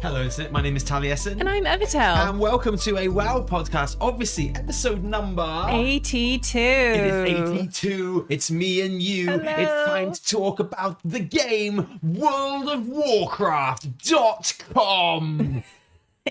Hello, my name is Taliesin. And I'm Evitel. And welcome to a WoW podcast. Obviously, episode number 82. It is 82. It's me and you. Hello. It's time to talk about the game worldofwarcraft.com.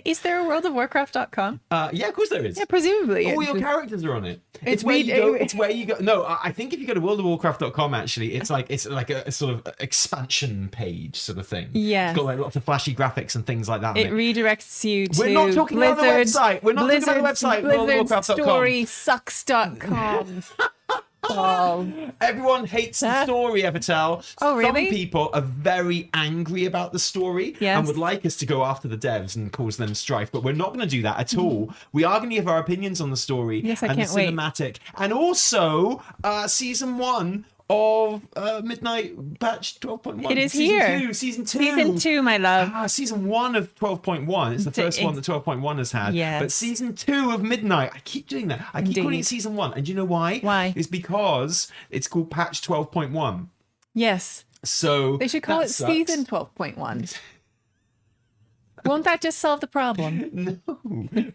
Is there a worldofwarcraft.com? Yeah, of course there is. Yeah, presumably. All your characters are on it. It's where you go. It's where you go. No, I think if you go to worldofwarcraft.com, actually, it's like a sort of expansion page sort of thing. Yeah. It's got like lots of flashy graphics and things like that. It redirects you to We're not talking about the website. We're not talking about the website. BlizzardStorySucks.com. Oh. Everyone hates the story, Evitel. Oh, really? Some people are very angry about the story and would like us to go after the devs and cause them strife, but we're not going to do that at all. We are going to give our opinions on the story and the cinematic, and also season 1 of Midnight Patch 12.1. It is Season 2. Season 2, my love. Season 1 of 12.1. It's the first one that 12.1 has had. Yes. But season 2 of Midnight, I keep doing that. I keep calling it season 1. And do you know why? Why? It's because it's called Patch 12.1. Yes. So they should call it season 12.1. Won't that just solve the problem? No,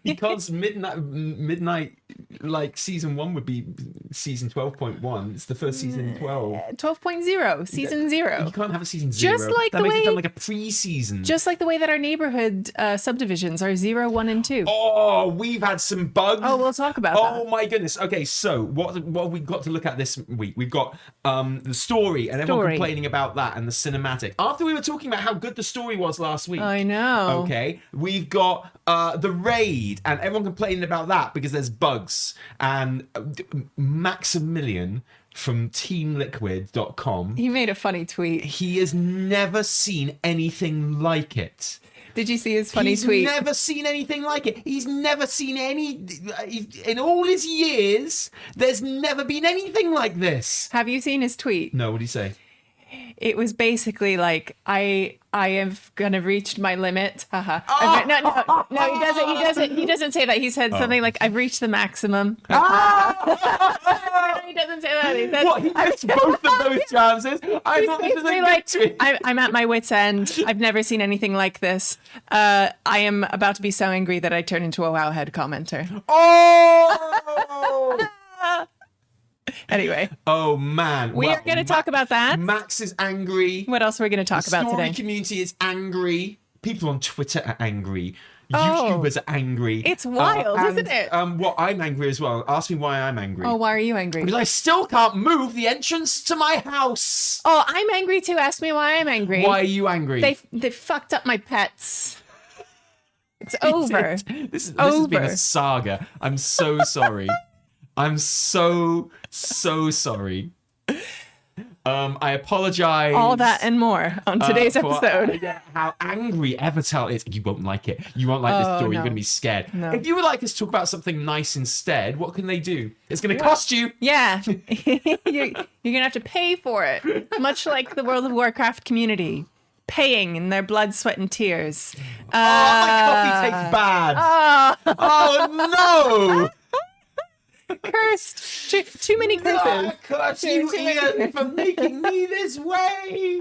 because midnight, like season 1 would be season 12.1. It's the first season 12. 12.0, season 0. You can't have a season 0. Just like that the makes way it sound like a pre-season. Just like the way that our neighborhood subdivisions are 0, 1, and 2. Oh, we've had some bugs. Oh, we'll talk about that. Oh my goodness. Okay, so what have we got to look at this week? We've got the story and everyone complaining about that and the cinematic. After we were talking about how good the story was last week. I know. Okay, we've got the raid and everyone complaining about that because there's bugs. And Maximilian from teamliquid.com, he made a funny tweet. He has never seen anything like it. Did you see his funny tweet? He's never seen anything like it. He's never seen any... In all his years, there's never been anything like this. Have you seen his tweet? No, what did he say? It was basically like, I have gonna reached my limit. Haha. No, he doesn't say that. He said something like, I've reached the maximum. He doesn't say that. He says, what? He missed both of those chances? I thought this was like, I'm at my wit's end. I've never seen anything like this. I am about to be so angry that I turn into a Wowhead commenter. Oh! Anyway. Oh, man. We are going to talk about that. Max is angry. What else are we going to talk about today? The story community is angry. People on Twitter are angry. YouTubers are angry. It's wild, isn't it? Well, I'm angry as well. Ask me why I'm angry. Oh, why are you angry? Because I still can't move the entrance to my house. Oh, I'm angry too. Ask me why I'm angry. Why are you angry? They fucked up my pets. It's over. This has been a saga. I'm so sorry. I'm so sorry. I apologize. All that and more on today's episode. How angry Evitel is. You won't like it. You won't like this story. No. You're going to be scared. No. If you would like us to talk about something nice instead, what can they do? It's going to cost you. Yeah. You're going to have to pay for it. Much like the World of Warcraft community. Paying in their blood, sweat, and tears. My coffee tastes bad. Oh no! Cursed. Too many curses. Curse you, Ian, for making me this way.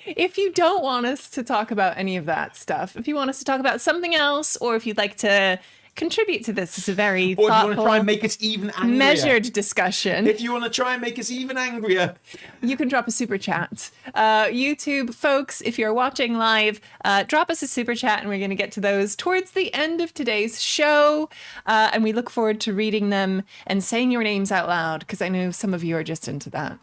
If you don't want us to talk about any of that stuff, if you want us to talk about something else, or if you'd like to contribute to this, it's a very thoughtful, or if you want to try and make us even angrier, measured discussion. If you want to try and make us even angrier, you can drop a super chat. YouTube folks, if you're watching live, drop us a super chat, and we're going to get to those towards the end of today's show. And we look forward to reading them and saying your names out loud, because I know some of you are just into that.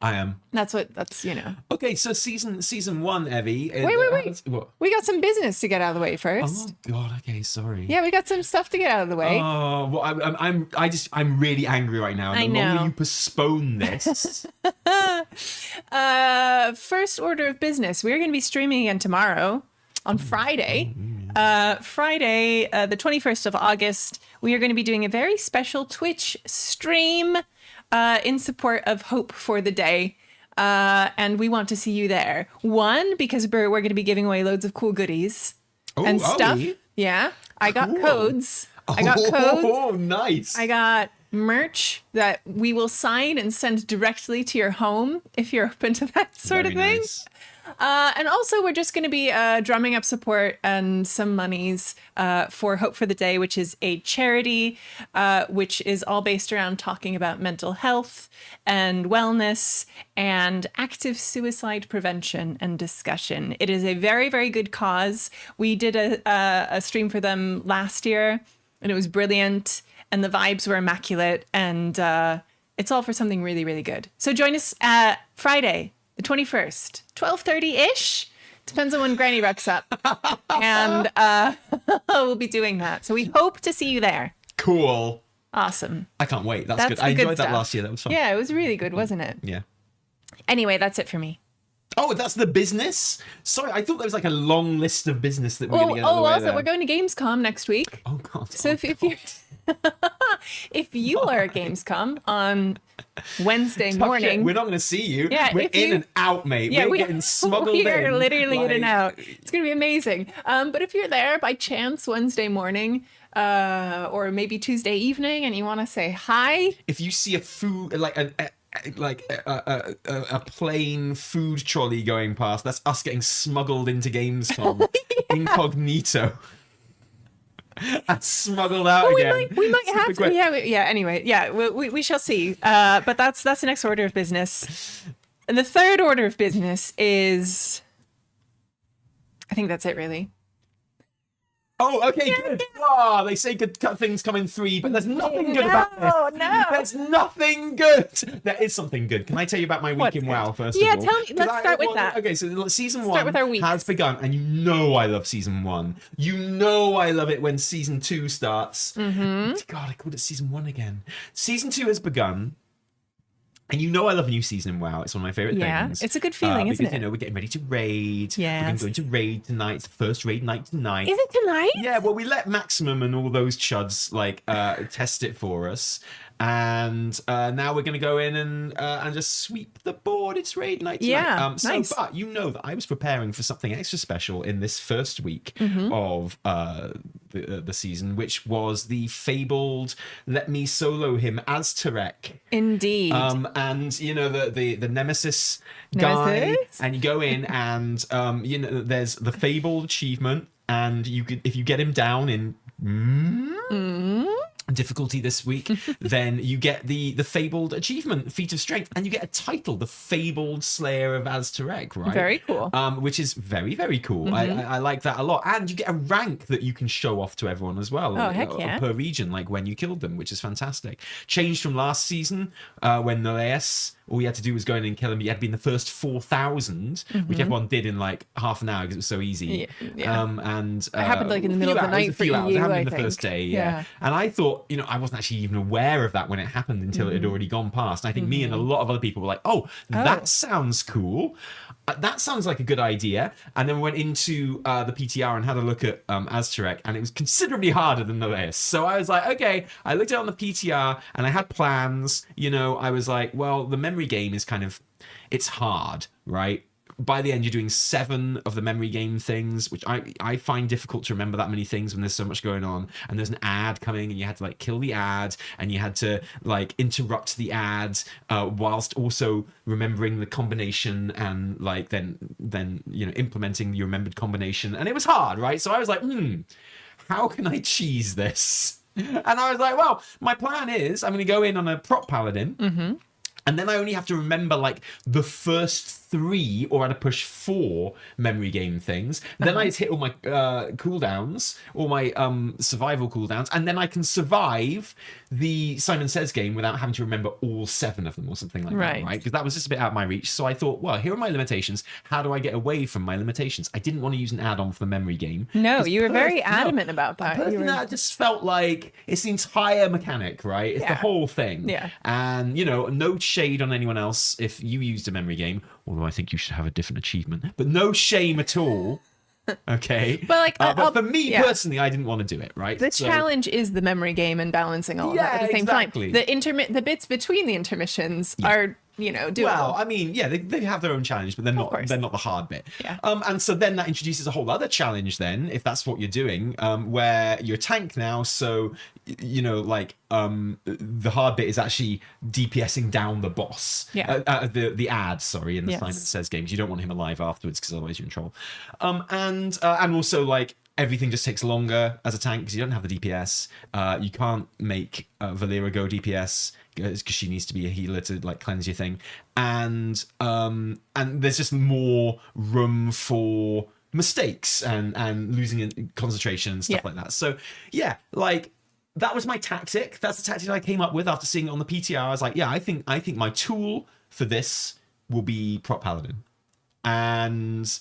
I am. That's. Okay, so season 1, Evie. Wait. What? We got some business to get out of the way first. Oh God. Okay, sorry. Yeah, we got some stuff to get out of the way. Oh, well, I'm really angry right now. And the longer you postpone this. First order of business. We're going to be streaming again tomorrow on Friday. Friday, the 21st of August. We are going to be doing a very special Twitch stream. In support of Hope for the Day. And we want to see you there. One, because we're going to be giving away loads of cool goodies and stuff. Yeah. I got codes. Oh, nice. I got merch that we will sign and send directly to your home if you're open to that sort of thing. Nice. And also, we're just going to be drumming up support and some monies for Hope for the Day, which is a charity, which is all based around talking about mental health and wellness and active suicide prevention and discussion. It is a very, very good cause. We did a stream for them last year, and it was brilliant, and the vibes were immaculate, and it's all for something really, really good. So join us Friday, the 21st, 12:30-ish. Depends on when Granny rocks up. And we'll be doing that. So we hope to see you there. Cool. Awesome. I can't wait. That's good. I enjoyed that last year. That was fun. Yeah, it was really good, wasn't it? Yeah. Anyway, that's it for me. Oh, that's the business? Sorry, I thought there was like a long list of business that we're going to get out of the way also, there. we're going to Gamescom next week. Oh, God. So if you're... if you are at Gamescom on Wednesday morning, we're not going to see you. Yeah, we're in and out, mate. Yeah, we're getting smuggled in. We're literally in and out. It's going to be amazing. But if you're there by chance Wednesday morning, or maybe Tuesday evening, and you want to say hi, if you see a food like a plain food trolley going past, that's us getting smuggled into Gamescom incognito. And smuggled out again. We might have to. Yeah. Anyway, yeah. We shall see. But that's the next order of business. And the third order of business is, I think that's it, really. Oh, okay, good. Oh, they say good things come in 3, but there's nothing good about this. No. There's nothing good. There is something good. Can I tell you about my week in WoW first of all? Yeah, tell me. Let's start with that. Okay, so season 1 has begun, and you know I love season 1. You know I love it when season 2 starts. Mm-hmm. God, I called it season 1 again. Season 2 has begun. And you know I love a new season in WoW. It's one of my favourite things. Yeah, it's a good feeling, isn't it? Because, you know, we're getting ready to raid. Yes. We're going to raid tonight. It's the first raid night tonight. Is it tonight? Yeah, well, we let Maximum and all those chuds, like, test it for us. And now we're going to go in and just sweep the board. It's raid night tonight. Yeah, nice. But you know that I was preparing for something extra special in this first week of the season, which was the fabled Let Me Solo Him Aztarek. Indeed. And, you know, the Nemesis guy. And you go in and, you know, there's the fabled achievement. And you could, if you get him down in... difficulty this week, then you get the fabled achievement, Feat of Strength, and you get a title, the Fabled Slayer of Aztarek, right? Very cool. Which is very, very cool. I like that a lot. And you get a rank that you can show off to everyone as well. Oh, heck yeah. Per region, like when you killed them, which is fantastic. Changed from last season, when Noleus, all you had to do was go in and kill him. You had to be in the first 4,000, which everyone did in like half an hour because it was so easy. Yeah. And it happened like in the middle of the night for you, It happened in the think. first day, yeah. And I thought, you know, I wasn't actually even aware of that when it happened until it had already gone past. And I think me and a lot of other people were like, oh, that sounds cool. That sounds like a good idea. And then we went into the PTR and had a look at Aztarek, and it was considerably harder than the list. So I was like, okay, I looked at it on the PTR and I had plans. You know, I was like, well, the memory game is kind of, it's hard, right? By the end, you're doing 7 of the memory game things, which I find difficult to remember that many things when there's so much going on. And there's an ad coming, and you had to like kill the ad, and you had to like interrupt the ad whilst also remembering the combination and like then you know implementing the remembered combination. And it was hard, right? So I was like, how can I cheese this? And I was like, well, my plan is I'm going to go in on a prop paladin. And then I only have to remember like the first 3 or at a push 4 memory game things. Then I just hit all my cooldowns, all my survival cooldowns, and then I can survive the Simon Says game without having to remember all 7 of them or something like that, right? Because that was just a bit out of my reach. So I thought, well, here are my limitations. How do I get away from my limitations? I didn't want to use an add-on for the memory game. No, you were very adamant about that. I just felt like it's the entire mechanic, right? It's the whole thing. Yeah. And, you know, no shade on anyone else if you used a memory game, although I think you should have a different achievement, but no shame at all. Okay. But like, but for me personally, I didn't want to do it, right? The challenge is the memory game and balancing all of that at the same time. The bits between the intermissions are doable. Well, I mean, yeah, they have their own challenge, but they're not the hard bit. Yeah. And so then that introduces a whole other challenge then, if that's what you're doing, where you're a tank now. So, the hard bit is actually DPSing down the boss. Yeah. The ad, sorry, in the Simon Says games. You don't want him alive afterwards because otherwise you're in trouble. And also like everything just takes longer as a tank because you don't have the DPS. You can't make Valera go DPS because she needs to be a healer to like cleanse your thing. And there's just more room for mistakes and losing concentration and stuff like that. So yeah, like that was my tactic. That's the tactic I came up with after seeing it on the PTR. I was like, yeah, I think my tool for this will be Prop Paladin. And,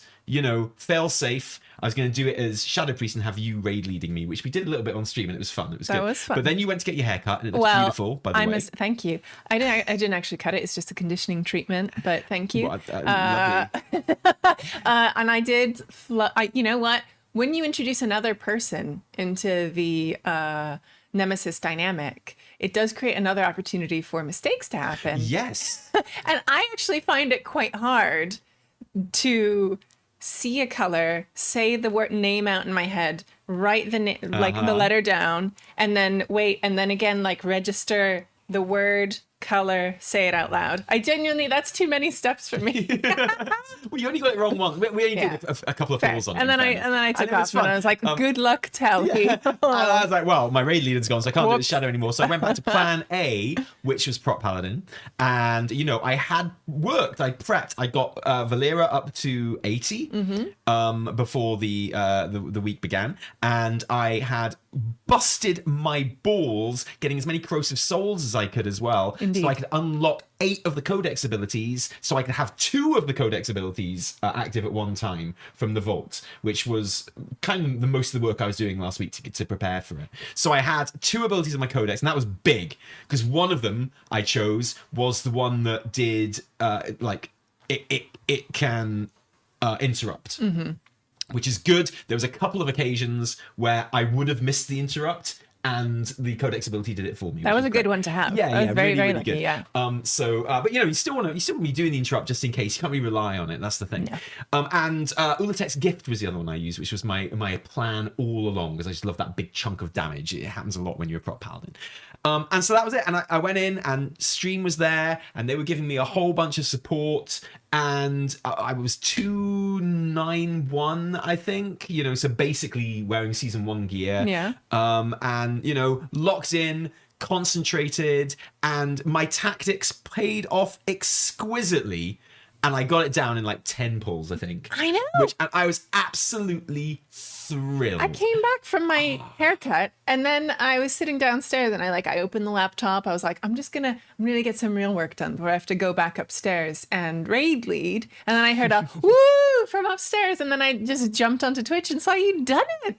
fail safe. I was going to do it as Shadow Priest and have you raid leading me, which we did a little bit on stream and it was fun. It was good. That was fun. But then you went to get your hair cut and it looks beautiful, by the way. Thank you. I didn't actually cut it. It's just a conditioning treatment, but thank you. Lovely. And I did, you know what? When you introduce another person into the Nemesis dynamic, it does create another opportunity for mistakes to happen. Yes. And I actually find it quite hard to see a color, say the word name out in my head, write the the letter down, and then wait, and then again like register the word, color, say it out loud. I genuinely, that's too many steps for me. Well, you only got it wrong once. We only did a couple of falls on it. And then I took off and I was like, good luck, Tally. Yeah. And I was like, well, my raid leader's gone, so I can't do the shadow anymore. So I went back to plan A, which was Prop Paladin. And, I had worked, I prepped. I got Valera up to 80 before the week began. And I had busted my balls getting as many corrosive souls as I could as well. Indeed. So I could unlock 8 of the codex abilities, so I could have 2 of the codex abilities active at one time from the vault, which was kind of the most of the work I was doing last week to prepare for it. So I had 2 abilities in my codex, and that was big because one of them I chose was the one that did it can interrupt. Which is good. There was a couple of occasions where I would have missed the interrupt and the codex ability did it for me. That was a good one to have. Yeah, that was very, really, very really lucky. good. Yeah. But you still want to be doing the interrupt just in case. You can't really rely on it. That's the thing. No. And Ula'tek's gift was the other one I used, which was my plan all along because I just love that big chunk of damage. It happens a lot when you're a Prop Paladin. And so that was it. And I went in and Stream was there and they were giving me a whole bunch of support. And I was 291, I think, so basically wearing season 1 gear. Yeah. And, locked in, concentrated, and my tactics paid off exquisitely. And I got it down in like 10 pulls, I think. I know. And I was absolutely thrilled. I came back from my haircut and then I was sitting downstairs and I opened the laptop. I was like, I'm really get some real work done before I have to go back upstairs and raid lead. And then I heard a woo from upstairs and then I just jumped onto Twitch and saw you'd done it.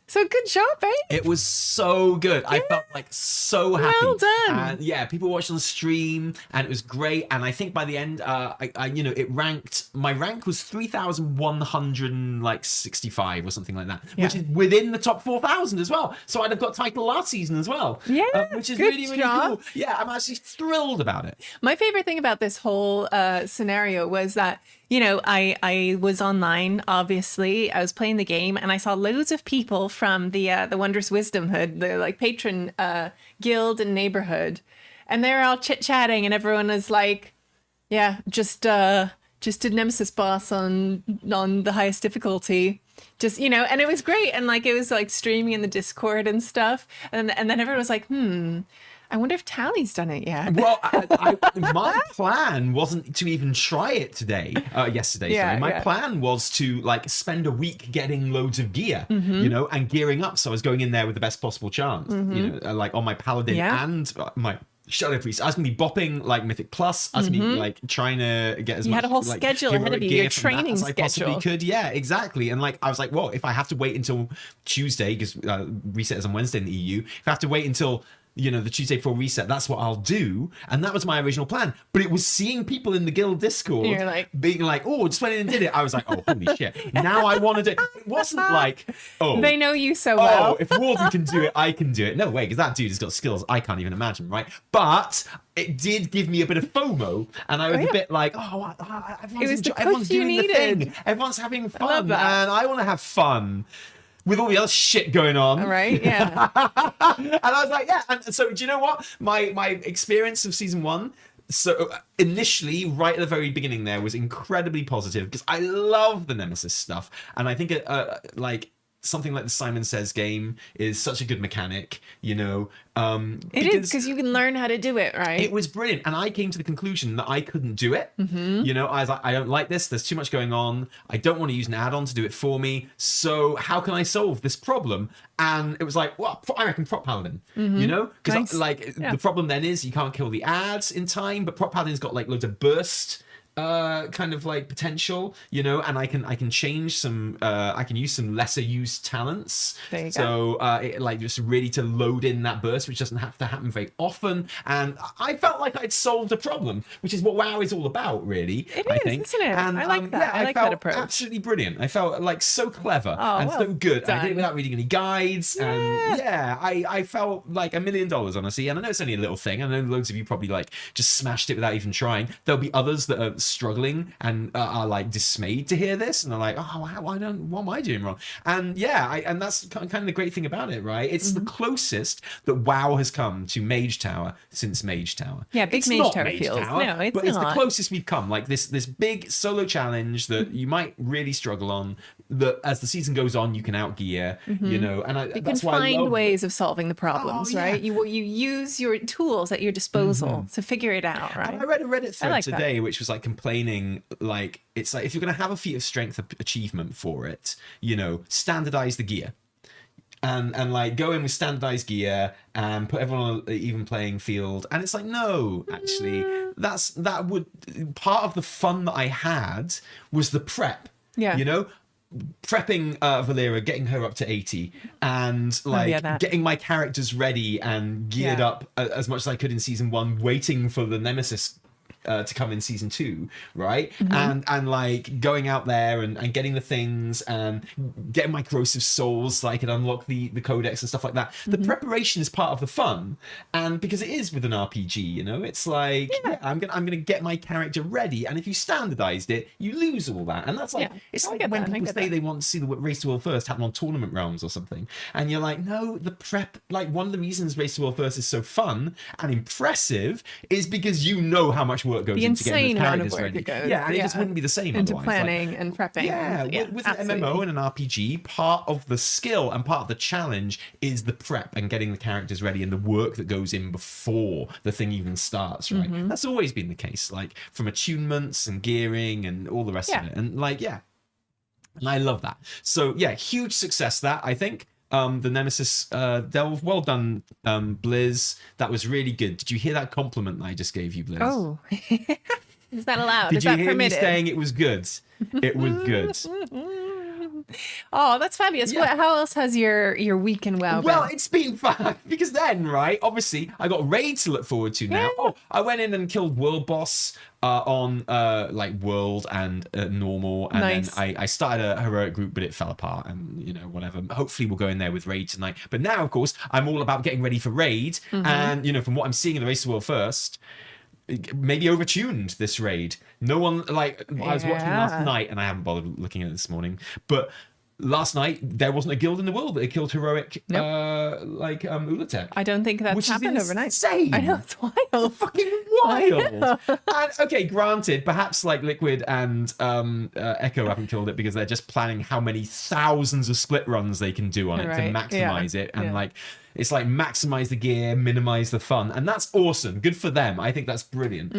So good job, babe. It was so good. Yeah. I felt so happy. Well done. And people watched on the stream and it was great. And I think by the end, it ranked, my rank was 3,165 or something like that, which is within the top 4,000 as well. So I'd have got title last season as well. Yeah. Which is really, really cool. Yeah, I'm actually thrilled about it. My favorite thing about this whole scenario was that, I was online, obviously. I was playing the game and I saw loads of people from the Wondrous Wisdom Hood, the patron guild and neighborhood. And they were all chit-chatting and everyone was like, yeah, just did Nemesis boss on the highest difficulty. And it was great. And it was streaming in the Discord and stuff. And then everyone was like, I wonder if Tally's done it yet. Well, my plan wasn't to even try it yesterday. My plan was to spend a week getting loads of gear, and gearing up. So I was going in there with the best possible chance, on my Paladin and my Shadow Priest. I was going to be bopping Mythic Plus. I was going to be trying to get as much. You had a whole schedule ahead of you, your training as schedule. I possibly could. Yeah, exactly. And I was like, well, if I have to wait until Tuesday, because reset is on Wednesday in the EU, if I have to wait until the Tuesday before reset, that's what I'll do. And that was my original plan. But it was seeing people in the guild Discord being like, oh, just went in and did it. I was like, oh, holy shit. Now I want to do it. It wasn't like, oh. They know you so well. Oh, if Warden can do it, I can do it. No way, because that dude has got skills I can't even imagine, right? But it did give me a bit of FOMO. And I was a bit like, oh, everyone's doing the thing. Everyone's having fun. And I want to have fun with all the other shit going on. Right, yeah. And I was like, yeah. And so, do you know what? My experience of season 1, so initially, right at the very beginning there, was incredibly positive because I love the Nemesis stuff. And I think, something like the Simon Says game is such a good mechanic, It is, because you can learn how to do it, right? It was brilliant. And I came to the conclusion that I couldn't do it. Mm-hmm. I was like, I don't like this. There's too much going on. I don't want to use an add-on to do it for me. So how can I solve this problem? And it was like, well, I reckon Prop Paladin, Because the problem then is you can't kill the ads in time, but Prop Paladin's got loads of burst kind of potential, and I can change some I can use some lesser used talents, so just really to load in that burst, which doesn't have to happen very often. And I felt like I'd solved a problem, which is what WoW is all about, really. I think, isn't it? And I like that. I like that approach. Absolutely brilliant. I felt so clever and so good. I did it without reading any guides. And I felt like $1 million, honestly. And I know it's only a little thing. I know loads of you probably just smashed it without even trying. There'll be others that are struggling and are dismayed to hear this, and they're like, oh, what am I doing wrong? And and that's kind of the great thing about it, right? It's the closest that WoW has come to Mage Tower since Mage Tower. Yeah, big Mage Tower feels. No, it's but it's the closest we've come. This big solo challenge that you might really struggle on, that as the season goes on you can outgear, and you can find ways of solving the problems, right? You use your tools at your disposal to figure it out, right? And I read a Reddit thread today which was complaining, it's if you're going to have a feat of strength achievement for it, standardize the gear. And go in with standardized gear and put everyone on an even playing field. And it's no, actually, that would part of the fun that I had was the prep. Yeah. Prepping Valera, getting her up to 80, and getting my characters ready and geared up as much as I could in season 1, waiting for the Nemesis to come in season 2, right? And going out there and getting the things and getting my corrosive souls so I can unlock the codex and stuff like that. The preparation is part of the fun, and because it is with an RPG, it's I'm gonna get my character ready, and if you standardized it, you lose all that. And that's it's when people say they want to see the Race to World First happen on Tournament Realms or something, and you're like, no, the prep, one of the reasons Race to World First is so fun and impressive is because how much work goes into getting the characters ready. And it just wouldn't be the same into otherwise. Planning and prepping. With an MMO and an RPG, part of the skill and part of the challenge is the prep and getting the characters ready and the work that goes in before the thing even starts, right? That's always been the case, from attunements and gearing and all the rest of it. And and I love that. So huge success that, I think. The Nemesis delve, well done, Blizz. That was really good. Did you hear that compliment that I just gave you, Blizz? Oh, is that allowed? Is that permitted? Did you hear me saying it was good? It was good. Oh, that's fabulous. Yeah. How else has your week in WoW been? Well, it's been fun because then, right, obviously I got raids to look forward to now. Oh, I went in and killed World Boss on World and Normal, and then I started a heroic group, but it fell apart, and whatever. Hopefully we'll go in there with raid tonight. But now, of course, I'm all about getting ready for raid, and from what I'm seeing in the Race to World First, maybe overtuned this raid. No one I was watching last night, and I haven't bothered looking at it this morning, but last night there wasn't a guild in the world that had killed heroic Ula'tek. I don't think that's happened overnight. Insane. I know, it's wild. Fucking wild. And okay, granted, perhaps Liquid and Echo haven't killed it because they're just planning how many thousands of split runs they can do on it to maximize it, and it's maximize the gear, minimize the fun, and that's awesome. Good for them. I think that's brilliant.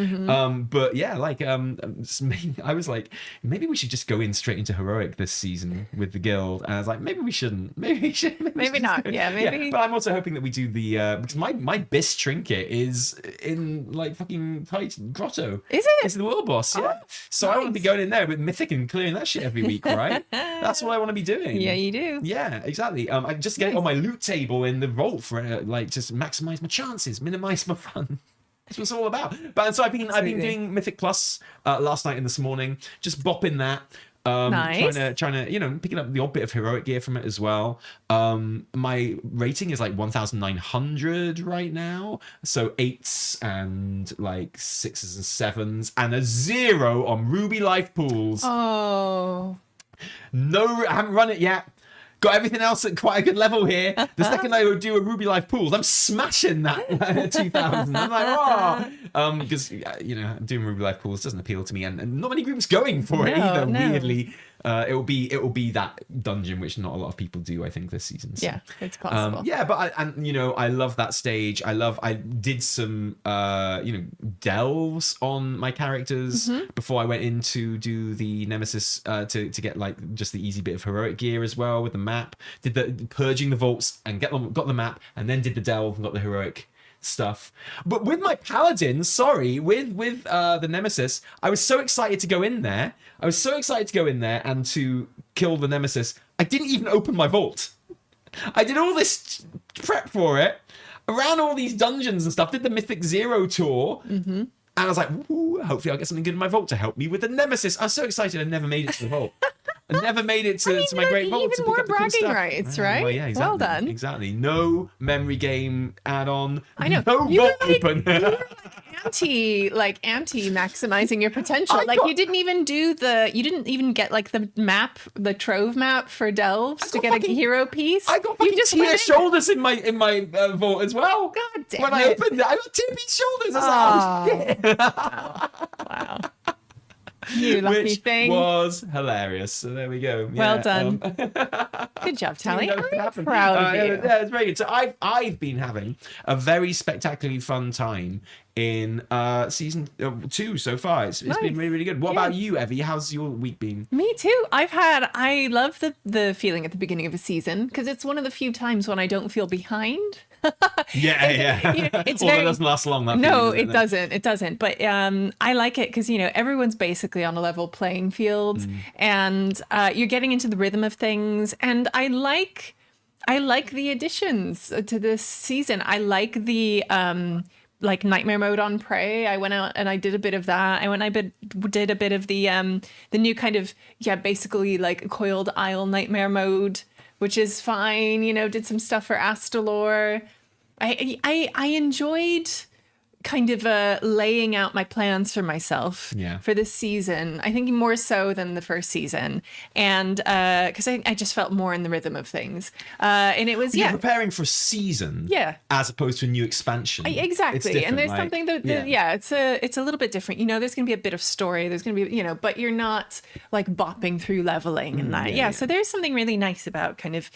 But I was like, maybe we should just go in straight into heroic this season with the guild. And I was like, maybe we shouldn't. Maybe we should. Maybe not. Yeah, maybe. Yeah. But I'm also hoping that we do the because my Biss trinket is in fucking tight grotto. Is it? It's the world boss. Yeah. So nice. I want to be going in there with Mythic and clearing that shit every week, right? That's what I want to be doing. Yeah, you do. Yeah, exactly. I just get it on my loot table in the vault for like just maximize my chances, minimize my fun. That's what it's all about. But so I've been doing Mythic Plus last night and this morning, just bopping that. Nice. Trying to picking up the odd bit of heroic gear from it as well. My rating is like 1,900 right now, so 8s and like 6s and 7s and a 0 on Ruby Life Pools. Oh no, I haven't run it yet. Got everything else at quite a good level here. The second I do a Ruby Life Pools, I'm smashing that 2,000. I'm like, because doing Ruby Life Pools doesn't appeal to me, and not many groups going for it either. No. Weirdly, it will be that dungeon, which not a lot of people do, I think, this season. So. Yeah, it's possible. But I love that stage. I did some delves on my characters before I went in to do the Nemesis to get like just the easy bit of heroic gear as well with the map. Did the purging the vaults and got the map, and then did the delve and got the heroic stuff. But with my paladin, with the Nemesis, I was so excited to go in there. And to kill the Nemesis. I didn't even open my vault. I did all this prep for it, around all these dungeons and stuff, did the Mythic 0 tour, and I was like, ooh, hopefully I'll get something good in my vault to help me with the Nemesis. I was so excited I never made it to the vault. I never made it to my great vault. Even to more pick up the bragging cool rights, right? Well, yeah, exactly. Well done. Exactly. No memory game add-on. I know. No vault open. anti maximizing your potential. You didn't even get like the map, the trove map for delves to get a hero piece. I got fucking tier shoulders in my vault as well. God damn when it. I opened it, I got tier piece shoulders. I was like, oh shit. Wow. You lucky Which thing. Was hilarious. So there we go. Well done. Good job, Tally. I'm proud of you. Yeah, it's very good. So I've been having a very spectacularly fun time in season 2 so far. It's Nice. been really, really good. What about you, Evie? How's your week been? Me too. I love the feeling at the beginning of a season because it's one of the few times when I don't feel behind. It's it doesn't last long. No, it doesn't. But I like it because everyone's basically on a level playing field, and you're getting into the rhythm of things. And I like the additions to this season. I like the like nightmare mode on Prey. I went out and I did a bit of that. I did a bit of the new kind of basically like coiled isle nightmare mode, which is fine. Did some stuff for Astalor. I enjoyed kind of laying out my plans for myself for this season. I think more so than the first season, and because I just felt more in the rhythm of things. And it was You're preparing for a season, as opposed to a new expansion. Exactly, and there's something that it's a little bit different. There's going to be a bit of story. There's going to be but you're not like bopping through leveling and that. So there's something really nice about kind of.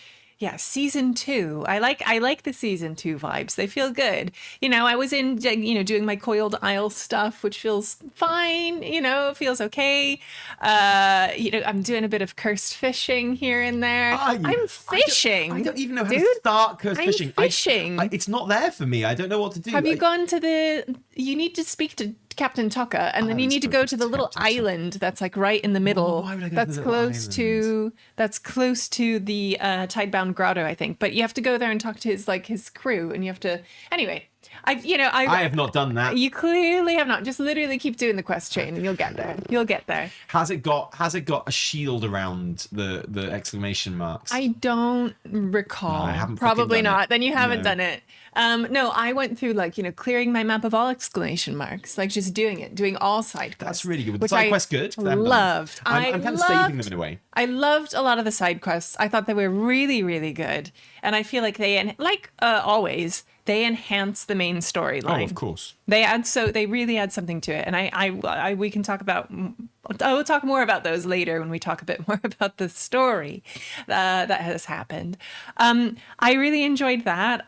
Season 2. I like the season 2 vibes. They feel good. I was in, doing my coiled isle stuff, which feels fine. It feels okay. I'm doing a bit of cursed fishing here and there. I'm fishing. I don't even know how to start cursed fishing. Fishing. It's not there for me. I don't know what to do. Have you gone to you need to speak to Captain Tucker, and then you need to go to the little island that's like right in the middle. Why would I go that's to the close to the Tidebound Grotto, I think. But you have to go there and talk to his crew, and you have to. Anyway, I have not done that. You clearly have not. Just literally keep doing the quest chain, and you'll get there. Has it got a shield around the exclamation marks? I don't recall. No, I haven't. Probably not. It. Then you haven't done it. No, I went through clearing my map of all exclamation marks, just doing all side quests. That's really good. The side quests good? Loved. I'm kind of saving them in a way. I loved a lot of the side quests. I thought they were really, really good, and I feel like they, always, they enhance the main storyline. Oh, of course. They really add something to it, and we can talk about. I will talk more about those later when we talk a bit more about the story that has happened. I really enjoyed that.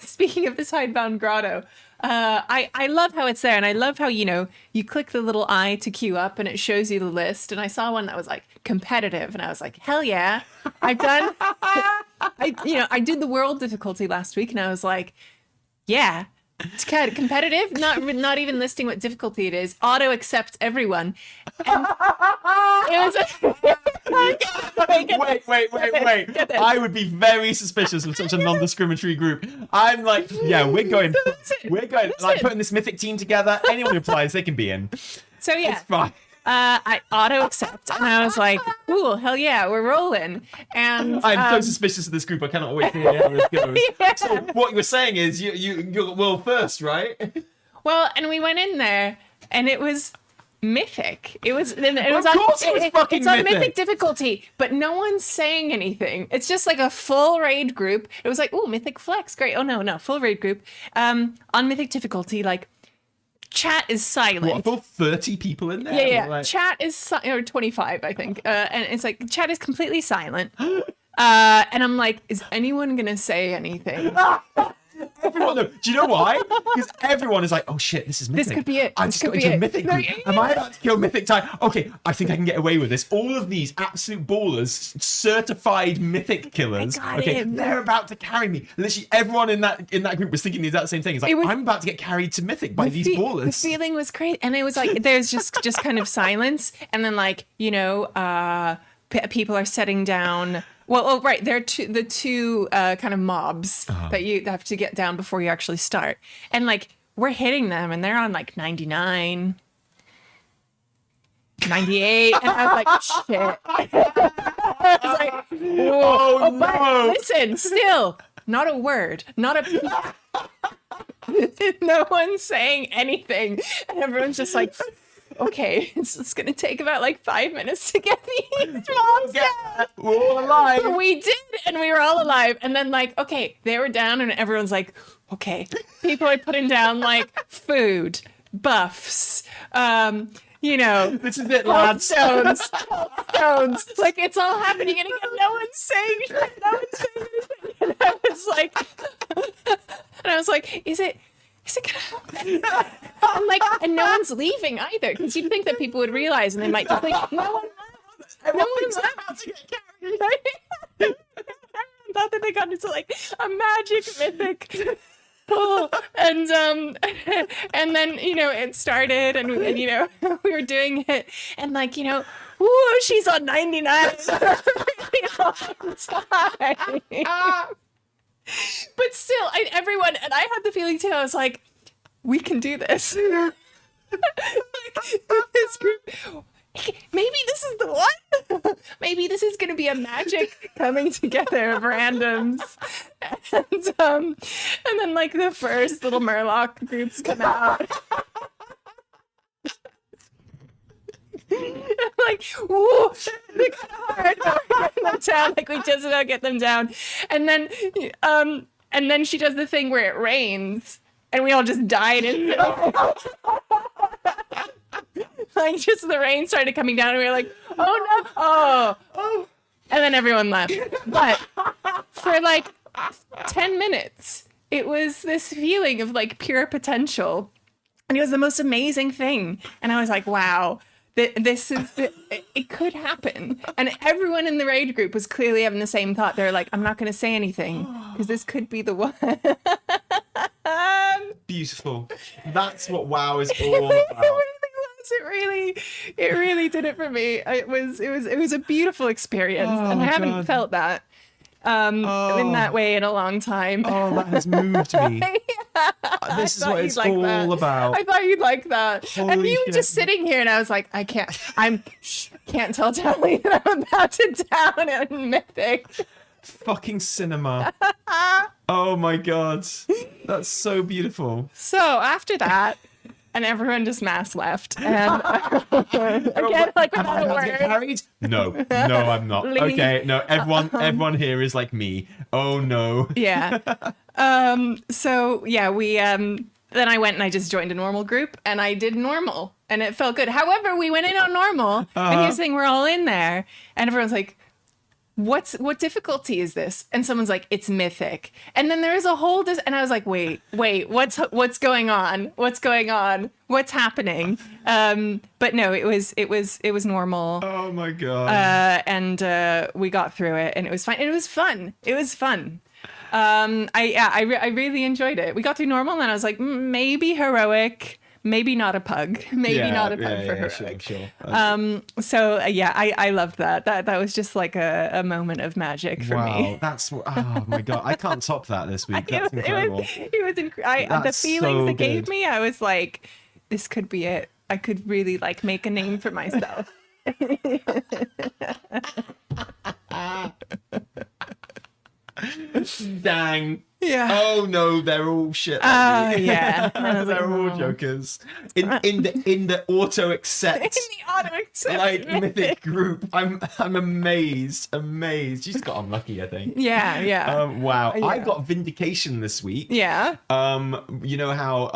Speaking of the Tidebound Grotto, I love how it's there, and I love how you click the little eye to queue up, and it shows you the list. And I saw one that was like competitive, and I was like, hell yeah! I've done. I did the world difficulty last week, and I was like, yeah. It's kind of competitive, not even listing what difficulty it is. Auto accepts everyone. And it was wait. I would be very suspicious of such a non-discriminatory group. I'm like, yeah, we're going like putting this mythic team together. Anyone who applies, they can be in. So yeah. It's fine. I auto accept, and I was like, cool, hell yeah, we're rolling. And I'm so suspicious of this group. I cannot wait to hear how this goes. Yeah. So what you were saying is you're world first, right? Well, and we went in there, and it was Mythic. It was fucking Mythic. On Mythic difficulty, but no one's saying anything. It's just like a full raid group. It was like, ooh, Mythic flex, great. Oh no, full raid group. On Mythic difficulty, like. Chat is silent. What, full 30 people in there? Yeah. Like... Chat is or 25, I think. And it's like chat is completely silent. And I'm like, is anyone gonna say anything? Everyone, no. Do you know why? Because everyone is like, oh shit, this is Mythic. This could be it. I just got into a Mythic group. Am I about to kill Mythic time? Okay, I think I can get away with this. All of these absolute ballers, certified Mythic killers. Okay, they're about to carry me. Literally, everyone in that group was thinking the exact same thing. It's like, I'm about to get carried to Mythic by these ballers. The feeling was great, and it was like there's just kind of silence, and then like people are setting down. Well, right. There are the two kind of mobs that you have to get down before you actually start. And like, we're hitting them and they're on like 99, 98. And I was like, shit. I was like, whoa. But listen, still, not a word, not a no one's saying anything. And everyone's just like, okay, it's going to take about like 5 minutes to get these mobs down. We're all alive. We did, and we were all alive. And then like, okay, they were down, and everyone's like, okay. People are putting down like food, buffs, this is it, lads. Stones. Like it's all happening, and again, no one's saying anything. And I was like, is it gonna happen? And no one's leaving either, because you'd think that people would realize, and they might just like, no one left. Everyone thought that they got into like a magic Mythic. And then it started, and we were doing it, and like woo, she's on 99 But still, everyone, and I had the feeling too, I was like, we can do this. This group, maybe this is the one. Maybe this is going to be a magic coming together of randoms. And then like the first little Murloc groups come out. Like, woo, they're kind of hard. We're getting them down. Like, we just about get them down. And then she does the thing where it rains, and we all just died instantly. Like, just the rain started coming down, and we were like, oh no, oh. And then everyone left. But for like 10 minutes, it was this feeling of like pure potential. And it was the most amazing thing. And I was like, wow. It could happen. And everyone in the raid group was clearly having the same thought. They're like, I'm not going to say anything because this could be the one. Beautiful. That's what WoW is all about. It really did it for me. It was a beautiful experience, and I haven't felt that in that way in a long time. Oh, that has moved me. This is what it's all about. I thought you'd like that. Holy and you shit. were just sitting here, and I was like, can't tell Tally that I'm about to down in Mythic. Fucking cinema. Oh my god. That's so beautiful. So after that, and everyone just mass left. And again, like without a word. Carried? No, I'm not. Okay, no, everyone here is like me. Oh no. Yeah. So yeah, we then I went and I just joined a normal group, and I did normal, and it felt good. However, we went in on normal, and here's the thing: we're all in there, and everyone's like, what difficulty is this? And someone's like, it's Mythic. And then there is a whole and I was like, wait, what's going on? What's going on? What's happening? But no, it was normal. Oh my god. And we got through it, and it was fine. It was fun. I really enjoyed it. We got through normal, and then I was like, maybe heroic, maybe not a pug, maybe not a pug for heroic. Sure. So I loved that. That was just like a moment of magic for me. Wow, that's oh my god, I can't top that this week. That's incredible. It was incredible. The feelings it gave me, I was like, this could be it. I could really like make a name for myself. Dang. Yeah. Oh no, they're all shit. Yeah. They're all jokers. In the auto accept. In the auto accept. Like Mythic group. I'm amazed. She's got unlucky, I think. Yeah. Wow. Yeah. I got vindication this week. Yeah. You know how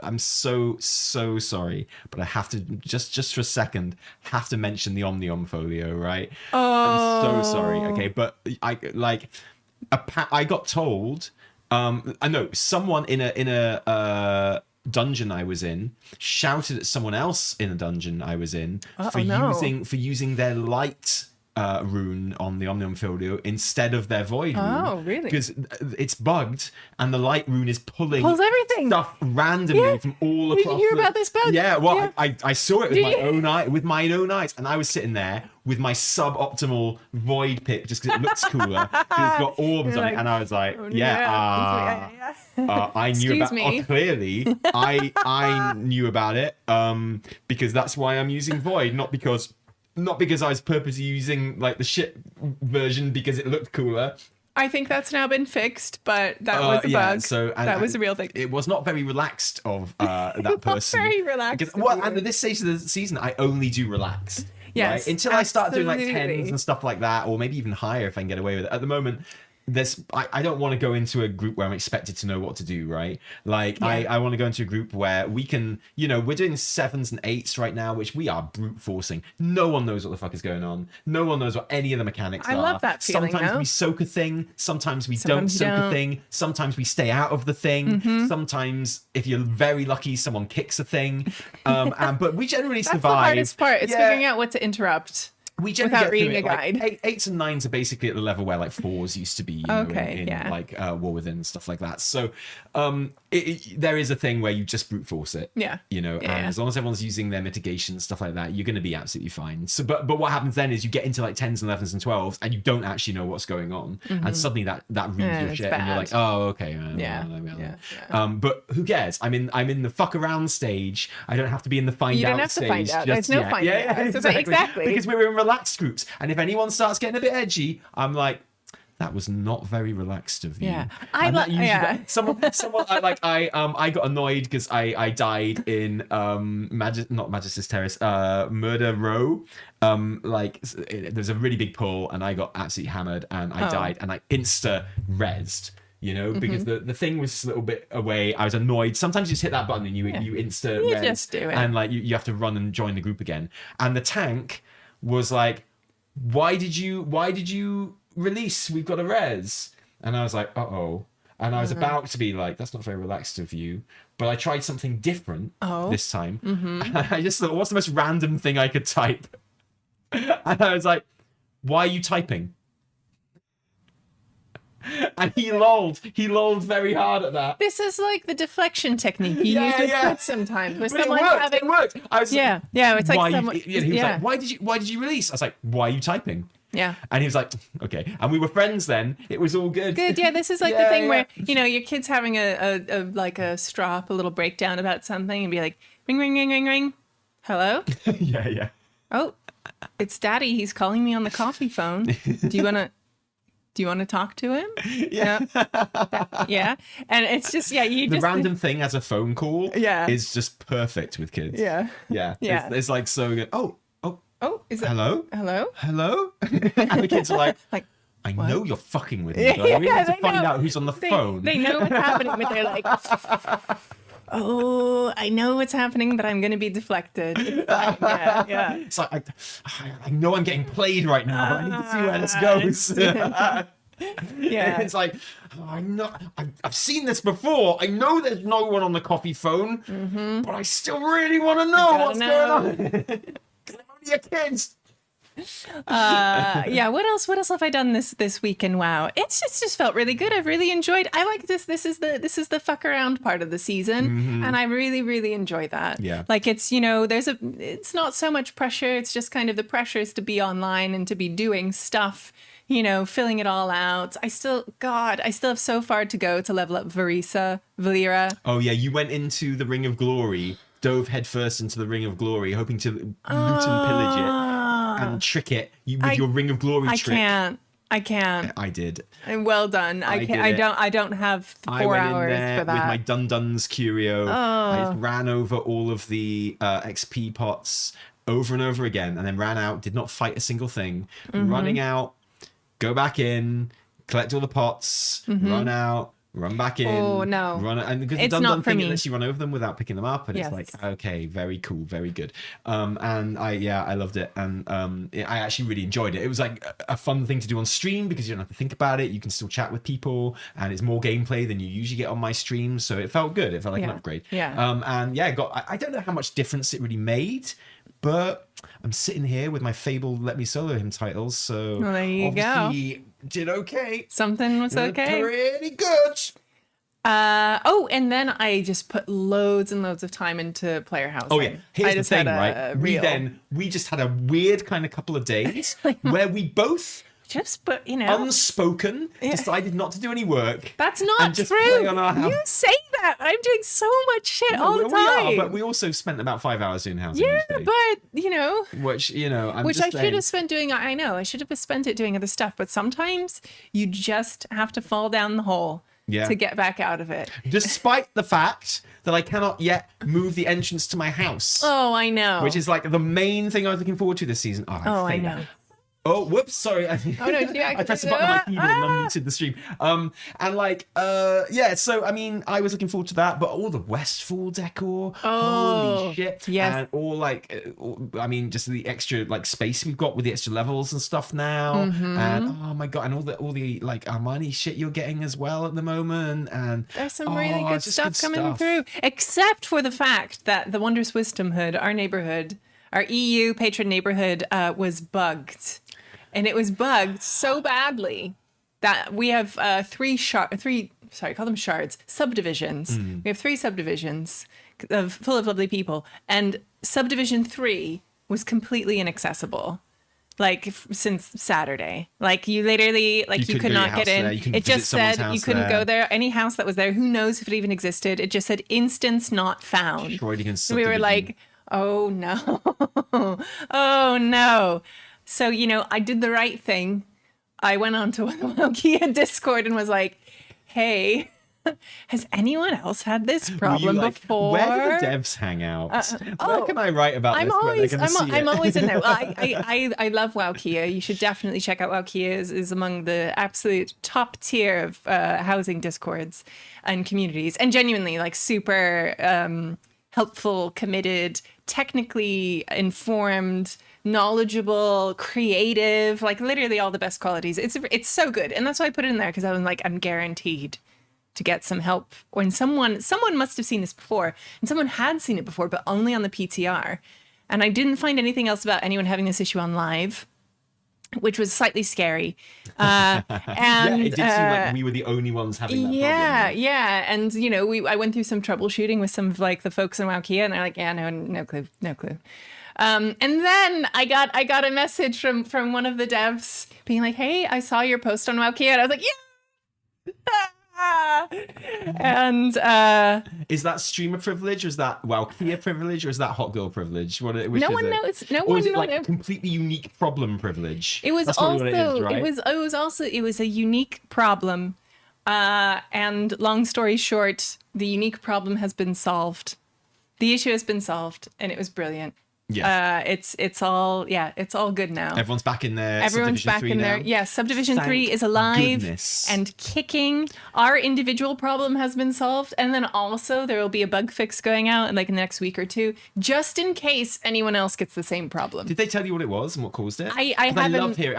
I'm so sorry, but I have to just for a second have to mention the Omnium folio, right? Oh. I'm so sorry. Okay, but I got told. I know someone in a dungeon I was in shouted at someone else in a dungeon I was in for using their light rune on the Omnium folio instead of their void rune. Oh, really? Because it's bugged and the light rune is pulls everything stuff randomly from all across. Did you hear about this bug? Yeah, well, yeah. I saw it with my own eyes, and I was sitting there with my suboptimal void pick just because it looks cooler. Because it's got orbs on it, and I was like, I knew clearly I knew about it because that's why I'm using void, not because I was purposely using like the shit version because it looked cooler. I think that's now been fixed, but that was a bug. So that was a real thing. It was not very relaxed of that person. Very relaxed. Because, well, and at this stage of the season, I only do relaxed. Yes, right? Until I start doing like 10s and stuff like that, or maybe even higher if I can get away with it. At the moment, I don't want to go into a group where I'm expected to know what to do, right? Like I want to go into a group where we can, we're doing 7s and 8s right now, which we are brute forcing. No one knows what the fuck is going on. No one knows what any of the mechanics are. I love that feeling. Sometimes we soak a thing, sometimes we don't soak a thing, sometimes we stay out of the thing, sometimes if you're very lucky, someone kicks a thing. But we generally survive. That's the hardest part. It's figuring out what to interrupt. We generally without reading a guide. Like 8s and 9s are basically at the level where like 4s used to be, in like War Within and stuff like that. So there is a thing where you just brute force it. And as long as everyone's using their mitigation and stuff like that, you're going to be absolutely fine. So, but what happens then is you get into like 10s and 11s and 12s, and you don't actually know what's going on, and suddenly that ruins your shit, and you're like, oh, okay, but who cares? I'm in the fuck around stage. I don't have to be in the find out stage. You don't have to find out. There's no find out. Exactly. Because we're in relaxed groups, and if anyone starts getting a bit edgy, I'm like, that was not very relaxed of you. Someone I got annoyed because I died in not Majesty's Terrace, Murder Row. There's a really big pull, and I got absolutely hammered, and I died, and I insta-rezzed. Because the thing was a little bit away. I was annoyed. Sometimes you just hit that button and you insta-res, just do it, and like you have to run and join the group again. And the tank was like, why did you release? We've got a res. And I was like, uh-oh. And I was about to be like, that's not very relaxed of you. But I tried something different this time. I just thought, what's the most random thing I could type? And I was like, why are you typing? And he lolled very hard at that. This is like the deflection technique you use with kids sometimes. Where it worked. I was it's like someone. He was like, why did you release? I was like, why are you typing? Yeah. And he was like, okay. And we were friends then. It was all good. Good. Yeah. This is like the thing where, your kid's having a strop, a little breakdown about something, and be like, ring, ring, ring, ring, ring. Hello? Yeah. Oh, it's Daddy. He's calling me on the coffee phone. Do you want to talk to him? Yeah. Yeah. And it's just, the random thing as a phone call is just perfect with kids. Yeah. Yeah. It's like so good. Oh, is that... Hello? And the kids are like I what? Know you're fucking with me. Like, we need to find out who's on the phone. They know what's happening, but they're like, oh, I know what's happening, but I'm going to be deflected. Yeah. It's like, I know I'm getting played right now, but I need to see where this goes. Yeah. It's like, I know, I've seen this before. I know there's no one on the coffee phone, but I still really want to know what's going on. Your kids. Yeah, what else have I done this week in WoW? It's just felt really good. I've really enjoyed. I like this is the fuck around part of the season, and I really enjoy that. Yeah, like it's it's not so much pressure. It's just kind of the pressure is to be online and to be doing stuff, filling it all out. I still have so far to go to level up Valera. Oh yeah, you went into the Ring of Glory, dove headfirst into the Ring of Glory, hoping to loot and pillage it and trick it with your Ring of Glory trick. I can't. I did. Well done. I don't have 4 hours for that. With my Dun-Duns curio. I just ran over all of the XP pots over and over again, and then ran out, did not fight a single thing. Running out, go back in, collect all the pots, run out, run back in. Oh no! Run, and because the Dun-Dun thing lets you run over them without picking them up, and it's like, okay, very cool, very good. And I loved it, and I actually really enjoyed it. It was like a fun thing to do on stream because you don't have to think about it. You can still chat with people, and it's more gameplay than you usually get on my streams. So it felt good. It felt like an upgrade. Yeah. I don't know how much difference it really made, but I'm sitting here with my fabled Let Me Solo Him titles, so there you go. Did okay. Something was okay. Pretty good. And then I just put loads and loads of time into player housing. Oh yeah, here's the thing, right? We just had a weird kind of couple of days where we both unspoken decided not to do any work. That's not and just true. Play on our house. You say that. I'm doing so much shit all the time. We are, but we also spent about 5 hours doing housing. Yeah, but which I should have spent doing. I know I should have spent it doing other stuff. But sometimes you just have to fall down the hole to get back out of it. Despite the fact that I cannot yet move the entrance to my house. Oh, I know. Which is like the main thing I was looking forward to this season. I know. Oh, whoops, sorry. I pressed the button on my keyboard and unmuted the stream. So, I mean, I was looking forward to that, but all the Westfall decor, holy shit. Yes. And just the extra, space we've got with the extra levels and stuff now. And, oh my God, and all the Armani shit you're getting as well at the moment. And there's some really good stuff coming through, except for the fact that the Wondrous Wisdom Hood, our neighborhood, our EU patron neighborhood, was bugged. And it was bugged so badly that we have subdivisions. We have 3 subdivisions full of lovely people. And subdivision 3 was completely inaccessible, since Saturday. You literally, you could not get in. It just said you couldn't go there. Any house that was there, who knows if it even existed. It just said instance not found. We were like, oh no. Oh no. So, I did the right thing. I went onto the Wildkia Discord and was like, hey, has anyone else had this problem before? Where do the devs hang out? Where can I write about I'm this? I'm always in there. I love Wildkia. You should definitely check out Wildkia. Is among the absolute top tier of housing discords and communities. And genuinely, super helpful, committed, technically informed, knowledgeable, creative, literally all the best qualities. It's so good. And that's why I put it in there, because I'm guaranteed to get some help. When someone must have seen this before, and someone had seen it before, but only on the PTR. And I didn't find anything else about anyone having this issue on live, which was slightly scary. And it did seem like we were the only ones having that problem. Yeah. And, I went through some troubleshooting with some of the folks in Wowkia, and they're like, yeah, no clue. And then I got a message from one of the devs being like, hey, I saw your post on Wowkia, and I was like, yeah. And is that streamer privilege, or is that Wowkia privilege, or is that hot girl privilege? No one knows. Or is it completely unique problem privilege? It was also it was a unique problem. And long story short, the unique problem has been solved. The issue has been solved, and it was brilliant. Yeah, it's all good now. Everyone's back in there. Everyone's back in there. Yeah, Subdivision 3 is alive and kicking. Our individual problem has been solved, and then also there will be a bug fix going out in the next week or 2, just in case anyone else gets the same problem. Did they tell you what it was and what caused it? I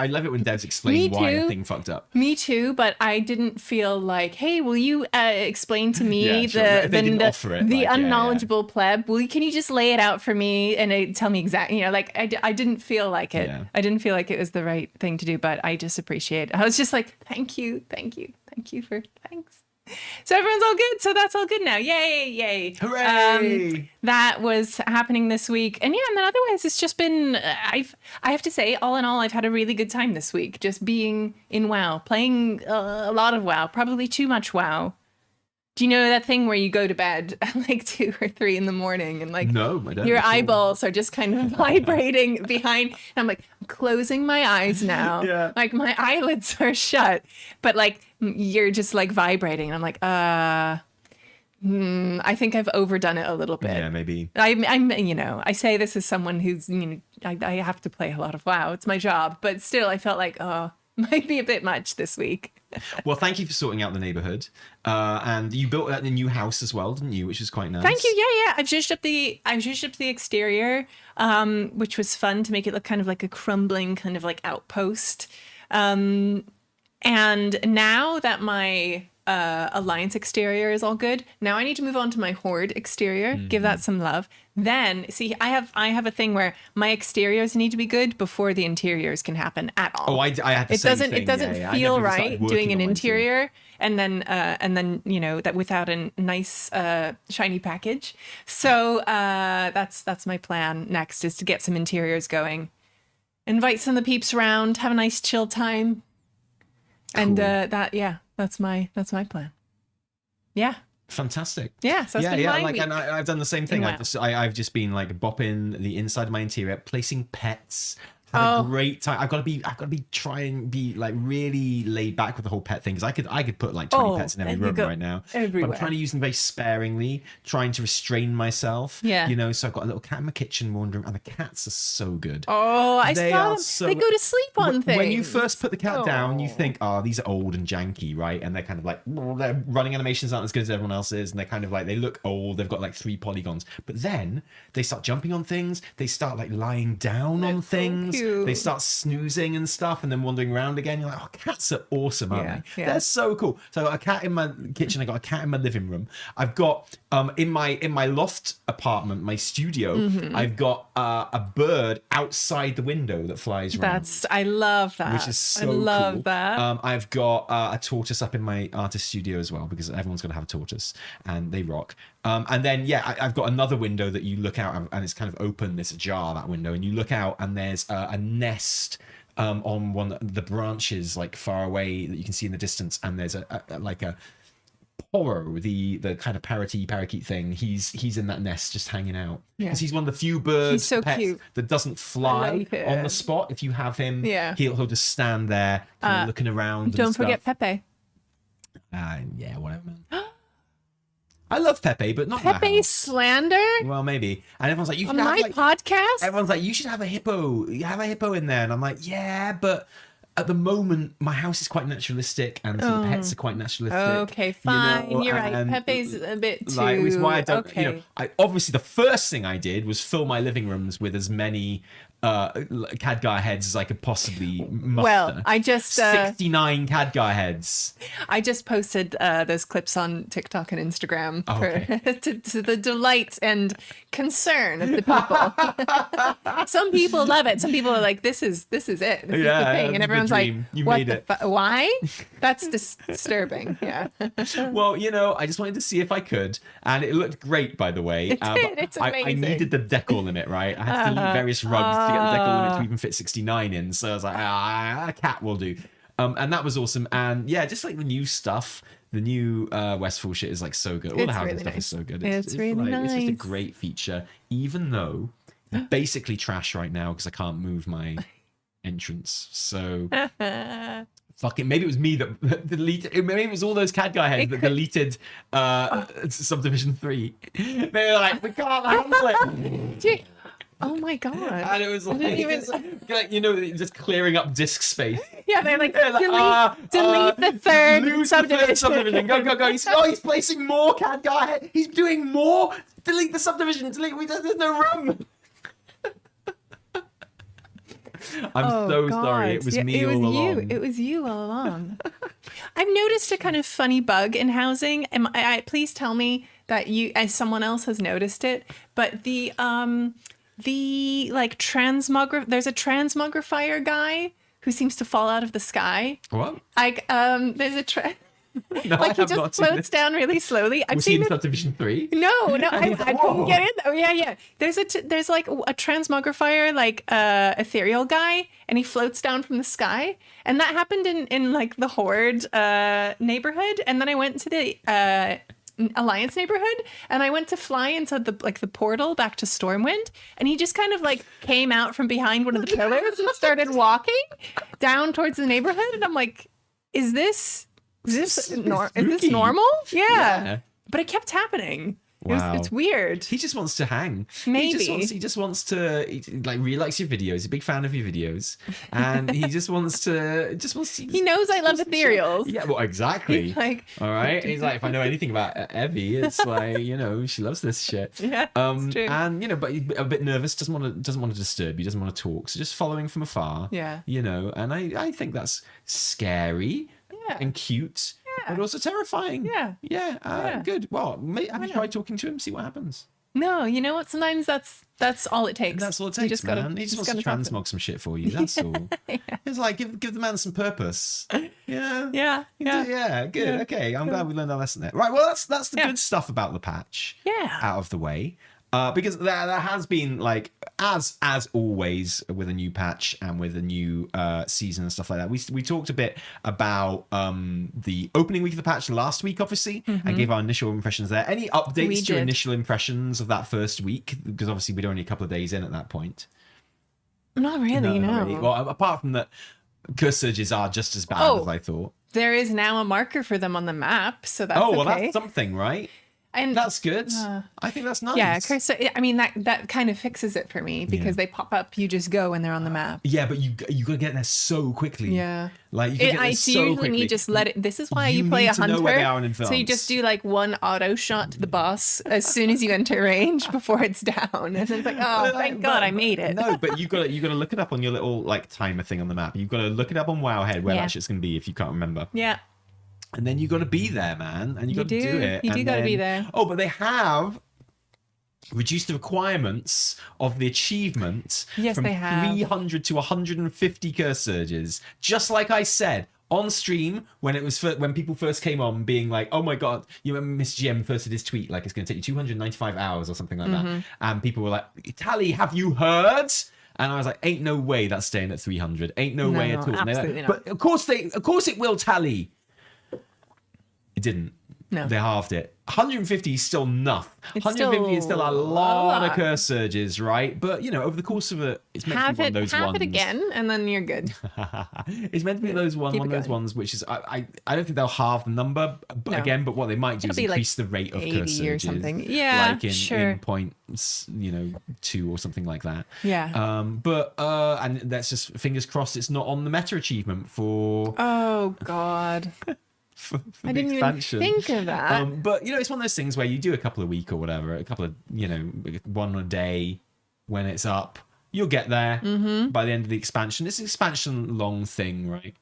love it when devs explain why a thing fucked up. Me too, but I didn't feel like, hey, will you explain to me the unknowledgeable pleb? Can you just lay it out for me? And tell me exactly, like I didn't feel like it. Yeah. I didn't feel like it was the right thing to do, but I just appreciate it. I was just like, thanks. So everyone's all good. So that's all good now. Yay. Hooray. That was happening this week. And and then otherwise it's just been, I have to say, all in all, I've had a really good time this week, just being in WoW, playing a lot of WoW, probably too much WoW. Do you know that thing where you go to bed at like 2 or 3 in the morning and like no, I don't your eyeballs are just kind of vibrating behind? And I'm like, I'm closing my eyes now. Yeah. Like my eyelids are shut, but like you're just like vibrating. And I'm like, I think I've overdone it a little bit. Yeah, maybe. I'm I say this as someone who's, I have to play a lot of WoW. It's my job, but still I felt like, might be a bit much this week. Well, thank you for sorting out the neighborhood. And you built a new house as well, didn't you? Which was quite nice. Thank you. Yeah. I've zhuzhed up the exterior, which was fun to make it look kind of like a crumbling kind of like outpost. And now that my Alliance exterior is all good, now I need to move on to my Horde exterior, give that some love. Then, see, I have a thing where my exteriors need to be good before the interiors can happen at all. Oh, I had the same thing. It doesn't feel right doing an interior and then that without a nice shiny package. So that's my plan next, is to get some interiors going, invite some of the peeps around, have a nice chill time, and that's my plan. Yeah. Fantastic. Yeah, so it's been my week. And I've done the same thing. I've just been like bopping the inside of my interior, placing pets. Had a great time. I've got to be trying be like really laid back with the whole pet thing, because I could put like 20 pets in every room right now. Everywhere. But I'm trying to use them very sparingly, trying to restrain myself. Yeah. So I've got a little cat in my kitchen wandering, and the cats are so good. Oh, I saw them. They go to sleep on things. When you first put the cat down, you think, these are old and janky, right? And they're kind of like, their running animations aren't as good as everyone else's, and they're kind of like, they look old. They've got like 3 polygons. But then they start jumping on things. They start like lying down on things. They start snoozing and stuff, and then wandering around again. You're like, cats are awesome, aren't they? Yeah. They're so cool. So I got a cat in my kitchen. I got a cat in my living room. I've got in my loft apartment, my studio, I've got a bird outside the window that flies around. I love that. Which is so cool. I love that. I've got a tortoise up in my artist studio as well, because everyone's got to have a tortoise, and they rock. And then, I've got another window that you look out, and it's kind of open. It's ajar, that window, and you look out, and there's a nest on one of the branches, like far away, that you can see in the distance. And there's a Poro, the kind of parakeet thing. He's in that nest, just hanging out, because he's one of the few birds pets that doesn't fly on the spot. If you have him, he'll just stand there, kind of looking around. Don't forget Pepe. Whatever, man. I love Pepe, but not Pepe slander. Well, maybe. And everyone's like, you should on my podcast. Everyone's like, you should have a hippo. You have a hippo in there, and I'm like, yeah, but at the moment, my house is quite naturalistic, and the pets are quite naturalistic. Okay, fine. You're right. Pepe's a bit too. Like, it's why I don't. Okay. Obviously, the first thing I did was fill my living rooms with as many Khadgar heads as I could possibly muster. Well, I just 69 Khadgar heads. I just posted those clips on TikTok and Instagram to the delight and concern of the people. Some people love it. Some people are like, "This is it. This is the thing," and everyone's like, "What the why?" That's disturbing. Yeah. Well, I just wanted to see if I could, and it looked great, by the way. It's amazing. I needed the decor limit, right? I had to delete various rugs to get the decor limit to even fit 69 in. So I was like, a cat will do. And that was awesome. And just like the new stuff, the new Westfall shit is like so good. All the housing stuff is so good. It's really nice. It's just a great feature, even though I'm basically trash right now because I can't move my entrance. So fucking maybe it was me that deleted. Maybe it was all those Khadgar heads that deleted Subdivision 3. They were like, we can't handle it. Oh my god! And it was like, just clearing up disk space. Yeah, they're like, delete the third subdivision. Go. He's placing more Khadgar head. He's doing more. Delete the subdivision. There's no room. I'm so sorry. It was me all along. It was you all along. I've noticed a kind of funny bug in housing. Please tell me that you, as someone else has noticed it. But the like there's a transmogrifier guy who seems to fall out of the sky. What? Like there's a No, like he just floats down really slowly. I've seen it in Subdivision 3. No, I couldn't get in. Oh yeah. There's like a transmogrifier, like ethereal guy, and he floats down from the sky. And that happened in like the Horde neighborhood. And then I went to the Alliance neighborhood, and I went to fly into the portal back to Stormwind, and he just kind of like came out from behind one of the pillars and started walking down towards the neighborhood. And I'm like, is this normal? Yeah. But it kept happening. Wow. It's weird. He just wants to hang. Maybe. He just wants to like really likes your videos. He's a big fan of your videos. And he just wants to he knows I love ethereals. Yeah, well exactly. Like, all right. He's like, if I know anything about Evie, it's like, she loves this shit. Yeah. It's true. And but he's a bit nervous, doesn't want to disturb you, doesn't want to talk. So just following from afar. Yeah. And I think that's scary and cute. But also terrifying. Yeah. Good. Well, have you tried talking to him? See what happens. No, you know what? Sometimes that's all it takes. That's all it takes, man. He just wants to transmog some shit for you. That's all. It's like give the man some purpose. Yeah. Good. Okay. I'm glad we learned our lesson there. Right. Well, that's the good stuff about the patch. Yeah. Out of the way. Because there has been, like, as always with a new patch and with a new season and stuff like that, we talked a bit about the opening week of the patch last week, obviously, and gave our initial impressions there. Any updates to your initial impressions of that first week? Because obviously we're only a couple of days in at that point. Not really, no. Not really. Well, apart from that, curse surges are just as bad as I thought. There is now a marker for them on the map, so that's okay. That's something, right? And that's good. I think that's nice. Yeah, I mean that kind of fixes it for me because they pop up. You just go and they're on the map. Yeah, but you gotta get there so quickly. Yeah, like you get there so quickly. You just let it. This is why you play a hunter. Know where they are in advance. So you just do like one auto shot to the boss as soon as you enter range before it's down, and it's like, oh, thank God I made it. No, but you gotta look it up on your little like timer thing on the map. You've got to look it up on Wowhead where that shit's gonna be if you can't remember. Yeah. And then you got to be there, man, and you got to do it. You do got to be there. Oh, but they have reduced the requirements of the achievement from 300 to 150 curse surges. Just like I said on stream when people first came on, being like, "Oh my God!" You remember Miss GM first did his tweet like it's going to take you 295 hours or something like that, and people were like, "Tally, have you heard?" And I was like, "Ain't no way that's staying at 300. Ain't no way at all." Absolutely not. But of course it will tally. It didn't. No. They halved it. 150 is still enough. 150 is still a lot of curse surges, right? But, over the course of it's meant to be one of those ones. Have it again, and then you're good. It's meant to be one of those ones, which is, I don't think they'll halve the number again, but what they might do is increase the rate of curse surges. Or something. Yeah, like in points, 2 or something like that. Yeah. But and that's just fingers crossed it's not on the meta achievement for... Oh, God. For I didn't even think of that. But it's one of those things where you do a couple of week or whatever, a couple of one a day when it's up. You'll get there by the end of the expansion. It's an expansion long thing, right?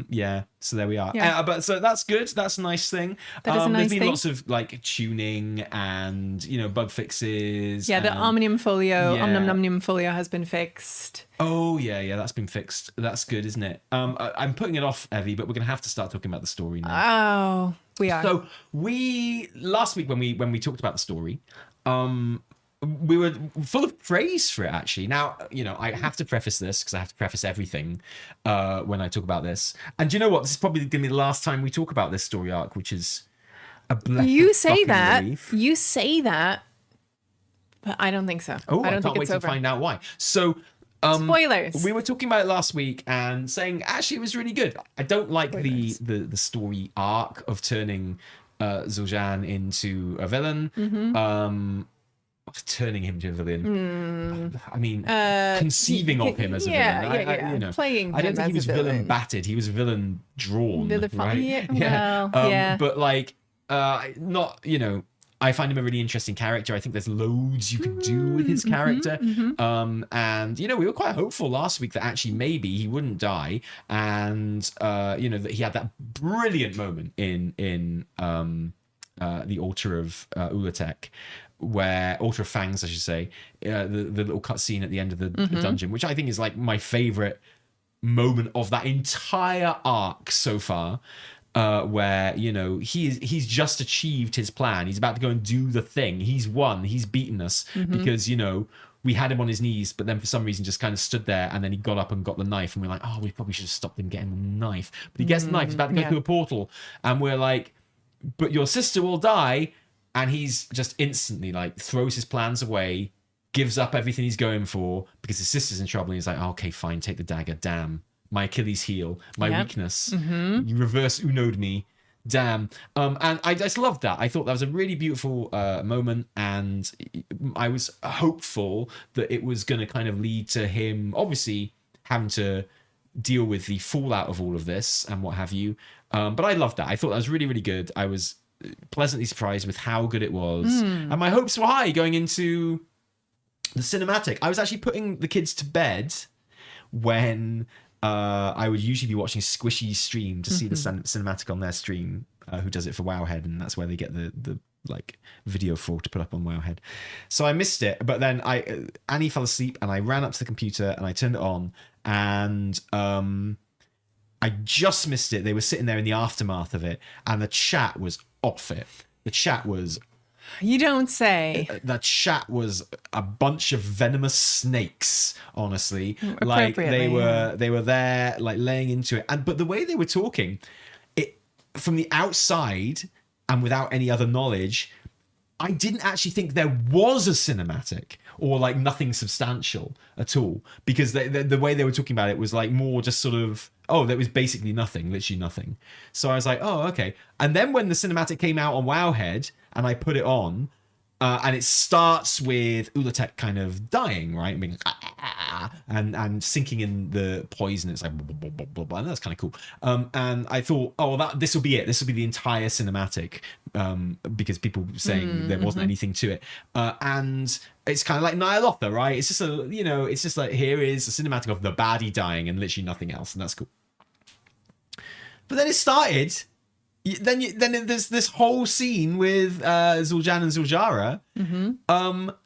Yeah. So there we are. Yeah. But so that's good. That's a nice thing. That is a nice there's been thing. lots of like tuning and bug fixes. Yeah, the Omnium Folio has been fixed. Oh yeah, that's been fixed. That's good, isn't it? I'm putting it off, Evie, but we're gonna have to start talking about the story Oh, now. we are. So last week when we talked about the story, we were full of praise for it, actually. Now, I have to preface this because I have to preface everything when I talk about this. And do you know what? This is probably going to be the last time we talk about this story arc, which is a blessed You say that. Relief. You say that. But I don't think so. Oh, I don't can't think wait it's to over. find out why. So... spoilers. We were talking about it last week and saying actually it was really good. I don't like the story arc of turning Zul'Jin into a villain. Turning him to a villain. I mean, conceiving of him as a villain. Playing. I don't think he was villain batted. He was villain drawn. Right? But like, not I find him a really interesting character. I think there's loads you can do with his character. And, we were quite hopeful last week that actually maybe he wouldn't die. And, that he had that brilliant moment in the Altar of Ula'tek where Altar of Fangs, I should say, the little cutscene at the end of the dungeon, which I think is like my favorite moment of that entire arc so far, where, you know, he's just achieved his plan. He's about to go and do the thing. He's won. He's beaten us because, you know, we had him on his knees, but then for some reason just kind of stood there, and then he got up and got the knife, and we're like, oh, we probably should have stopped him getting the knife. But he gets the knife. He's about to go through a portal, and we're like, but your sister will die. And he's just instantly like throws his plans away, gives up everything he's going for because his sister's in trouble. And he's like, oh, okay, fine, take the dagger. Damn, my Achilles heel, my weakness. You reverse Uno'd me. Damn. And I just loved that. I thought that was a really beautiful moment, and I was hopeful that it was going to kind of lead to him obviously having to deal with the fallout of all of this and what have you. But I loved that. I thought that was really, really good. I was pleasantly surprised with how good it was, and my hopes were high going into the cinematic. I was actually putting the kids to bed when I would usually be watching Squishy's stream to see the cinematic on their stream, who does it for Wowhead, and that's where they get the like video for to put up on Wowhead. So I missed it, but then Annie fell asleep, and I ran up to the computer and I turned it on, and I just missed it. They were sitting there in the aftermath of it, and the chat was off it. The chat was... You don't say. The chat was a bunch of venomous snakes, honestly. Like, they were there, like, laying into it. But the way they were talking, it from the outside and without any other knowledge, I didn't actually think there was a cinematic or like nothing substantial at all, because the way they were talking about it was like more just sort of, oh, there was basically nothing, literally nothing. So I was like, oh, okay. And then when the cinematic came out on Wowhead and I put it on, and it starts with Ula'tek kind of dying, right? Being and sinking in the poison. It's like blah, blah, blah, blah, blah, and that's kind of cool. And I thought, oh, well, this will be it. This will be the entire cinematic, because people were saying there wasn't anything to it. And it's kind of like Ny'alotha, right? It's just it's just like, here is a cinematic of the baddie dying and literally nothing else, and that's cool. But then it started. Then there's this whole scene with Zul'jin and Zul'jara,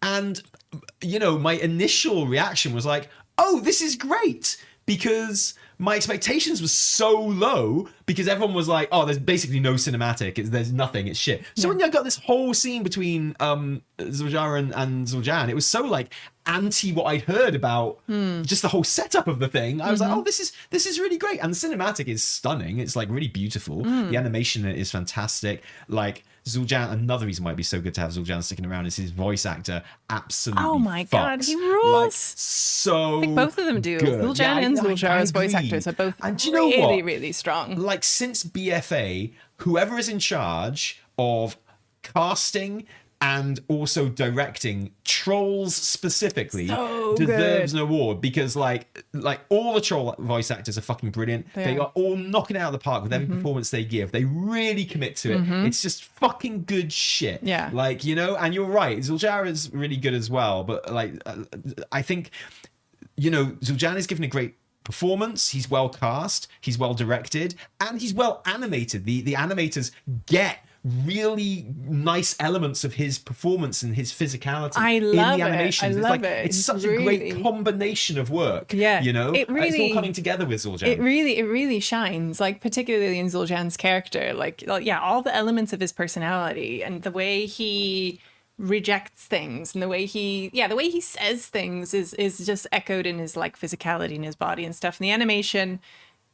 and my initial reaction was like, "Oh, this is great," because my expectations were so low, because everyone was like, "Oh, there's basically no cinematic. There's nothing. It's shit." So when you got this whole scene between Zul'jara and Zul'jin, it was so like anti what I'd heard about just the whole setup of the thing. I was like, oh, this is really great, and the cinematic is stunning. It's like really beautiful. The animation in it is fantastic. Like Zul'jin, another reason why it'd be so good to have Zul'jin sticking around is his voice actor absolutely oh my fucks. God, he rules. Like, so I think both of them do. Zul'jin and Zul'jara's voice actors are both really, really strong. Like, since BFA, whoever is in charge of casting and also directing Trolls specifically deserves an award, because like all the Troll voice actors are fucking brilliant. They are all knocking it out of the park with every performance they give. They really commit to it. It's just fucking good shit. Yeah. Like, and you're right, Zul'jara is really good as well, but like I think Zul'jin is given a great performance. He's well cast, he's well directed, and he's well animated. The animators get really nice elements of his performance and his physicality in the animations. It's such a great combination of work. Yeah, it's all coming together with Zul'jin. It really shines, like particularly in Zul'jin's character. Like all the elements of his personality and the way he rejects things and the way he says things is just echoed in his like physicality in his body and stuff. And the animation,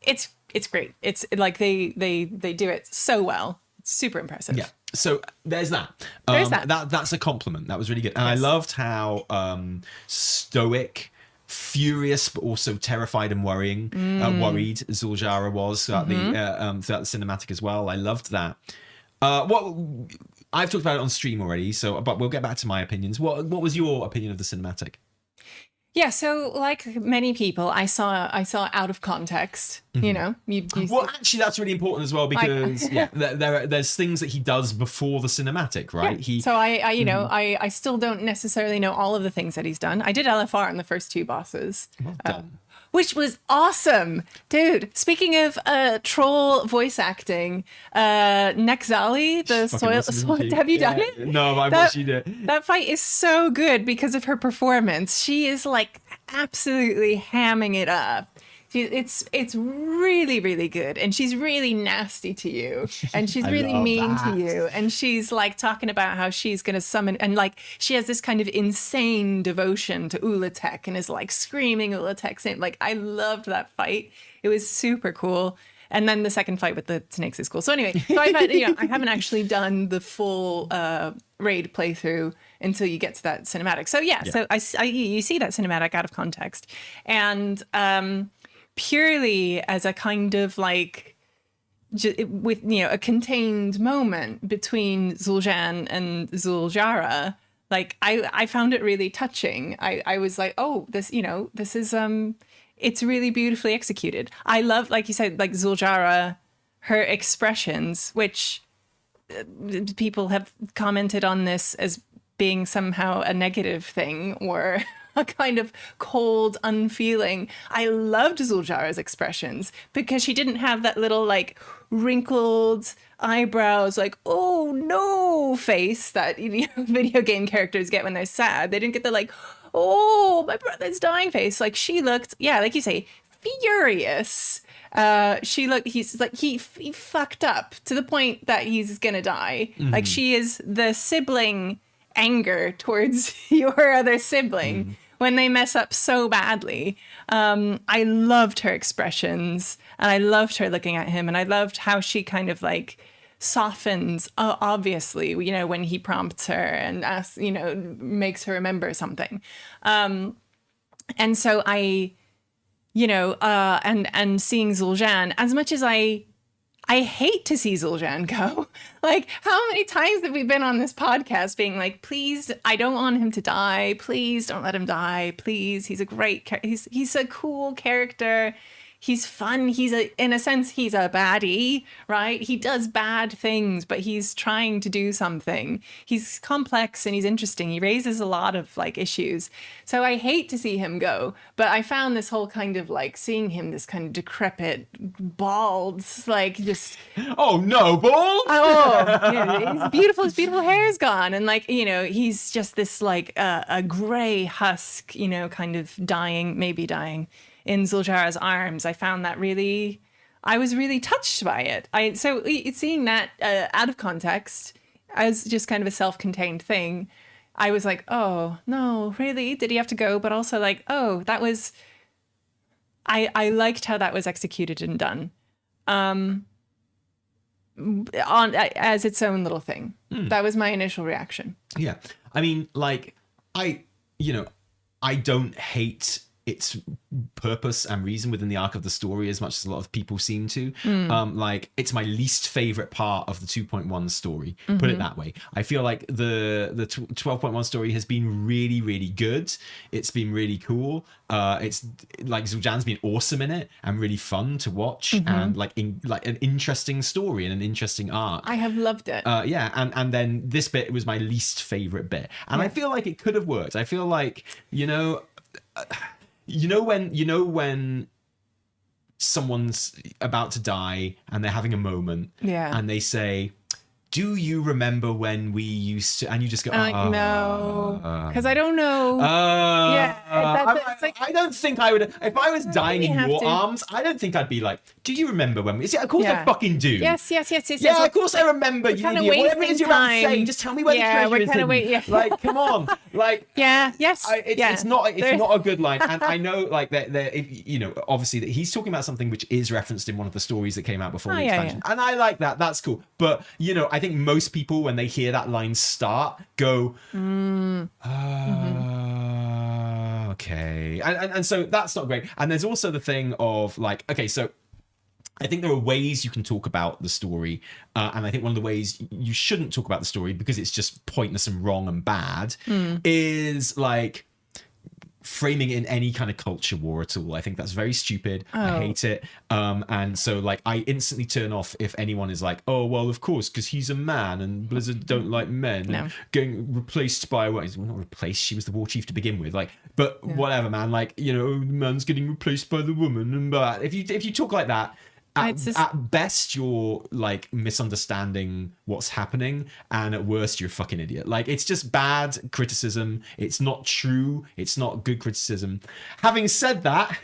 it's great. It's like they do it so well. Super impressive. Yeah. So there's that. That's a compliment. That was really good. And I loved how stoic, furious, but also terrified and worried Zul'jara was throughout the cinematic as well. I loved that. What I've talked about it on stream already, but we'll get back to my opinions. What was your opinion of the cinematic? Yeah, so like many people, I saw out of context. Well, actually, that's really important as well, because there's things that he does before the cinematic, right? Yeah. So I still don't necessarily know all of the things that he's done. I did LFR on the first two bosses. Well done. which was awesome. Dude, speaking of troll voice acting, Nexali, the soil, have you done it? No, I watched you do it. That fight is so good because of her performance. She is like absolutely hamming it up. It's really, really good. And she's really nasty to you. And she's really mean to you. And she's like talking about how she's going to summon. And like she has this kind of insane devotion to Ula'tek and is like screaming Ula'tek's name. Like I loved that fight. It was super cool. And then the second fight with the snakes is cool. So anyway, so I haven't actually done the full raid playthrough until you get to that cinematic. So so you see that cinematic out of context. And purely as a kind of like with a contained moment between Zul'jin and Zul'jara, like I found it really touching. I was like, oh, this is it's really beautifully executed. I love, like you said, like Zul'jara, her expressions, which people have commented on this as being somehow a negative thing or a kind of cold, unfeeling. I loved Zul'jara's expressions because she didn't have that little like wrinkled eyebrows, like, oh no face that video game characters get when they're sad. They didn't get the like, oh, my brother's dying face. Like she looked, like you say, furious. He's like, he fucked up to the point that he's gonna die. Mm-hmm. Like she is the sibling anger towards your other sibling when they mess up so badly. I loved her expressions and I loved her looking at him and I loved how she kind of like softens, obviously, when he prompts her and asks, makes her remember something. And so I, and seeing Zul'jin, as much as I hate to see Zul'jin go. Like, how many times have we been on this podcast being like, please, I don't want him to die. Please don't let him die. Please. He's a great, he's a cool character. He's fun. In a sense, he's a baddie, right? He does bad things, but he's trying to do something. He's complex and he's interesting. He raises a lot of like issues. So I hate to see him go, but I found this whole kind of like seeing him, this kind of decrepit, bald, like just. Oh no, bald! He's beautiful. His beautiful hair is gone. And like, he's just this like a gray husk, kind of maybe dying. In Zul'jara's arms. I found that I was really touched by it. So seeing that out of context as just kind of a self-contained thing, I was like, oh no, really? Did he have to go? But also like, oh, that was, I liked how that was executed and done. As its own little thing. That was my initial reaction. Yeah. I mean, like, I don't hate its purpose and reason within the arc of the story as much as a lot of people seem to. Like, it's my least favorite part of the 2.1 story, put it that way. I feel like the 12.1 story has been really, really good. It's been really cool. It's like Zul'jan's been awesome in it and really fun to watch, and like an interesting story and an interesting arc. I have loved it. And then this bit was my least favorite bit, and I feel like it could have worked. I feel like when someone's about to die and they're having a moment, and they say, do you remember when we used to, and you just go, no, because I don't know. I don't think I would, if I was dying in your arms, I don't think I'd be like, do you remember when we, of course I fucking do. Yes. Yeah, of course I remember, you idiot. Whatever it is you're about to say, just tell me where the treasure is. Like, come on. Like, it's not a good line. And I know, like, obviously that he's talking about something which is referenced in one of the stories that came out before the expansion. And I like that. That's cool. But, I think most people, when they hear that line start, go, okay. And so that's not great. And there's also the thing of like, okay, so I think there are ways you can talk about the story. And I think one of the ways you shouldn't talk about the story because it's just pointless and wrong and bad is like, framing it in any kind of culture war at all. I think that's very stupid. I hate it. And so like I instantly turn off if anyone is like, oh well, of course, because he's a man and Blizzard don't like men. No. And getting replaced by well, not replaced. She was the war chief to begin with. Like, but whatever, man. Like, you know, the man's getting replaced by the woman. And but if you talk like that. At best, you're like misunderstanding what's happening, and at worst, you're a fucking idiot. Like, it's just bad criticism. It's not true. It's not good criticism. Having said that,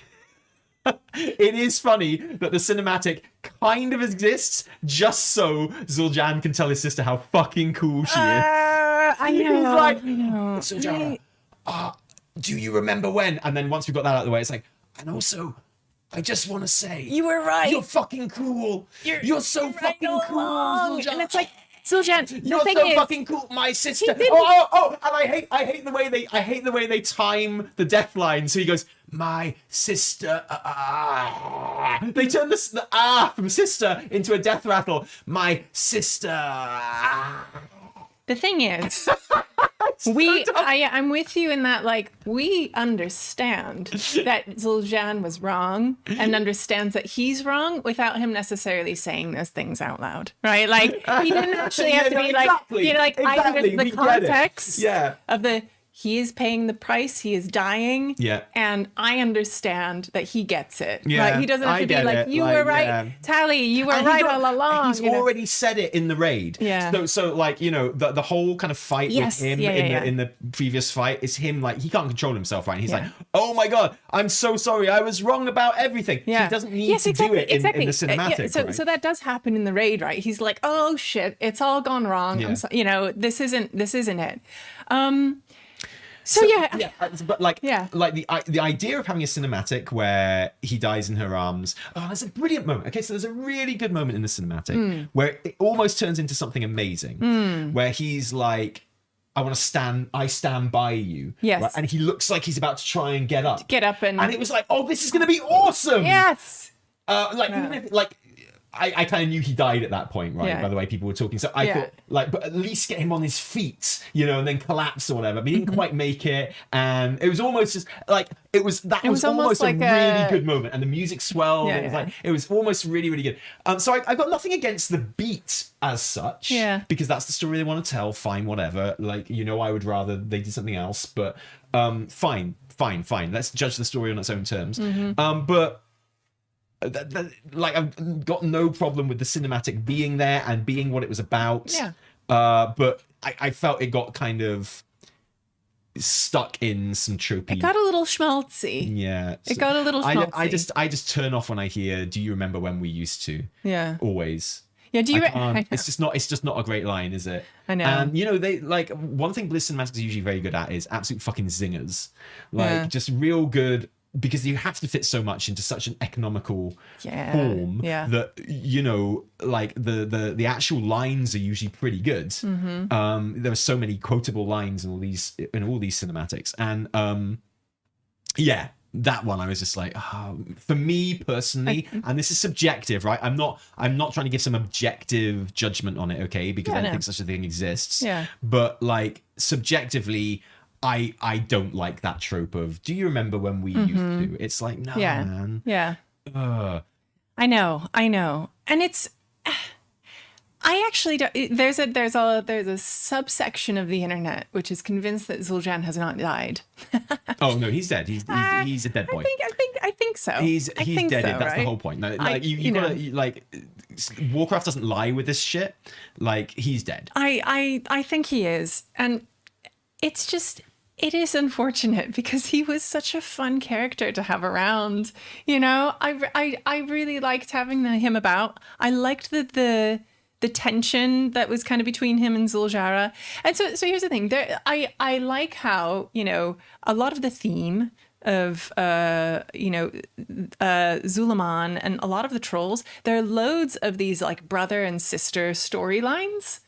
it is funny that the cinematic kind of exists just so Zul'jin can tell his sister how fucking cool she is. I know. He's like, I know. Zul'jin, do you remember when? And then once we got that out of the way, it's like, and also, I just want to say, you were right. You're fucking cool. You're so fucking cool. Zul'jin. And it's like, Zul'jin, you're so fucking cool, my sister. And I hate the way they time the death line. So he goes, my sister. They turn the from sister into a death rattle. My sister. The thing is, I'm with you in that, like, we understand that Zul'jin was wrong and understands that he's wrong without him necessarily saying those things out loud, right? Like, he didn't actually have to be exactly, like, you know, like, I understand the context of the, he is paying the price, he is dying, and I understand that he gets it. Like, he doesn't have to be like, you were right, Tally, you were right all along. He's already said it in the raid. So like, you know, the whole kind of fight with him in the previous fight is him, like, he can't control himself, right? And he's like, oh my god, I'm so sorry, I was wrong about everything. So he doesn't need to do it in the cinematic. So that does happen in the raid, right? He's like, oh shit, it's all gone wrong. You know, this isn't it. But like the idea of having a cinematic where he dies in her arms. Oh, there's a brilliant moment. Okay, so there's a really good moment in the cinematic where it almost turns into something amazing. Where he's like, I stand by you. Yes. Right? And he looks like he's about to try and get up. And it was like, oh, this is gonna be awesome. Yes. Even if I kind of knew he died at that point, right? By the way people were talking. So I thought, like, but at least get him on his feet, you know, and then collapse or whatever. But he didn't quite make it. And it was almost just like, it was almost like a really good moment. And the music swelled. It was almost really, really good. So I got nothing against the beat as such. Because that's the story they want to tell. Fine, whatever. Like, you know, I would rather they did something else. But fine. Let's judge the story on its own terms. But like, I've got no problem with the cinematic being there and being what it was about. But I felt it got kind of stuck in some tropey. It got a little schmaltzy. It got a little schmaltzy. I just turn off when I hear, do you remember when we used to? Always. Do you? It's just not a great line, is it? I know. And you know, they like, one thing Blizz Cinematics is usually very good at is absolute fucking zingers. Like, just real good. Because you have to fit so much into such an economical form that, you know, like the actual lines are usually pretty good. There are so many quotable lines in all these cinematics, and that one I was just like, for me personally, and this is subjective, right? I'm not trying to give some objective judgment on it, okay? Because I don't think such a thing exists. But like, subjectively, I don't like that trope of, do you remember when we used to? It's like, no, man. I know. And it's, I actually don't, there's a subsection of the internet which is convinced that Zul'jin has not died. Oh no, he's dead. He's a dead boy. I think so. He's dead. So, That's right? the whole point. Like, you gotta, like, Warcraft doesn't lie with this shit. Like, he's dead. I think he is. And it's just, it is unfortunate because he was such a fun character to have around. You know, I really liked having him about. I liked the tension that was kind of between him and Zul'jin. And so here's the thing. I like how, you know, a lot of the theme of Zul'Aman and a lot of the trolls, there are loads of these like brother and sister storylines.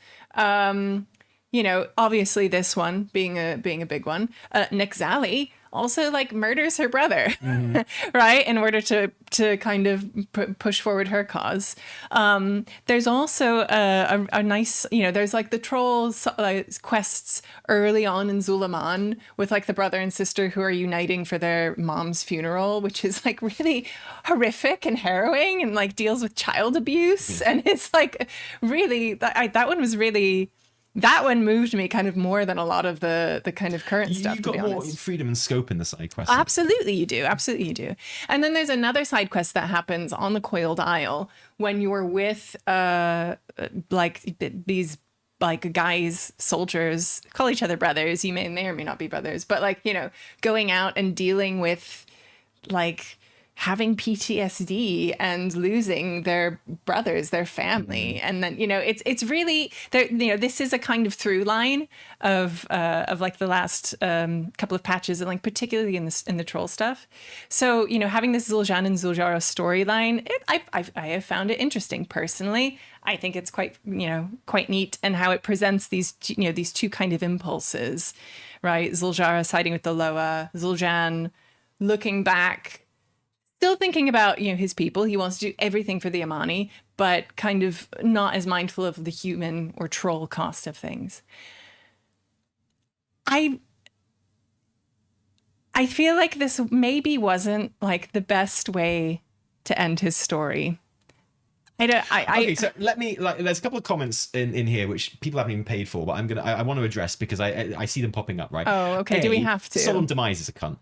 You know, obviously this one being a big one. Nick Zally also like murders her brother, right? In order to kind of push forward her cause. There's also a nice, there's like the trolls quests early on in Zul'Aman with like the brother and sister who are uniting for their mom's funeral, which is like really horrific and harrowing and like deals with child abuse. And it's like really, that one moved me kind of more than a lot of the kind of current stuff. You've got more freedom and scope in the side quest. Absolutely you do. Absolutely you do. And then there's another side quest that happens on the Coiled Isle when you're with like these like guys, soldiers, call each other brothers. You may or may not be brothers, but like, going out and dealing with like having PTSD and losing their brothers, their family. And then, it's really there, this is a kind of through line of like the last couple of patches and like particularly in the troll stuff. So, having this Zul'Jan and Zul'Jara storyline, I have found it interesting personally. I think it's quite neat, and how it presents these two kind of impulses, right? Zul'Jara siding with the Loa, Zul'Jan looking back, still thinking about his people. He wants to do everything for the Amani, but kind of not as mindful of the human or troll cost of things. I feel like this maybe wasn't like the best way to end his story. Okay, so let me there's a couple of comments in here which people haven't even paid for, but I want to address because I see them popping up, right? Oh, okay. Do we have to? Solemn Demise is a cunt.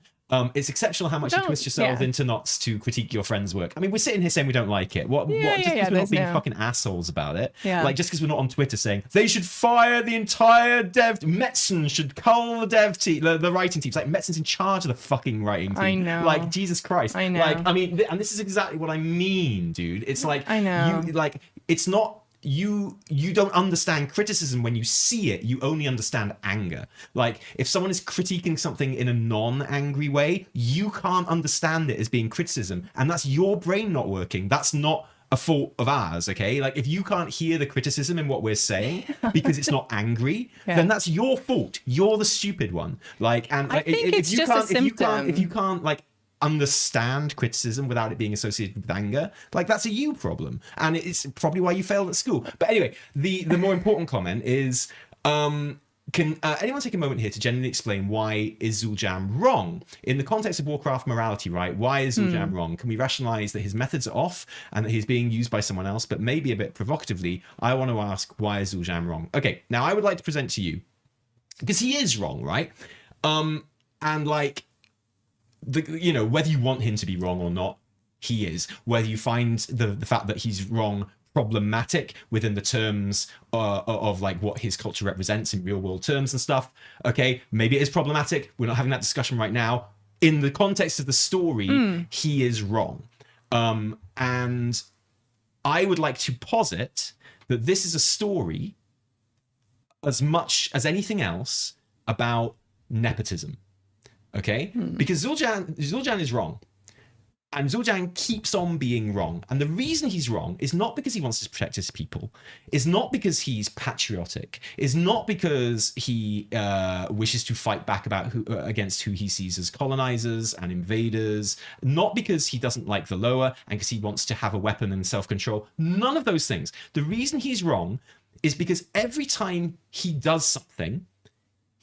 It's exceptional how much you twist yourself into knots to critique your friend's work. I mean, we're sitting here saying we don't like it. Just because we're not being fucking assholes about it. Yeah. Like, just because we're not on Twitter saying they should fire the entire dev. Metzen should cull the dev team, the writing teams. Like, Metzen's in charge of the fucking writing team. I know. Like, Jesus Christ. I know. Like, I mean, and this is exactly what I mean, dude. It's like, I know. It's not. You don't understand criticism when you see it. You only understand anger. Like, if someone is critiquing something in a non-angry way, you can't understand it as being criticism, and that's your brain not working. That's not a fault of ours, okay? Like, if you can't hear the criticism in what we're saying because it's not angry, then that's your fault. You're the stupid one. Like, and I think it's just a symptom. If you can't like understand criticism without it being associated with anger, like, that's a you problem, and it's probably why you failed at school. But anyway, the more important comment is, can anyone take a moment here to genuinely explain why is Zul'Jan wrong in the context of Warcraft morality, right? Why is Zul'Jan wrong? Can we rationalize that his methods are off and that he's being used by someone else? But maybe a bit provocatively, I want to ask, why is Zul'Jan wrong? Okay, now I would like to present to you, because he is wrong, right? And like, whether you want him to be wrong or not, he is. Whether you find the fact that he's wrong problematic within the terms of like what his culture represents in real world terms and stuff, okay, maybe it is problematic. We're not having that discussion right now. In the context of the story, he is wrong. And I would like to posit that this is a story, as much as anything else, about nepotism. Okay? Because Zul'Jan is wrong. And Zul'Jan keeps on being wrong. And the reason he's wrong is not because he wants to protect his people. Is not because he's patriotic. Is not because he wishes to fight back against who he sees as colonizers and invaders. Not because he doesn't like the Loa and because he wants to have a weapon and self-control. None of those things. The reason he's wrong is because every time he does something,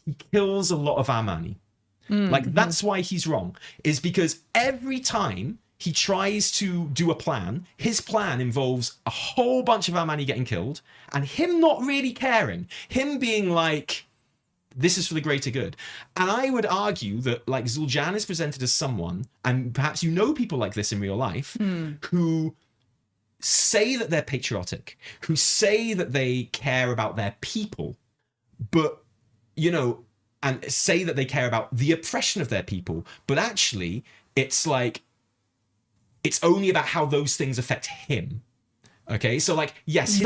he kills a lot of Amani. Like, that's why he's wrong, is because every time he tries to do a plan, his plan involves a whole bunch of Amani getting killed and him not really caring, him being like, this is for the greater good. And I would argue that, like, Zul'Jan is presented as someone, and perhaps you know people like this in real life, who say that they're patriotic, who say that they care about their people, but, and say that they care about the oppression of their people, but actually it's like, it's only about how those things affect him. Okay, so like, yes,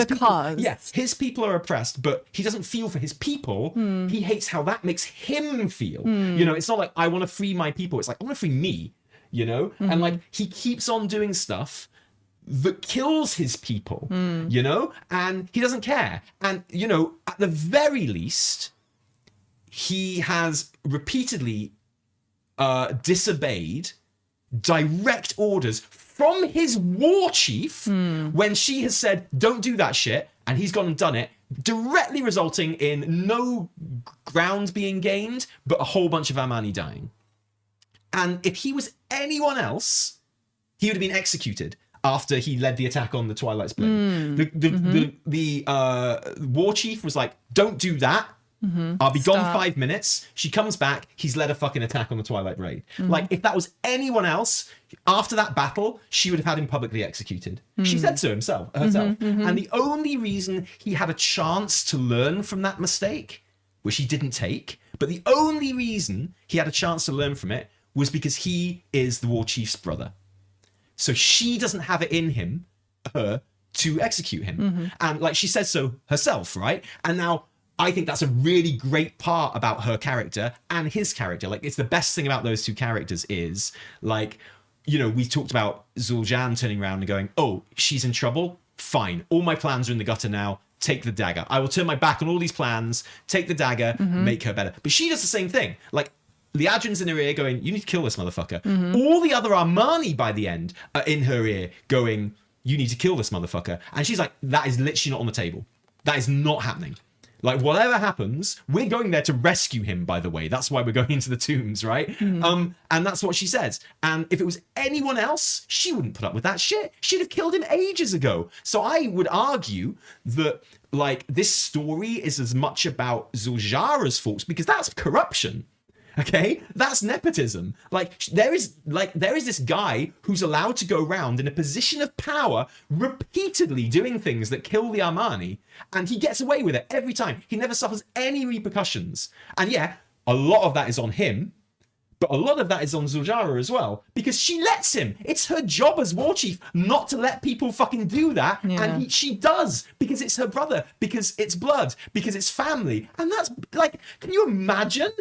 his people are oppressed, but he doesn't feel for his people. He hates how that makes him feel. It's not like, I want to free my people. It's like, I want to free me, And like, he keeps on doing stuff that kills his people, and he doesn't care. And, at the very least, he has repeatedly disobeyed direct orders from his war chief when she has said, don't do that shit, and he's gone and done it, directly resulting in no ground being gained, but a whole bunch of Amani dying. And if he was anyone else, he would have been executed after he led the attack on the Twilight's Blade. The war chief was like, don't do that. I'll be gone 5 minutes. She comes back. He's led a fucking attack on the Twilight Blade. Like, if that was anyone else, after that battle, she would have had him publicly executed. She said so herself. And the only reason he had a chance to learn from that mistake, which he didn't take, but the only reason he had a chance to learn from it was because he is the war chief's brother. So she doesn't have it in her to execute him. And like she says so herself, right? And now I think that's a really great part about her character and his character. Like, it's the best thing about those two characters is, like, you know, we talked about Zul'Jin turning around and going, oh, she's in trouble? Fine. All my plans are in the gutter now. Take the dagger. I will turn my back on all these plans, take the dagger, make her better. But she does the same thing. Like, Liadrin's in her ear going, you need to kill this motherfucker. All the other Armani by the end are in her ear going, you need to kill this motherfucker. And she's like, that is literally not on the table. That is not happening. Like, whatever happens, we're going there to rescue him, by the way. That's why we're going into the tombs, right? And that's what she says. And if it was anyone else, she wouldn't put up with that shit. She'd have killed him ages ago. So I would argue that, like, this story is as much about Zul'Jara's faults, because that's corruption. Okay, that's nepotism. Like, there is this guy who's allowed to go around in a position of power repeatedly doing things that kill the Armani, and he gets away with it every time. He never suffers any repercussions. And yeah, a lot of that is on him, but a lot of that is on Zul'Jara as well, because she lets him. It's her job as war chief not to let people fucking do that, and she does, because it's her brother, because it's blood, because it's family. And that's, like, can you imagine?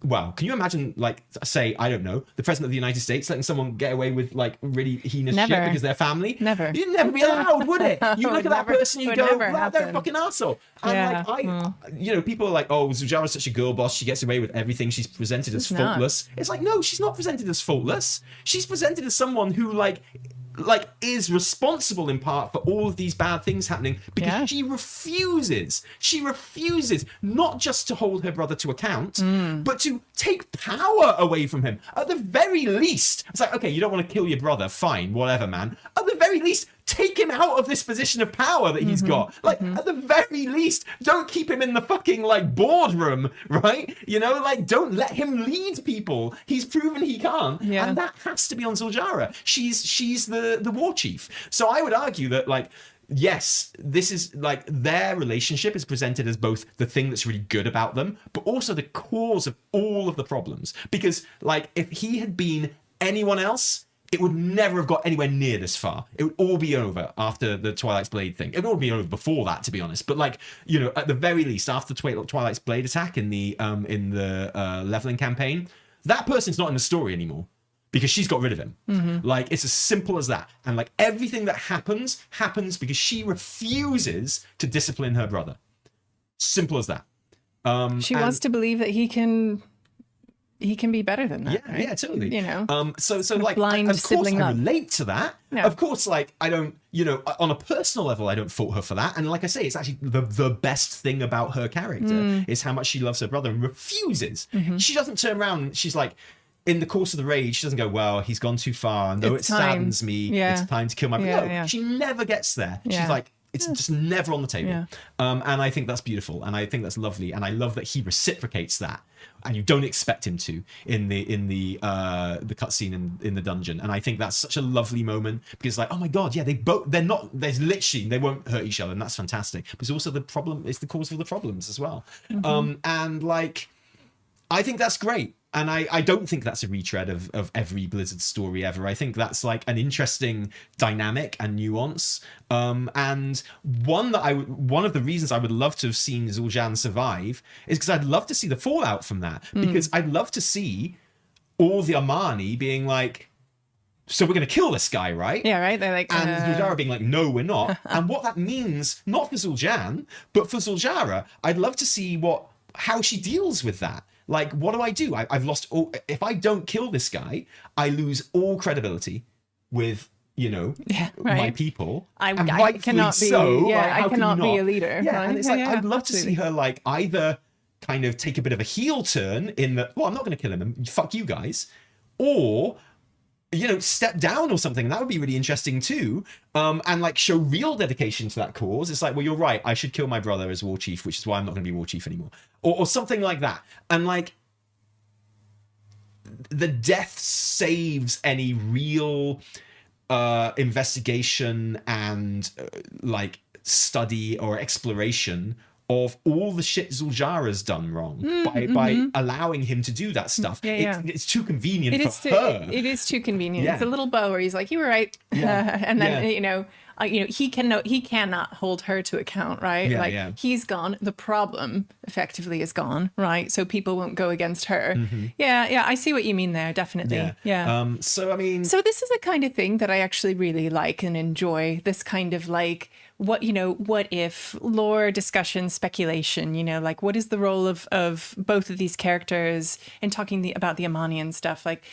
Well, can you imagine, like, say, I don't know, the president of the United States letting someone get away with, like, really heinous shit because they're family? Never. You'd never be allowed, would it? You look at that person, you go, wow, they're a fucking arsehole. And, you know, people are like, oh, Zul'Jara's such a girl boss, she gets away with everything, she's presented as faultless. It's like, no, she's not presented as faultless. She's presented as someone who, like is responsible in part for all of these bad things happening, because she refuses not just to hold her brother to account, but to take power away from him. At the very least, it's like, okay, you don't want to kill your brother, fine, whatever, man. At the very least, take him out of this position of power that he's got. Like, at the very least, don't keep him in the fucking, like, boardroom, right? You know, like, don't let him lead people. He's proven he can't. And that has to be on Zul'Jara. She's the war chief. So I would argue that, like, yes, this is, like, their relationship is presented as both the thing that's really good about them, but also the cause of all of the problems. Because, like, if he had been anyone else, it would never have got anywhere near this far. It would all be over after the Twilight's Blade thing. It would all be over before that, to be honest. But, like, you know, at the very least, after Twilight's Blade attack in the leveling campaign, that person's not in the story anymore, because she's got rid of him. Like, it's as simple as that. And, like, everything that happens because she refuses to discipline her brother. Simple as that. She wants to believe that he can be better than that. Yeah, right? yeah, totally. You know, so like, blind of course I love. relate to that. No. Of course, like, I don't, you know, on a personal level, I don't fault her for that. And like I say, it's actually the best thing about her character is how much she loves her brother and refuses. She doesn't turn around. She's like, in the course of the raid, she doesn't go, well, he's gone too far. No, it saddens me. It's time to kill my brother. No, she never gets there. She's like, it's just never on the table. And I think that's beautiful, and I think that's lovely, and I love that he reciprocates that, and you don't expect him to in the cutscene in the dungeon. And I think that's such a lovely moment, because, like, oh my god, yeah, they're not, there's literally, they won't hurt each other, and that's fantastic. But it's also the problem, it's the cause of the problems as well. And, like, I think that's great. And I don't think that's a retread of every Blizzard story ever. I think that's, like, an interesting dynamic and nuance. And one of the reasons I would love to have seen Zul'Jin survive is because I'd love to see the fallout from that. Because I'd love to see all the Armani being like, so we're going to kill this guy, right? Yeah, right. They're like, and Zul'Jara being like, no, we're not. And what that means, not for Zul'Jin, but for Zul'Jara, I'd love to see how she deals with that. Like, what do I do? I've lost all. If I don't kill this guy, I lose all credibility with, my people. I cannot be. So, I cannot be a leader. Yeah, right? And it's like I'd love absolutely. to see her like either kind of take a bit of a heel turn in that. Well, I'm not going to kill him. And fuck you guys, or step down or something. And that would be really interesting too. And like show real dedication to that cause. It's like, well, you're right. I should kill my brother as war chief, which is why I'm not going to be war chief anymore, or something like that. And like, the death saves any real investigation and like study or exploration of all the shit Zuljara's done wrong by allowing him to do that stuff. It's too convenient for her. It is too convenient. It's a little bow where he's like, "You were right," and then he cannot hold her to account, right? He's gone. The problem effectively is gone, right? So people won't go against her. Yeah, I see what you mean there. Definitely. Yeah. So I mean, so this is the kind of thing that I actually really like and enjoy. This kind of like, what if lore discussion, speculation, like what is the role of both of these characters and talking about the Amanian stuff, like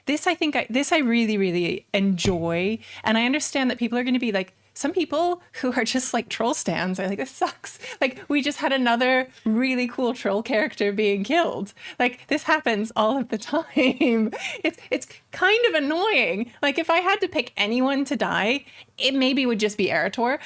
this I really, really enjoy. And I understand that people are going to be like, some people who are just like troll stans are like, this sucks. Like, we just had another really cool troll character being killed. Like, this happens all of the time. It's kind of annoying. Like, if I had to pick anyone to die, it maybe would just be Eretor.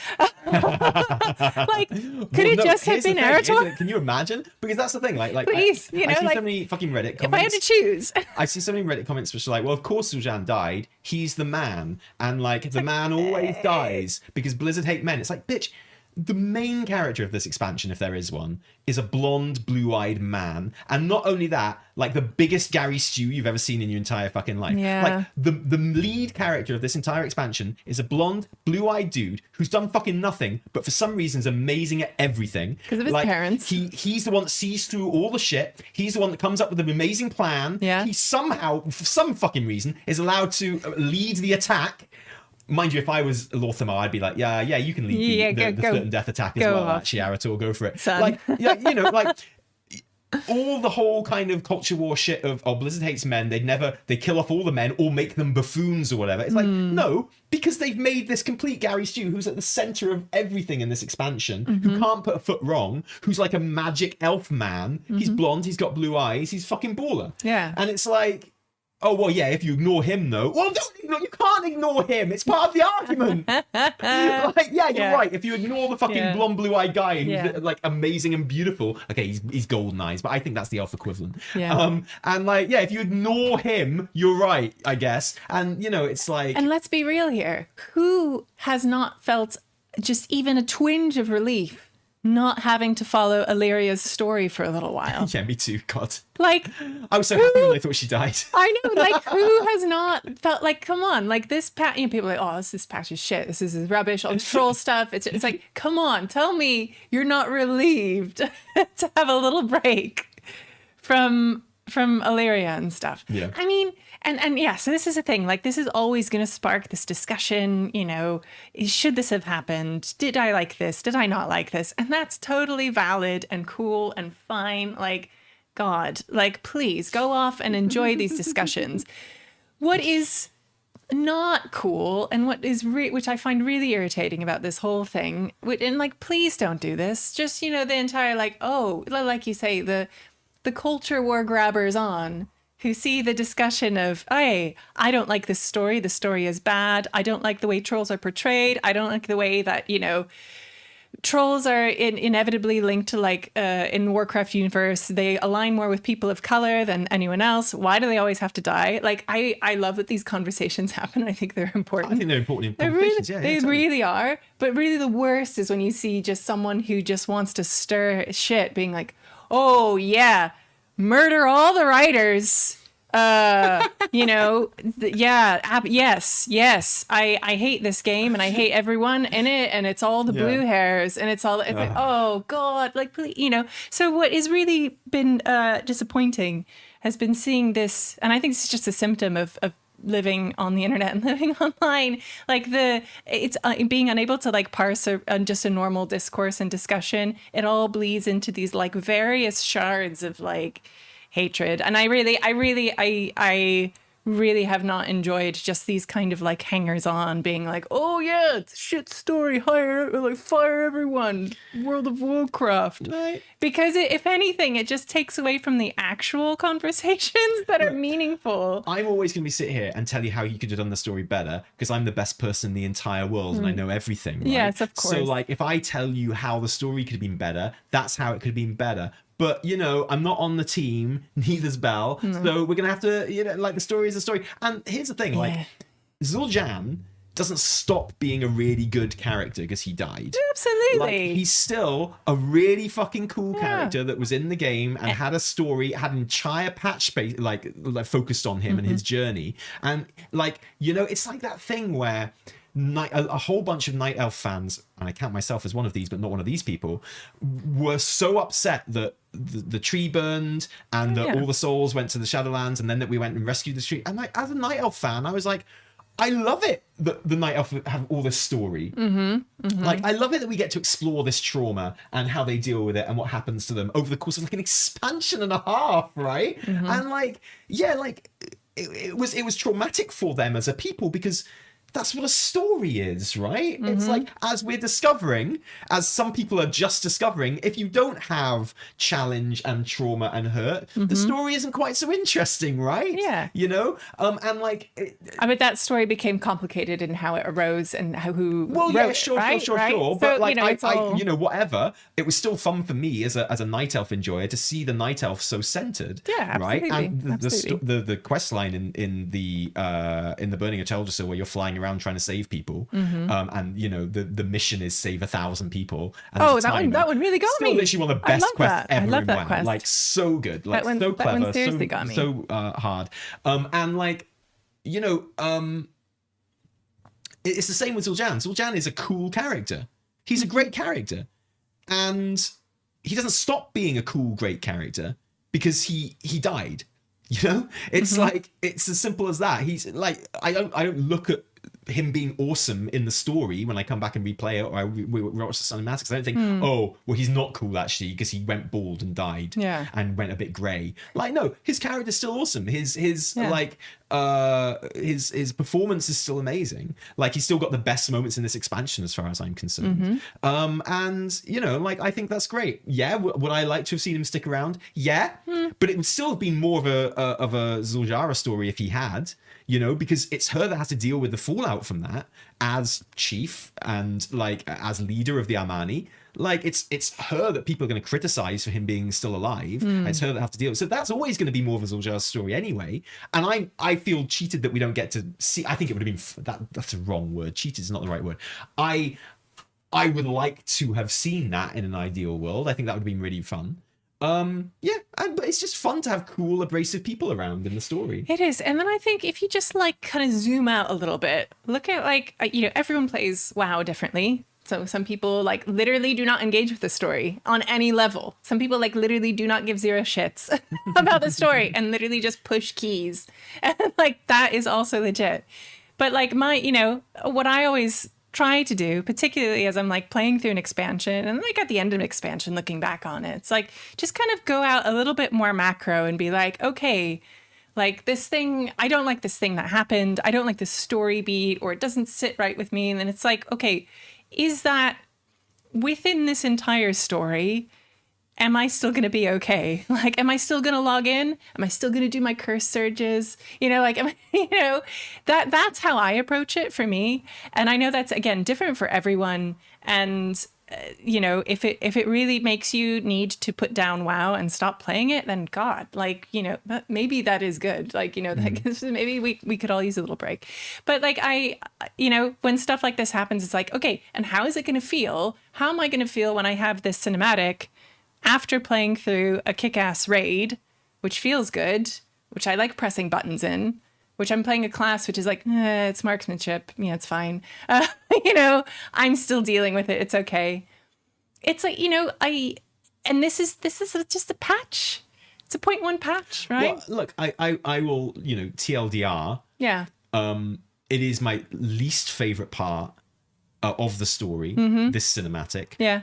Like, could it just have been Eretor? Can you imagine? Because that's the thing. Like, please, I see so many fucking Reddit comments. If I had to choose, I see so many Reddit comments which are like, well, of course Zul'jin died. He's the man, and like the man always dies because Blizzard hate men. It's like, bitch. The main character of this expansion, if there is one, is a blonde, blue-eyed man. And not only that, like the biggest Gary Stew you've ever seen in your entire fucking life. Yeah. Like the lead character of this entire expansion is a blonde, blue-eyed dude who's done fucking nothing, but for some reason is amazing at everything. Because of his parents. He's the one that sees through all the shit. He's the one that comes up with an amazing plan. Yeah. He somehow, for some fucking reason, is allowed to lead the attack. Mind you, if I was Lorthamar, I'd be like, yeah, you can lead the certain death attack as well. Actually, Arator, go for it. Son. Like, like all the whole kind of culture war shit of, Blizzard hates men. They kill off all the men or make them buffoons or whatever. It's like, no, because they've made this complete Gary Stew who's at the center of everything in this expansion, who can't put a foot wrong, who's like a magic elf man. He's blonde, he's got blue eyes, he's fucking baller. Yeah. And it's like, oh, well, yeah, if you ignore him, though. Well, you can't ignore him. It's part of the argument. Like, yeah, you're right. If you ignore the fucking blonde, blue-eyed guy who's, like, amazing and beautiful. Okay, he's golden eyes, but I think that's the elf equivalent. Yeah. And, like, yeah, if you ignore him, you're right, I guess. And, it's like... And let's be real here. Who has not felt just even a twinge of relief not having to follow Illyria's story for a little while? Yeah, me too, God. Like, I was so happy when I thought she died. I know, like, who has not felt like, come on, like this patch, people are like, oh, this patch is shit, this is rubbish, all this troll stuff. It's like, come on, tell me you're not relieved to have a little break from Illyria and stuff. Yeah. I mean, and yeah, so this is the thing, like, this is always going to spark this discussion, should this have happened? Did I like this? Did I not like this? And that's totally valid and cool and fine. Like, God, like, please go off and enjoy these discussions. What is not cool and what is which I find really irritating about this whole thing, and like, please don't do this. Just, the entire, like, oh, like you say, the culture war grabbers on, who see the discussion of, hey, I don't like this story. The story is bad. I don't like the way trolls are portrayed. I don't like the way that, trolls are inevitably linked to, like, in Warcraft universe, they align more with people of color than anyone else. Why do they always have to die? Like, I love that these conversations happen. I think they're important. I think they're important in conversations. They really are. But really the worst is when you see just someone who just wants to stir shit being like, oh, yeah, murder all the writers. Yes. I hate this game and I hate everyone in it, and it's all the blue hairs and it's like, oh God, like, please, So what has really been disappointing has been seeing this, and I think it's just a symptom of living on the internet and living online, like it's being unable to, like, parse just a normal discourse and discussion. It all bleeds into these, like, various shards of, like, hatred. And I really have not enjoyed just these kind of like hangers on being like, oh yeah, it's a shit story, fire everyone, World of Warcraft. Right. Because if anything, it just takes away from the actual conversations that are meaningful. I'm always going to be sit here and tell you how you could have done the story better, because I'm the best person in the entire world and I know everything. Right? Yes, of course. So like, if I tell you how the story could have been better, that's how it could have been better. But, you know, I'm not on the team, neither's Belle. So we're going to have to, you know, like, the story is a story. And here's the thing, like, Zul'Jin doesn't stop being a really good character because he died. Absolutely. Like, he's still a really fucking cool character that was in the game and had a story, had an entire patch space, like focused on him and his journey. And, like, you know, it's like that thing where a whole bunch of Night Elf fans, and I count myself as one of these, but not one of these people, were so upset that the tree burned and that all the souls went to the Shadowlands, and then that we went and rescued the tree. And like, as a Night Elf fan, I was like, I love it that the Night Elf have all this story. Like, I love it that we get to explore this trauma and how they deal with it and what happens to them over the course of like an expansion and a half, right? And like, yeah, like it was traumatic for them as a people, because that's what a story is, right? It's like, as we're discovering, as some people are just discovering, if you don't have challenge and trauma and hurt, the story isn't quite so interesting, right? Yeah. You know? And like... I mean, that story became complicated in how it arose and who well, wrote yeah, sure, it, right? sure. So, But like, you know, you know, whatever. It was still fun for me as a Night Elf enjoyer to see the Night Elf so centered. Yeah, absolutely. Right? And absolutely. the quest line in the Burning of Teldrassil, where you're flying around trying to save people, and you know the mission is save 1,000 people. And that one really got me. Still literally one of the best quests ever in WoW. Quest. Like, so good, like so clever, that one seriously got me. So hard. And like, you know, it's the same with Zul'Jin. Zul'Jin is a cool character. He's a great character, and he doesn't stop being a cool, great character because he died. You know, it's like, it's as simple as that. He's like, I don't look at him being awesome in the story when I come back and replay it, or I watch the cinematics. I don't think, oh, well, he's not cool actually because he went bald and died, and went a bit grey. Like, no, his character's still awesome. His performance is still amazing. Like, he's still got the best moments in this expansion as far as I'm concerned. And you know, like, I think that's great. Yeah, would I like to have seen him stick around? Yeah, but it would still have been more of a Zul'Jara story if he had. You know, because it's her that has to deal with the fallout from that as chief and like as leader of the Armani. Like, it's her that people are going to criticize for him being still alive. It's her that have to deal with. So that's always going to be more of a Zul'Jara story anyway. And I feel cheated that we don't get to see. I think it would have been that's a wrong word. Cheated is not the right word. I would like to have seen that in an ideal world. I think that would have been really fun. But it's just fun to have cool, abrasive people around in the story. It is. And then I think if you just like kind of zoom out a little bit, look at like, you know, everyone plays WoW differently. So some people like literally do not engage with the story on any level. Some people like literally do not give zero shits about the story and literally just push keys. And like, that is also legit. But like you know, what I always try to do, particularly as I'm like playing through an expansion and like at the end of an expansion looking back on it, it's like just kind of go out a little bit more macro and be like, okay, like this thing, I don't like this thing that happened. I don't like this story beat, or it doesn't sit right with me. And then it's like, okay, is that within this entire story, am I still going to be okay? Like, am I still going to log in? Am I still going to do my curse surges? You know, like, you know, that's how I approach it for me. And I know that's, again, different for everyone. And, you know, if it really makes you need to put down WoW and stop playing it, then God, like, you know, maybe that is good. Like, you know, maybe we could all use a little break. But like, you know, when stuff like this happens, it's like, okay, and how is it going to feel? How am I going to feel when I have this cinematic after playing through a kick-ass raid, which feels good, which I like pressing buttons in, which I'm playing a class which is like, it's marksmanship, yeah, it's fine. You know, I'm still dealing with it. It's okay. It's like, you know, and this is just a patch. It's a 0.1 patch, right? Well, look, I will, you know, TLDR. Yeah. It is my least favorite part of the story, this cinematic. Yeah.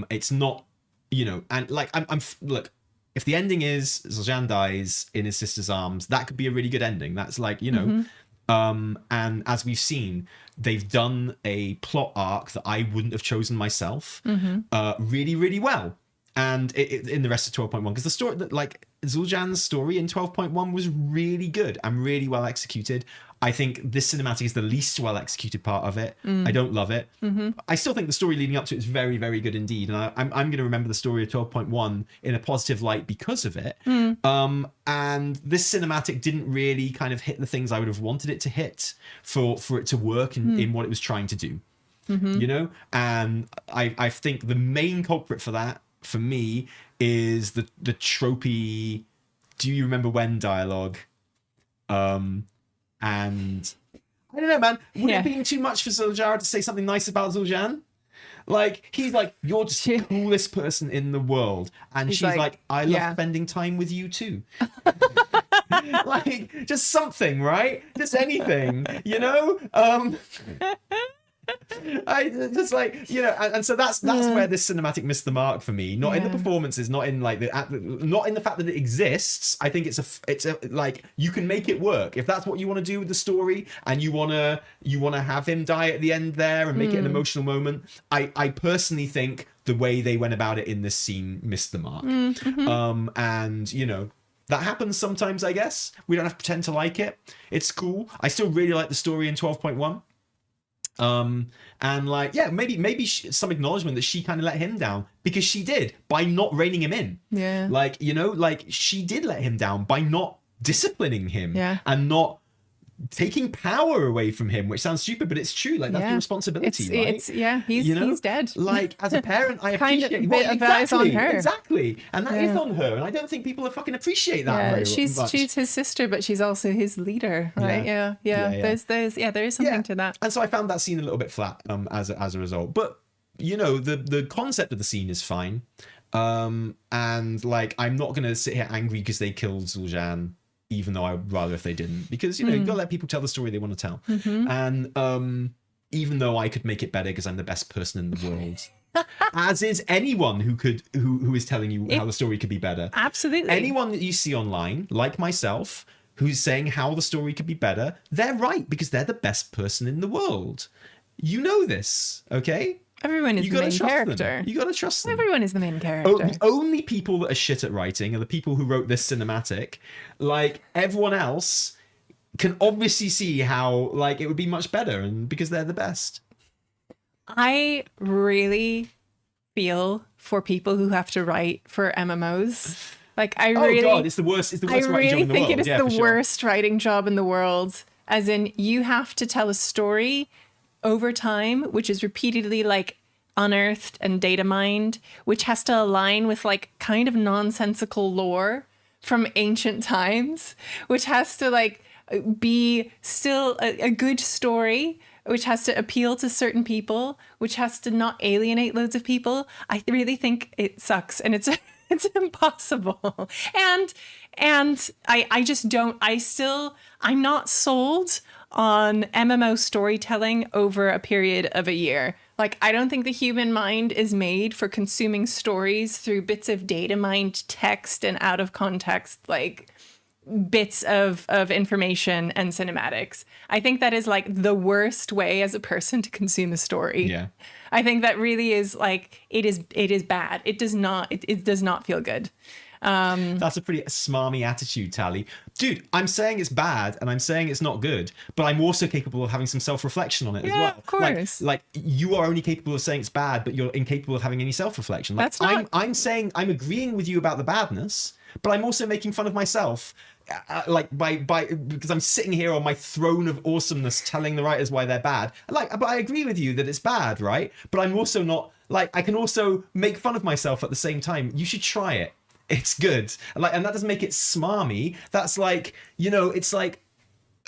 It's not, you know, and like I'm look, if the ending is Zul'Jin dies in his sister's arms, that could be a really good ending. That's like, you know, and as we've seen, they've done a plot arc that I wouldn't have chosen myself really, really well. And in the rest of 12.1, because the story, like Zul'Jan's story in 12.1 was really good and really well executed. I think this cinematic is the least well executed part of it. I don't love it. I still think the story leading up to it is very, very good indeed. And I'm going to remember the story of 12.1 in a positive light because of it. And this cinematic didn't really kind of hit the things I would have wanted it to hit for it to work in what it was trying to do. You know? And I think the main culprit for that, for me, is the tropey "do you remember when" dialogue. And I don't know, man, would it have been too much for Zul'Jin to say something nice about Zul'Jin? Like, he's like, you're just the coolest person in the world, and she's like, I love spending time with you too. Like, just something, right? Just anything, you know? I just like, you know, and so that's where this cinematic missed the mark for me. Not in the performances, not in like not in the fact that it exists. I think it's a like, you can make it work if that's what you want to do with the story, and you wanna have him die at the end there and make it an emotional moment. I personally think the way they went about it in this scene missed the mark. And you know, that happens sometimes, I guess. We don't have to pretend to like it. It's cool. I still really like the story in 12.1. And like, yeah, maybe some acknowledgement that she kind of let him down, because she did, by not reining him in. Yeah. Like, you know, like, she did let him down by not disciplining him and not taking power away from him, which sounds stupid, but it's true. Like, that's the responsibility, right? He's dead. Like, as a parent, I appreciate that is on her. Exactly. And that is on her. And I don't think people fucking appreciate that very much. She's his sister, but she's also his leader, right? Yeah. There is something to that. And so I found that scene a little bit flat as a result. But, you know, the concept of the scene is fine. And like, I'm not going to sit here angry because they killed Zul'Jin, even though I'd rather if they didn't, because, you know, you've got to let people tell the story they want to tell. And even though I could make it better because I'm the best person in the world, as is anyone who is telling you how the story could be better. Absolutely. Anyone that you see online, like myself, who's saying how the story could be better, they're right, because they're the best person in the world. You know this, okay? Everyone is the main character. You gotta trust them. Everyone is the main character. The only people that are shit at writing are the people who wrote this cinematic. Like, everyone else can obviously see how, like, it would be much better, and because they're the best. I really feel for people who have to write for MMOs. Like, I really... Oh, God, it's the worst writing job in the world. I really think it is the worst writing job in the world. As in, you have to tell a story over time, which is repeatedly like unearthed and data mined, which has to align with like kind of nonsensical lore from ancient times, which has to like be still a good story, which has to appeal to certain people, which has to not alienate loads of people. I really think it sucks, and it's impossible. And I just don't, I'm not sold on MMO storytelling over a period of a year. Like, I don't think the human mind is made for consuming stories through bits of data mined text and out of context, like bits of information and cinematics. I think that is like the worst way as a person to consume a story. Yeah. I think that really is like, it is bad. It does not feel good. That's a pretty smarmy attitude, Tally. Dude, I'm saying it's bad and I'm saying it's not good, but I'm also capable of having some self-reflection on it as well. Of course. Like you are only capable of saying it's bad, but you're incapable of having any self-reflection. Like, I'm saying I'm agreeing with you about the badness, but I'm also making fun of myself. Because I'm sitting here on my throne of awesomeness telling the writers why they're bad. But I agree with you that it's bad, right? But I'm also not, like, I can also make fun of myself at the same time. You should try it. It's good. And that doesn't make it smarmy. That's like, you know, it's like,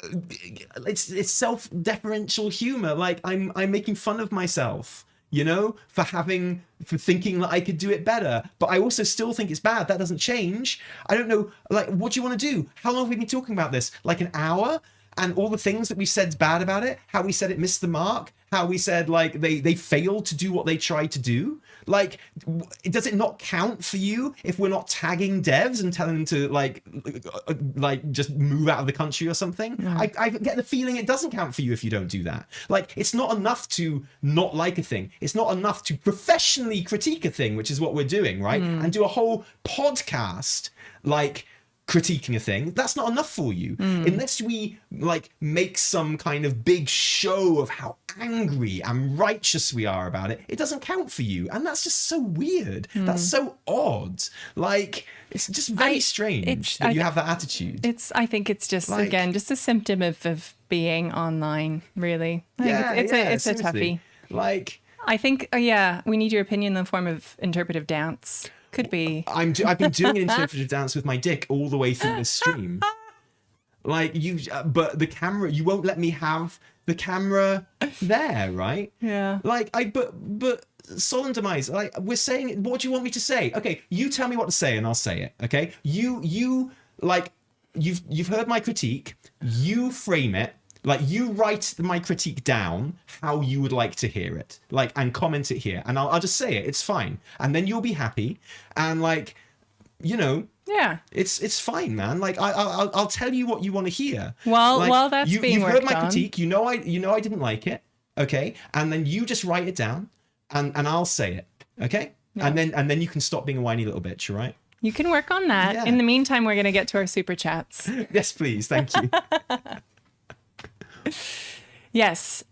it's self-deferential humor. Like, I'm making fun of myself, you know, for thinking that I could do it better. But I also still think it's bad. That doesn't change. I don't know, like, what do you want to do? How long have we been talking about this? Like an hour? and all the things that we said bad about it, how we said it missed the mark, how we said like they failed to do what they tried to do. Like, does it not count for you if we're not tagging devs and telling them to like just move out of the country or something? I get the feeling it doesn't count for you if you don't do that. Like, it's not enough to not like a thing. It's not enough to professionally critique a thing, which is what we're doing, right? And do a whole podcast like critiquing a thing. That's not enough for you unless we like make some kind of big show of how angry and righteous we are about it. It doesn't count for you, and that's just so weird. That's so odd. Like, it's just very strange that you have that attitude. I think it's just like, again, just a symptom of being online, really. It's a toughie. Like, I think we need your opinion in the form of interpretive dance. Could be. I've been doing an interpretive dance with my dick all the way through this stream. Like, but the camera, you won't let me have the camera there, right? Yeah. Like, but Solemn Demise, like, we're saying, what do you want me to say? Okay, you tell me what to say and I'll say it. Okay, you like, you've heard my critique. You frame it. Like, you write my critique down how you would like to hear it, like, and comment it here, and I'll just say it. It's fine, and then you'll be happy, and like, you know, it's fine, man. Like, I'll tell you what you want to hear. Well, like, that's you've heard my critique. You know I didn't like it. Okay, and then you just write it down, and I'll say it. Okay, and then you can stop being a whiny little bitch. All right. You can work on that. Yeah. In the meantime, we're gonna get to our super chats. Yes, please. Thank you. Yes.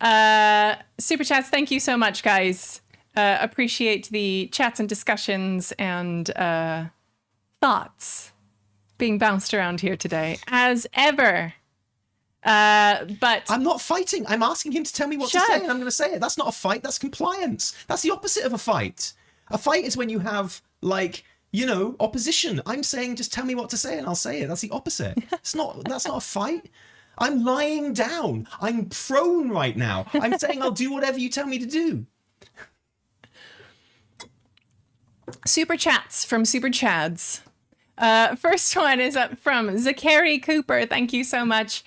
Super chats. Thank you so much, guys. Appreciate the chats and discussions and thoughts being bounced around here today, as ever. But I'm not fighting. I'm asking him to tell me what to say, and I'm going to say it. That's not a fight. That's compliance. That's the opposite of a fight. A fight is when you have, like, you know, opposition. I'm saying just tell me what to say and I'll say it. That's the opposite. That's not a fight. I'm lying down. I'm prone right now. I'm saying I'll do whatever you tell me to do. Super chats from Super Chads. First one is up from Zachary Cooper. Thank you so much.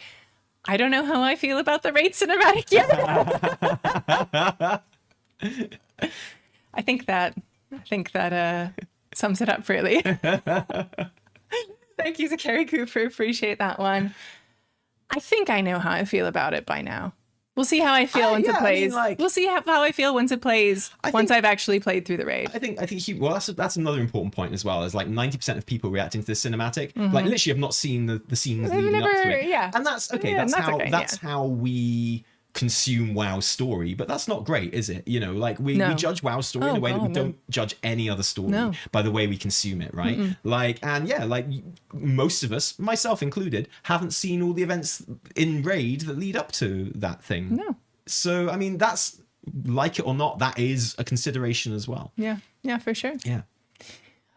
I don't know how I feel about the raid cinematic yet. I think that sums it up really. Thank you, Zachary Cooper. Appreciate that one. I think I know how I feel about it by now. We'll see how I feel once it plays. I mean, like, we'll see how I feel once it plays. Once I've actually played through the raid. I think that's another important point as well. Is like 90% of people reacting to the cinematic, like, literally have not seen the scenes leading up to it. Yeah, and that's okay. Yeah, that's how we consume WoW's story, but that's not great, is it? You know, like, we judge WoW's story in a way that we don't judge any other story by the way we consume it, right? Like, and like, most of us, myself included, haven't seen all the events in raid that lead up to that thing. So I mean, that's, like it or not, that is a consideration as well. Yeah, for sure. Yeah.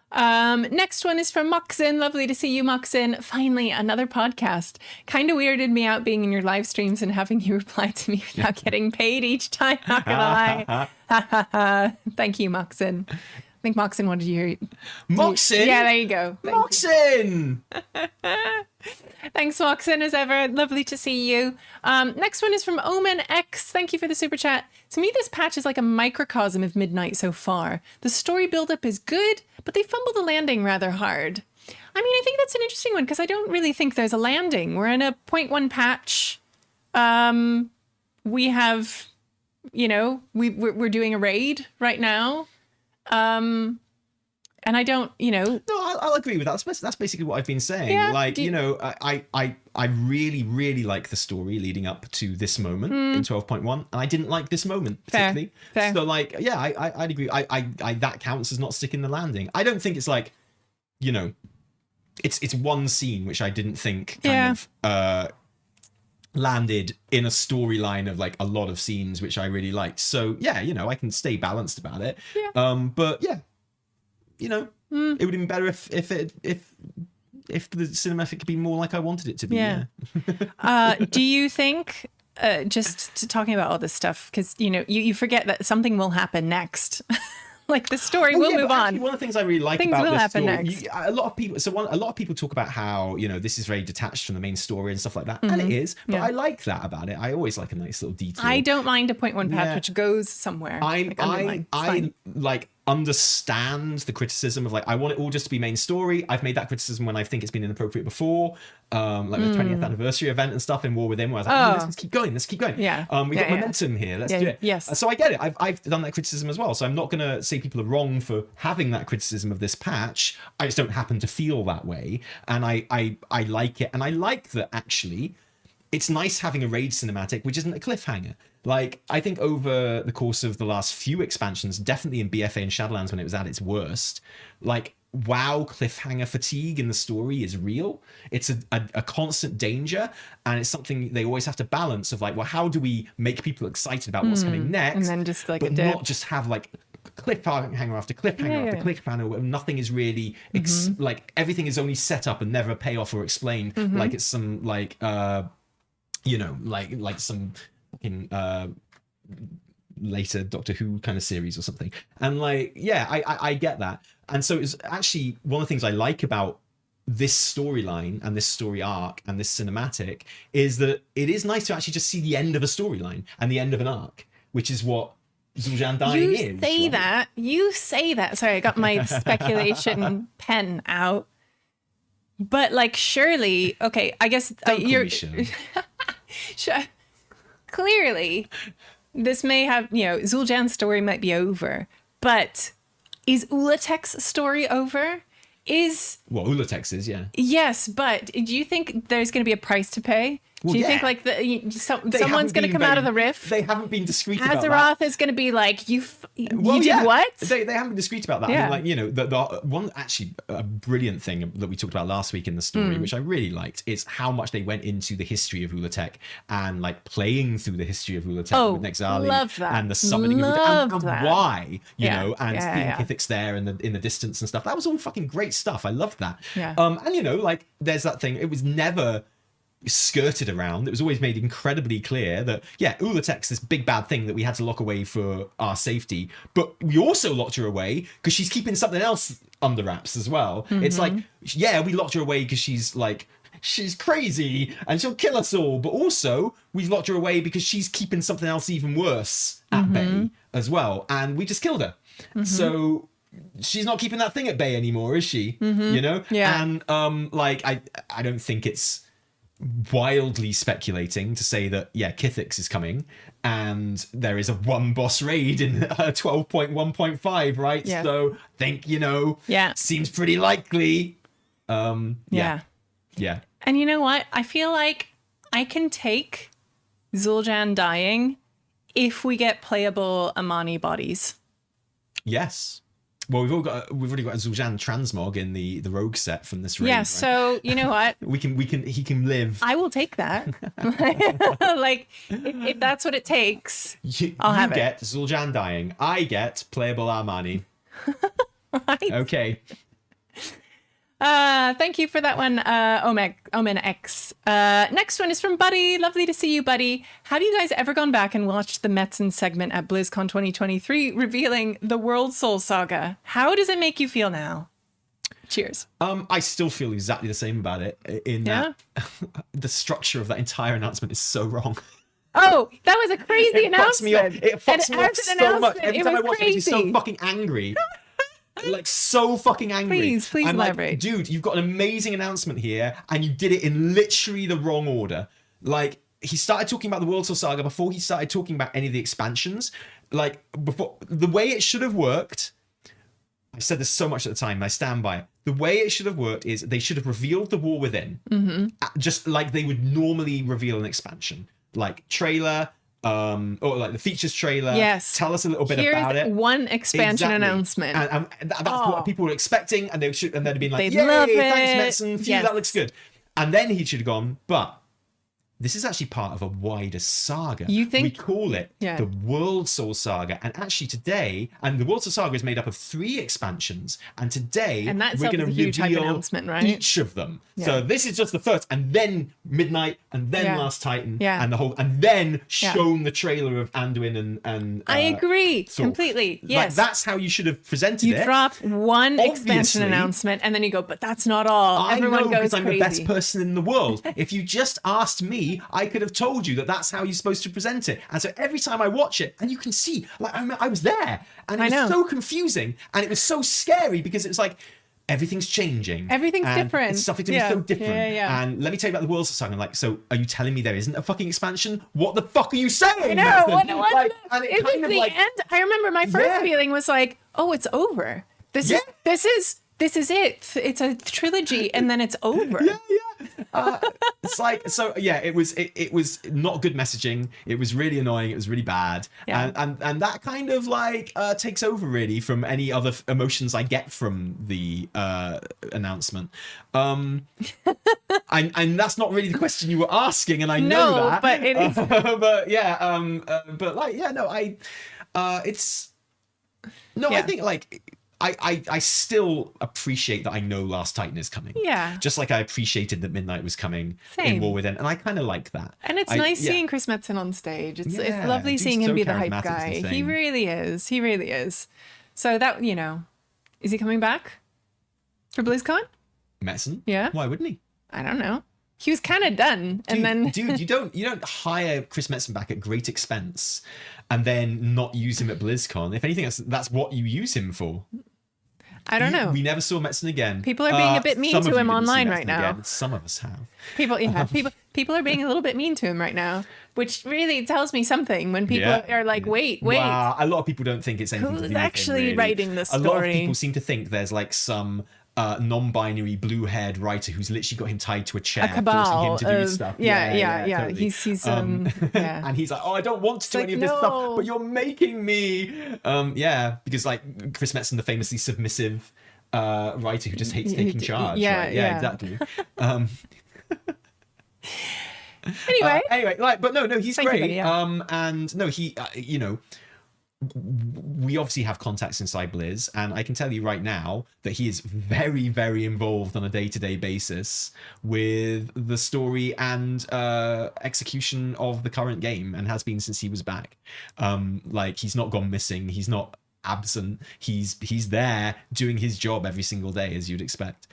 Next one is from Moxin. Lovely to see you, Moxin. Finally, another podcast. Kind of weirded me out being in your live streams and having you reply to me without getting paid each time. Not gonna lie. Thank you, Moxin. I think Moxin wanted you. Moxin? Yeah, there you go. Moxin! Thanks, Moxin, as ever. Lovely to see you. Next one is from Omen X. Thank you for the super chat. To me, this patch is like a microcosm of Midnight so far. The story buildup is good, but they fumble the landing rather hard. I mean, I think that's an interesting one because I don't really think there's a landing. We're in a 0.1 patch. We have, you know, we're doing a raid right now. And I don't, you know. No, I'll agree with that. That's basically what I've been saying. Yeah, like, you know, I really, really like the story leading up to this moment in 12.1, and I didn't like this moment particularly. Fair. So, like, yeah, I'd agree. I that counts as not sticking the landing. I don't think it's like, you know, it's one scene which I didn't think kind of landed in a storyline of like a lot of scenes which I really liked. So yeah, you know, I can stay balanced about it. Yeah. But yeah, you know, it would have been better if the cinematic could be more like I wanted it to be. Yeah. Do you think, talking about all this stuff, because, you know, you forget that something will happen next. Like the story will move on. One of the things I really like Things about will this happen story, next. a lot of people talk about how, you know, this is very detached from the main story and stuff like that, and it is. But I like that about it. I always like a nice little detail. I don't mind a 0.1 patch which goes somewhere. I like understand the criticism of like, I want it all just to be main story. I've made that criticism when I think it's been inappropriate before, like the 20th anniversary event and stuff in War Within, where I was like, let's keep going. Yeah. We got momentum here. Let's do it. Yes. So I get it. I've done that criticism as well. So I'm not going to say people are wrong for having that criticism of this patch. I just don't happen to feel that way. And I like it. And I like that actually it's nice having a raid cinematic which isn't a cliffhanger. Like, I think over the course of the last few expansions, definitely in BFA and Shadowlands when it was at its worst, like, WoW cliffhanger fatigue in the story is real. It's a constant danger, and it's something they always have to balance of like, well, how do we make people excited about what's coming next? And then just like but not just have like cliffhanger after cliffhanger after cliffhanger where nothing is really like everything is only set up and never pay off or explained, like it's some like you know, like some fucking later Doctor Who kind of series or something. And like, yeah, I get that. And so it's actually one of the things I like about this storyline and this story arc and this cinematic is that it is nice to actually just see the end of a storyline and the end of an arc, which is what Zul'jin dying is. You say that. Sorry, I got my speculation pen out. But like, surely, okay, I guess you're sure. Clearly, this may have, you know, Zul'jan's story might be over, but is Ula'tek's story over? Ula'tek's is, yeah. Yes, but do you think there's going to be a price to pay? Do you think like someone's going to come out of the rift? They haven't been discreet about that. Azeroth is going to be like, you did what? They haven't been discreet about that. Yeah. I mean, like, you know, the one actually a brilliant thing that we talked about last week in the story, which I really liked, is how much they went into the history of Ula'tek and like playing through the history of Ula'tek with Nexali and the summoning of Ula'tek and why, you know, and seeing Mythic's there in the distance and stuff. That was all fucking great stuff. I loved that. Yeah. And you know, like there's that thing. It was never skirted around. It was always made incredibly clear that Ula'tek's this big bad thing that we had to lock away for our safety, but we also locked her away because she's keeping something else under wraps as well. It's like, we locked her away because she's crazy and she'll kill us all, but also we've locked her away because she's keeping something else even worse at bay as well, and we just killed her. So she's not keeping that thing at bay anymore, is she? You know? And like I don't think it's wildly speculating to say that Kithix is coming and there is a one boss raid in 12.1.5, right? So I think, you know, seems pretty likely. Yeah. And you know what, I feel like I can take Zul'jin dying if we get playable Amani bodies. Yes. Well, we've already got a Zul'jin transmog in the rogue set from this raid. Yeah, right? so you know what? he can live. I will take that. Like if that's what it takes, I'll have it. You get Zul'jin dying. I get playable Armani. Right. Okay. Thank you for that one, Omen X. Next one is from Buddy. Lovely to see you, Buddy. Have you guys ever gone back and watched the Metzen segment at BlizzCon 2023 revealing the World Soul Saga? How does it make you feel now? Cheers. I still feel exactly the same about it in that the structure of that entire announcement is so wrong. Oh, that was a crazy announcement. It fucks me up so much. Every time I watch it, it makes me so fucking angry. Like so fucking angry. Please elaborate. Like, dude, you've got an amazing announcement here and you did it in literally the wrong order. Like, he started talking about the World Soul Saga before he started talking about any of the expansions. Like, before the way it should have worked, I said this so much at the time and I stand by it. The way it should have worked is they should have revealed the War Within, just like they would normally reveal an expansion. Like trailer, or like the features trailer. Yes. Tell us a little bit about it. One expansion announcement. And that's what people were expecting, and they'd have been like, They'd love it. thanks, Metzen. Phew, that looks good. And then he should have gone, but this is actually part of a wider saga. You think? We call it the World Soul Saga. And actually today, and the World Soul Saga is made up of 3 expansions. And today, we're going to reveal each of them. Yeah. So this is just the first, and then Midnight, and then Last Titan, and the whole, and then shown the trailer of Anduin and I agree completely. Yes. Like, that's how you should have presented it. You drop one expansion announcement, and then you go, but that's not all. Everyone goes crazy. I'm the best person in the world. If you just asked me, I could have told you that that's how you're supposed to present it. And so every time I watch it, and you can see, like, I was there, and it was so confusing, and it was so scary because it was like, everything's changing. Everything's different. Stuff is so different. And let me tell you about the World Saga. I'm like, so are you telling me there isn't a fucking expansion? What the fuck are you saying? I know. What and it kind of the like, end. I remember my first feeling was like, oh, it's over. This is it. It's a trilogy, and then it's over. It's like, so it was not good messaging. It was really annoying. It was really bad. And that kind of like takes over really from any other emotions I get from the announcement. And that's not really the question you were asking, and I know that. But it is. I think like I still appreciate that I know Last Titan is coming. Yeah. Just like I appreciated that Midnight was coming in War Within. And I kind of like that. And it's nice seeing Chris Metzen on stage. It's lovely seeing him be the hype guy. He really is. He really is. So that, is he coming back for BlizzCon? Metzen? Yeah. Why wouldn't he? I don't know. He was kind of done. Dude, you don't hire Chris Metzen back at great expense and then not use him at BlizzCon. If anything, that's what you use him for. I don't know. We never saw Metzen again. People are being a bit mean to him online right now. Again. Some of us have. People are being a little bit mean to him right now, which really tells me something when people are like, wait. Wow, a lot of people don't think it's anything to do with him, actually writing this story? A lot of people seem to think there's like some non-binary blue-haired writer who's literally got him tied to a chair, forcing him to do stuff. Totally. He's and he's like, oh, I don't want to do any of this stuff, but you're making me. Because like Chris Metzen, the famously submissive writer who just hates taking charge. Exactly. Anyway, like, but no, he's great. And no, he, we obviously have contacts inside Blizz, and I can tell you right now that he is very, very involved on a day-to-day basis with the story and execution of the current game, and has been since he was back. Like, he's not gone missing. He's not absent. He's there doing his job every single day, as you'd expect.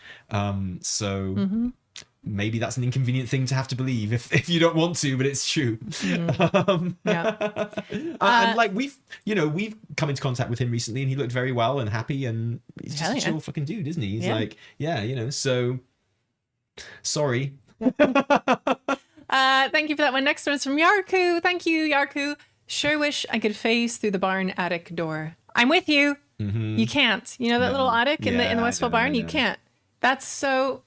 Maybe that's an inconvenient thing to have to believe if you don't want to, but it's true. And like we've come into contact with him recently, and he looked very well and happy, and he's just a chill fucking dude, isn't he? He's like, so sorry. Thank you for that one. Next one is from Yarku. Thank you, Yarku. Sure wish I could phase through the barn attic door. I'm with you. You can't. You know that little attic in the Westfall barn? You can't. That's so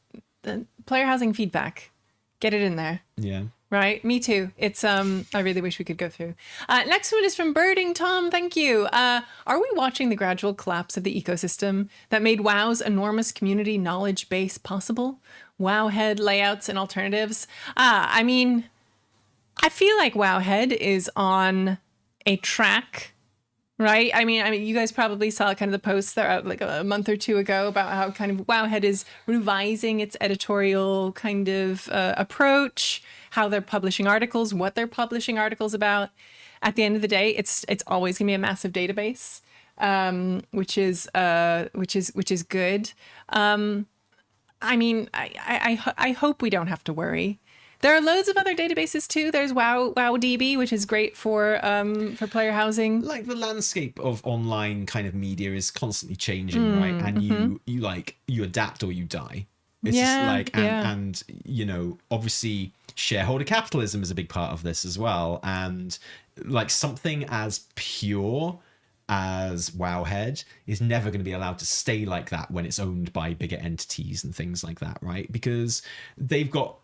player housing feedback. Get it in there. Yeah. Right? Me too. It's I really wish we could go through. Next one is from Birding Tom. Thank you. Are we watching the gradual collapse of the ecosystem that made WoW's enormous community knowledge base possible? Wowhead layouts and alternatives. I mean, I feel like Wowhead is on a track, right? I mean, you guys probably saw kind of the posts that are out like a month or two ago about how kind of Wowhead is revising its editorial kind of approach, how they're publishing articles, what they're publishing articles about. At the end of the day, it's always gonna be a massive database, which is good. I mean, I hope we don't have to worry. There are loads of other databases too. There's WowDB, which is great for player housing. Like the landscape of online kind of media is constantly changing, right? And you adapt or you die. It's just like, and obviously shareholder capitalism is a big part of this as well. And like something as pure as Wowhead is never going to be allowed to stay like that when it's owned by bigger entities and things like that, right? Because they've got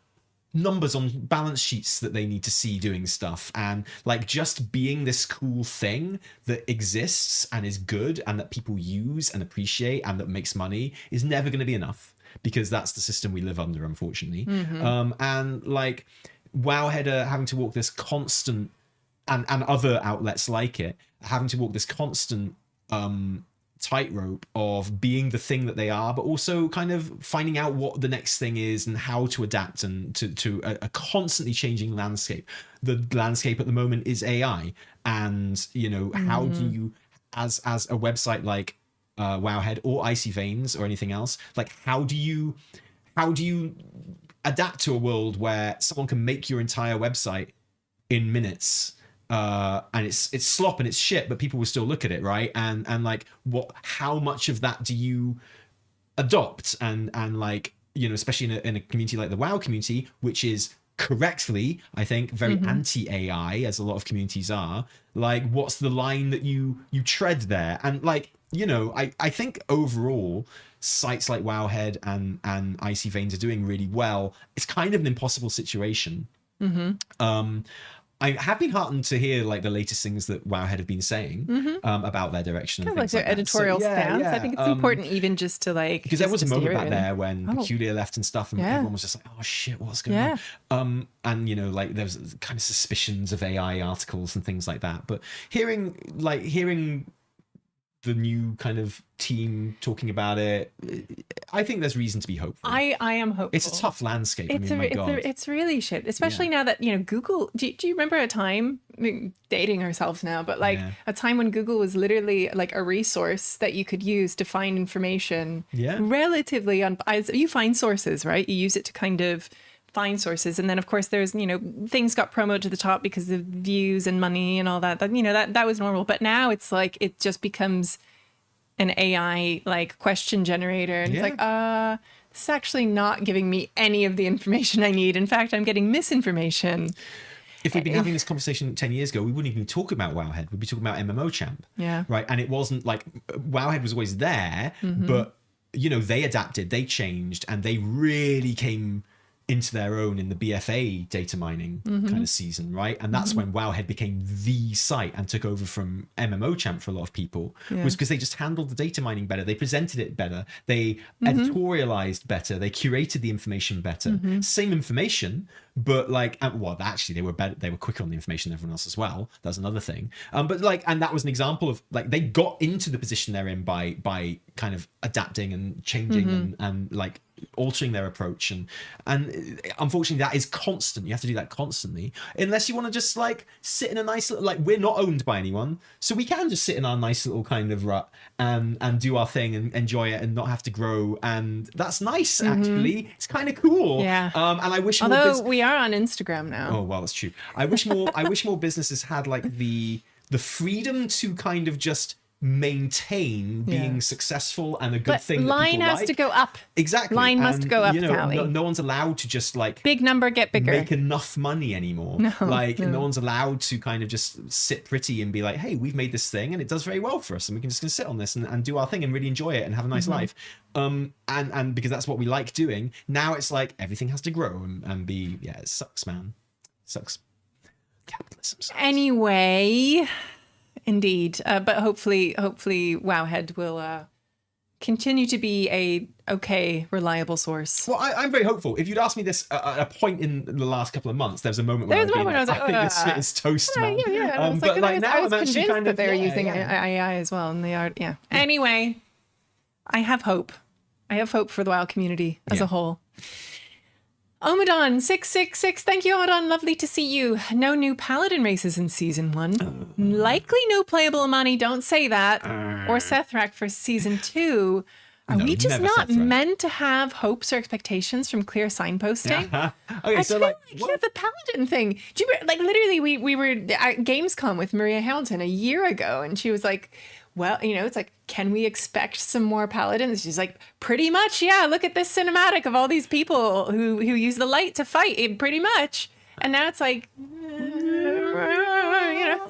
numbers on balance sheets that they need to see doing stuff, and like just being this cool thing that exists and is good and that people use and appreciate and that makes money is never going to be enough, because that's the system we live under, unfortunately. And like Wowhead are having to walk this constant, and other outlets like it, having to walk this constant tightrope of being the thing that they are, but also kind of finding out what the next thing is and how to adapt and to a constantly changing landscape. The landscape at the moment is AI, and how do you, as a website like Wowhead or Icy Veins or anything else, like how do you adapt to a world where someone can make your entire website in minutes? And it's slop and it's shit, but people will still look at it, right? And like, how much of that do you adopt? And like, especially in a community like the WoW community, which is correctly, I think, very anti-AI, as a lot of communities are. Like, what's the line that you tread there? And like, I think overall, sites like Wowhead and Icy Veins are doing really well. It's kind of an impossible situation. I have been heartened to hear like the latest things that Wowhead have been saying about their direction. Kind of like their editorial stance. I think it's important even just to like, because there was a moment back there when Peculiar left and stuff, and everyone was just like, oh shit, what's going on? And like there was kind of suspicions of AI articles and things like that. But hearing the new kind of team talking about it, I think there's reason to be hopeful. I am hopeful. It's a tough landscape. It's really shit, especially now that Google. Do you remember a time, dating ourselves now, but like a time when Google was literally like a resource that you could use to find information relatively you find sources, right? You use it to kind of find sources, and then of course there's things got promoted to the top because of views and money and all that that was normal. But now it's like it just becomes an AI like question generator, and it's like this is actually not giving me any of the information I need. In fact, I'm getting misinformation. If we'd been having this conversation 10 years ago, we wouldn't even talk about Wowhead. We'd be talking about MMO Champ. Right. And it wasn't like Wowhead was always there, but they adapted, they changed, and they really came into their own in the BFA data mining kind of season, right? And that's when Wowhead became the site and took over from MMO Champ for a lot of people, was because they just handled the data mining better, they presented it better, they editorialized better, they curated the information better. Same information, but like, well, actually they were better, they were quicker on the information than everyone else as well. That's another thing. But like, and that was an example of like, they got into the position they're in by kind of adapting and changing and like altering their approach, and unfortunately that is constant. You have to do that constantly, unless you want to just like sit in a nice little, like, we're not owned by anyone, so we can just sit in our nice little kind of rut and do our thing and enjoy it and not have to grow, and that's nice. Actually, it's kind of cool. And I wish we are on Instagram now. Oh well, that's true. I wish more businesses had like the freedom to kind of just maintain being successsul and a good thing. Line has to go up. Exactly. Line must go up, Tally. No one's allowed to just like big number get bigger. Make enough money anymore. No one's allowed to kind of just sit pretty and be like, hey, we've made this thing and it does very well for us, and we can just gonna sit on this and do our thing and really enjoy it and have a nice life. And because that's what we like doing. Now it's like everything has to grow and be, it sucks, man. It sucks. Capitalism sucks. Anyway, indeed, but hopefully Wowhead will continue to be a reliable source. Well, I'm very hopeful. If you'd asked me this at a point in the last couple of months, there was a moment where I was like, I think this shit is toast, man. But like now, I was convinced kind of, that they were using AI as well, and they are. Anyway, I have hope. I have hope for the WoW community as a whole. Omadon 666, thank you, Omadon. Lovely to see you. No new paladin races in season 1. Likely no playable Amani. Don't say that. Or Sethrak for season 2. Are we just not meant to have hopes or expectations from clear signposting? Okay, so like the paladin thing. Do you like literally we were at Gamescom with Maria Hamilton a year ago, and she was like, well, it's like, can we expect some more paladins? She's like, pretty much, yeah. Look at this cinematic of all these people who use the light to fight, pretty much. And now it's like,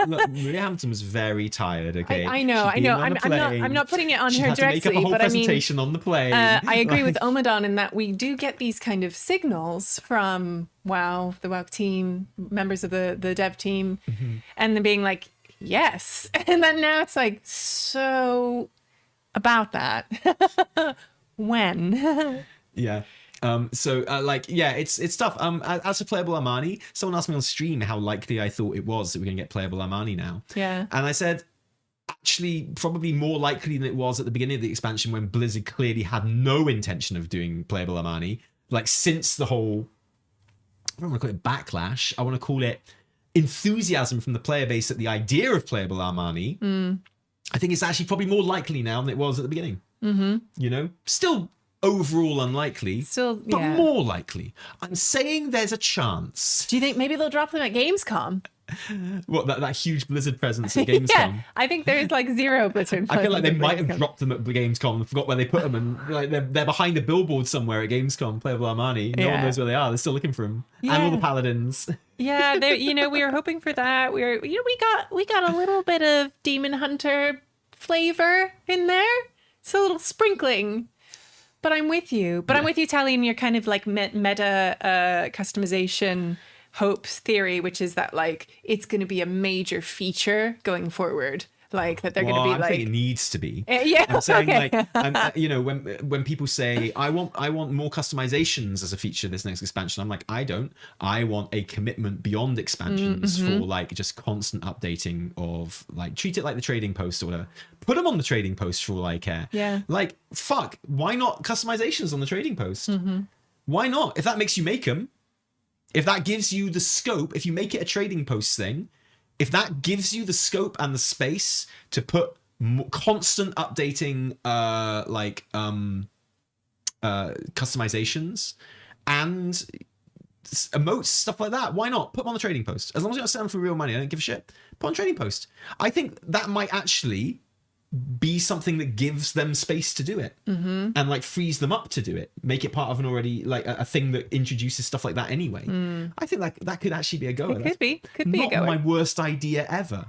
Look, Maria Hampton was very tired. Okay, I know. I'm not putting it on her directly, make up a whole presentation on the plane. I agree with Omadon in that we do get these kind of signals from WoW, the WoW team, members of the dev team, and them being like, yes. And then now it's like, so about that. When? Yeah. It's tough. As for playable Armani, someone asked me on stream how likely I thought it was that we're gonna get playable Armani now. Yeah. And I said, actually, probably more likely than it was at the beginning of the expansion, when Blizzard clearly had no intention of doing playable Armani. Like, since the whole, I don't want to call it backlash, I want to call it enthusiasm from the player base at the idea of playable Armani. I think it's actually probably more likely now than it was at the beginning. You know, still overall unlikely, but more likely. I'm saying there's a chance. Do you think maybe they'll drop them at Gamescom? What, that huge Blizzard presence at Gamescom? Yeah, I think there's like zero Blizzard. I feel like they might have dropped them at Gamescom and forgot where they put them, and like they're behind a billboard somewhere at Gamescom. Playable Armani, no one knows where they are. They're still looking for them, and all the paladins. Yeah, we were hoping for that. We got a little bit of Demon Hunter flavor in there. It's a little sprinkling. But I'm with you. I'm with you, Tally, in your kind of like meta customization hope theory, which is that like it's going to be a major feature going forward. Like that they're going to be I think it needs to be. Yeah, I'm saying when people say I want more customizations as a feature this next expansion, I'm like, I don't. I want a commitment beyond expansions for like just constant updating of like, treat it like the trading post or whatever. Put them on the trading post for all I care. Yeah. Like, fuck, why not customizations on the trading post? Why not? If that makes you make them, if that gives you the scope, if you make it a trading post thing, if that gives you the scope and the space to put constant updating customizations and emotes, stuff like that, why not? Put them on the trading post. As long as you're not selling for real money, I don't give a shit. Put on trading post. I think that might actually be something that gives them space to do it and like frees them up to do it, make it part of an already like a thing that introduces stuff like that anyway. I think like that could actually be a goer. It could be a goer. Not my worst idea ever.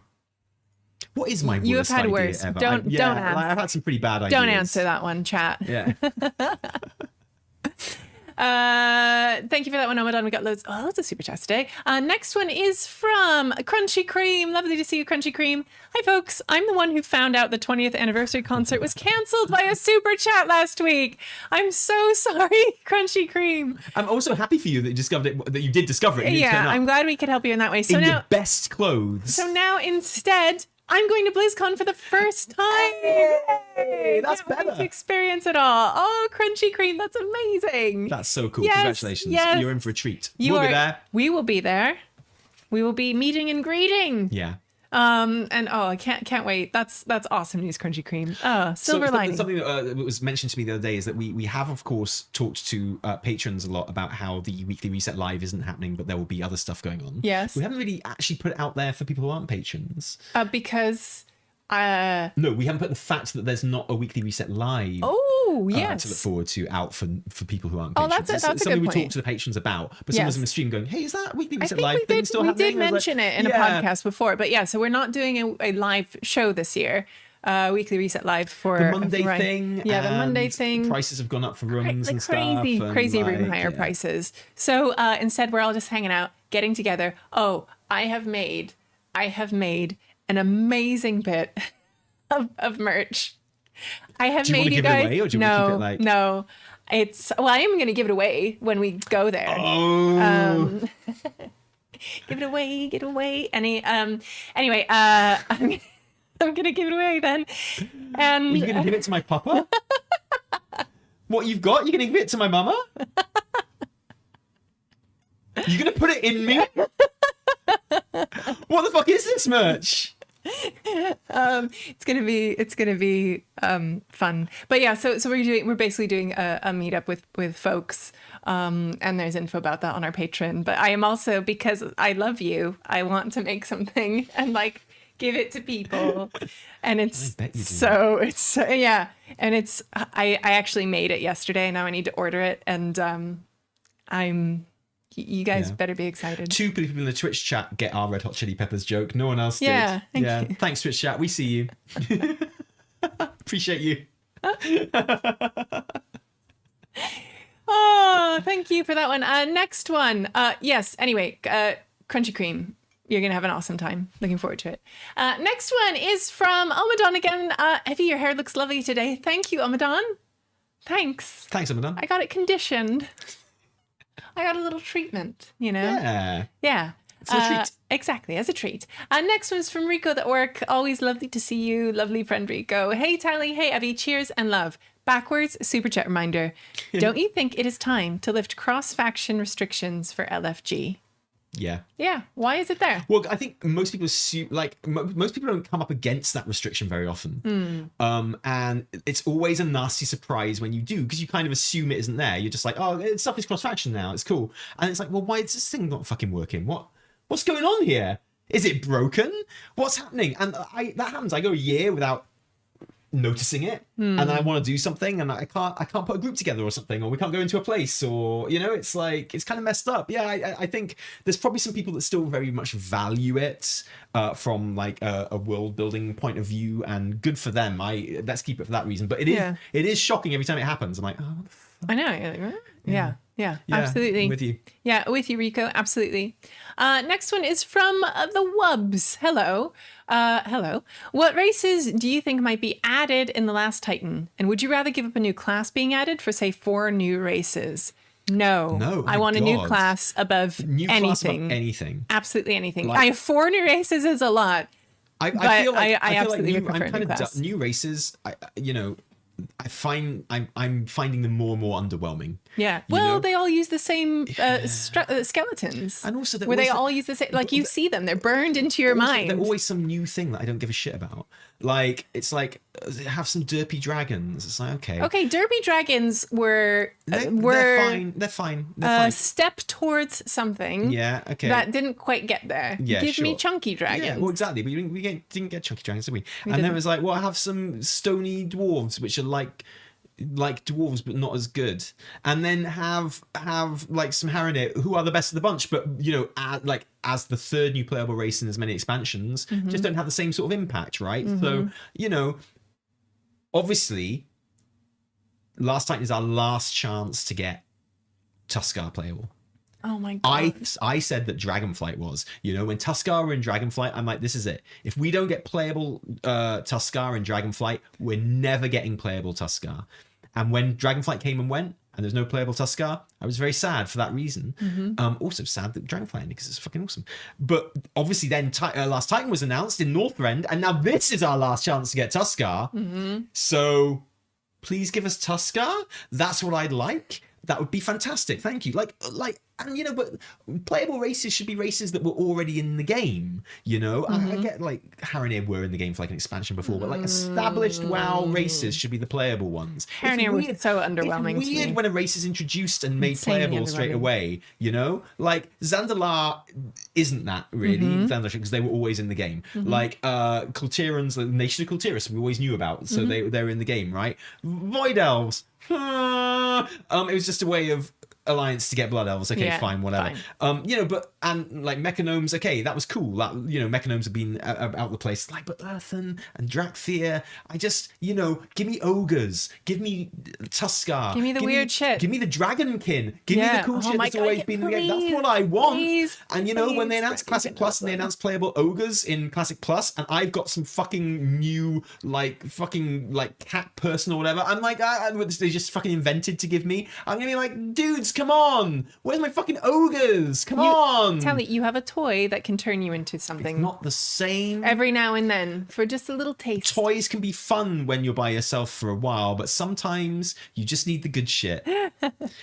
What is my worst idea worse. ever? Don't answer. I've had some pretty bad ideas. Don't answer that one, chat. Yeah. Thank you for that one, Ramadan. We got loads of super chats today. Next one is from Crunchy Cream. Lovely to see you, Crunchy Cream. Hi folks, I'm the one who found out the 20th anniversary concert was cancelled by a super chat last week. I'm so sorry, Crunchy Cream. I'm also happy for you that you discovered it, that you did discover it. Yeah, I'm glad we could help you in that way. So in now, your best clothes. So now instead, I'm going to BlizzCon for the first time. Hey, that's better. To experience it all. Oh, Crunchy Cream, that's amazing. That's so cool. Yes, congratulations. yes. You're in for a treat. We'll be there. We will be there. We will be meeting and greeting. Yeah. And I can't wait. That's awesome news, Crunchy Cream. Silver lining. Something that was mentioned to me the other day is that we have, of course, talked to patrons a lot about how the weekly reset live isn't happening, but there will be other stuff going on. Yes. We haven't really actually put it out there for people who aren't patrons. Because no, we haven't put the fact that there's not a weekly reset live. Oh, yes. To look forward to out for people who aren't patrons. Oh, that's a good something we point. talk to the patrons about. But someone's in the stream going, "Hey, is that weekly reset live we thing still happening?" We did mention it in a podcast before, but yeah. So we're not doing a live show this year. Weekly reset live for the Monday thing. Yeah, the Monday thing. Prices have gone up for rooms and stuff. Crazy room hire prices. So instead, we're all just hanging out, getting together. Oh, I have made an amazing bit of merch. I have made you guys. Do you want to give it away, or do you want to keep it like... No, I am going to give it away when we go there. Oh. Give it away. Anyway, I'm going to give it away then. And are you going to give it to my papa? What you've got? You're going to give it to my mama? You're going to put it in me? What the fuck is this merch? It's gonna be fun, but yeah, so we're basically doing a meetup with folks, and there's info about that on our Patreon. But I am also, because I love you, I want to make something and like give it to people, and it's yeah, and it's I actually made it yesterday. Now I need to order it, and you guys better be excited. 2 people in the Twitch chat get our Red Hot Chili Peppers joke. No one else did. Thank you. Thanks, Twitch chat. We see you. Appreciate you. Oh, thank you for that one. Next one. Yes. Anyway, Crunchy Cream. You're going to have an awesome time. Looking forward to it. Next one is from Almadon again. Evie, your hair looks lovely today. Thank you, Almadon. Thanks. Thanks, Emma. I got it conditioned. I got a little treatment, you know? Yeah. Yeah. It's a treat. Exactly, as a treat. Next one's from Rico at work. Always lovely to see you. Lovely friend Rico. Hey, Tally. Hey, Evie. Cheers and love. Backwards, super chat reminder. Don't you think it is time to lift cross-faction restrictions for LFG? Yeah. Yeah. Why is it there? Well, I think most people most people don't come up against that restriction very often. And it's always a nasty surprise when you do, because you kind of assume it isn't there. You're just like, oh, stuff is cross-faction now. It's cool. And it's like, well, why is this thing not fucking working? What's going on here? Is it broken? What's happening? And that happens. I go a year without noticing it, and I want to do something, and I can't put a group together or something, or we can't go into a place, or it's like, it's kind of messed up. Yeah, I think there's probably some people that still very much value it from like a world building point of view, and good for them. Let's keep it for that reason. But it is shocking every time it happens. I'm like, oh, what the fuck? I know. Yeah, absolutely. With you. Yeah, with you, Rico. Absolutely. Next one is from the Wubs. Hello. What races do you think might be added in The Last Titan? And would you rather give up a new class being added for, say, 4 new races? No. I want a new class above anything. Absolutely anything. I have 4 new races is a lot. I feel like new races, I'm finding them more and more underwhelming. Yeah. Well, they all use the same skeletons. And also, they all use the same, like, you see them, they're burned into your mind. There's always some new thing that I don't give a shit about. Like, it's like, have some derpy dragons. It's like, okay. Okay, derpy dragons were they're fine. A step towards something. Yeah, okay. That didn't quite get there. Yeah, Give me chunky dragons. Yeah, well, exactly. But we didn't get chunky dragons, did we? And then it was like, well, I have some stony dwarves, which are like dwarves but not as good, and then have like some Haranir, who are the best of the bunch, but as the 3rd new playable race in as many expansions, just don't have the same sort of impact, right? So obviously Last Titan is our last chance to get Tuskar playable. Oh my god. I said that Dragonflight was. When Tuskar were in Dragonflight, I'm like, this is it. If we don't get playable Tuskar in Dragonflight, we're never getting playable Tuskar. And when Dragonflight came and went, and there's no playable Tuskar, I was very sad for that reason. Also sad that Dragonflight ended, because it's fucking awesome. But obviously then Last Titan was announced in Northrend, and now this is our last chance to get Tuskar. So please give us Tuskar. That's what I'd like. That would be fantastic. Thank you. And but playable races should be races that were already in the game. I get like Haranir were in the game for like an expansion before, but like established WoW races should be the playable ones. Haranir was so underwhelming. It's weird when a race is introduced and made playable straight away. Like Zandalar isn't that really, because they were always in the game. Like Kultirans, the Nation of Kultiris, we always knew about, so they were in the game, right? Void Elves. It was just a way of alliance to get blood elves. Okay, fine, whatever. Fine. And like Mechanomes, okay, that was cool. That Mechanomes have been out the place. Like, but Earthen and Drakthir, I just give me ogres, give me Tuskar, give me the weird shit, give me the Dragonkin, give me the cool shit that's always been in the game. That's what I want. And when they announced Classic Plus and they announced playable ogres in Classic Plus, and I've got some fucking new fucking cat person or whatever, I'm like, they just fucking invented to give me. I'm gonna be like, dudes, come on, where's my fucking ogres? Come on. Tally, you have a toy that can turn you into something. It's not the same. Every now and then, for just a little taste. Toys can be fun when you're by yourself for a while, but sometimes you just need the good shit.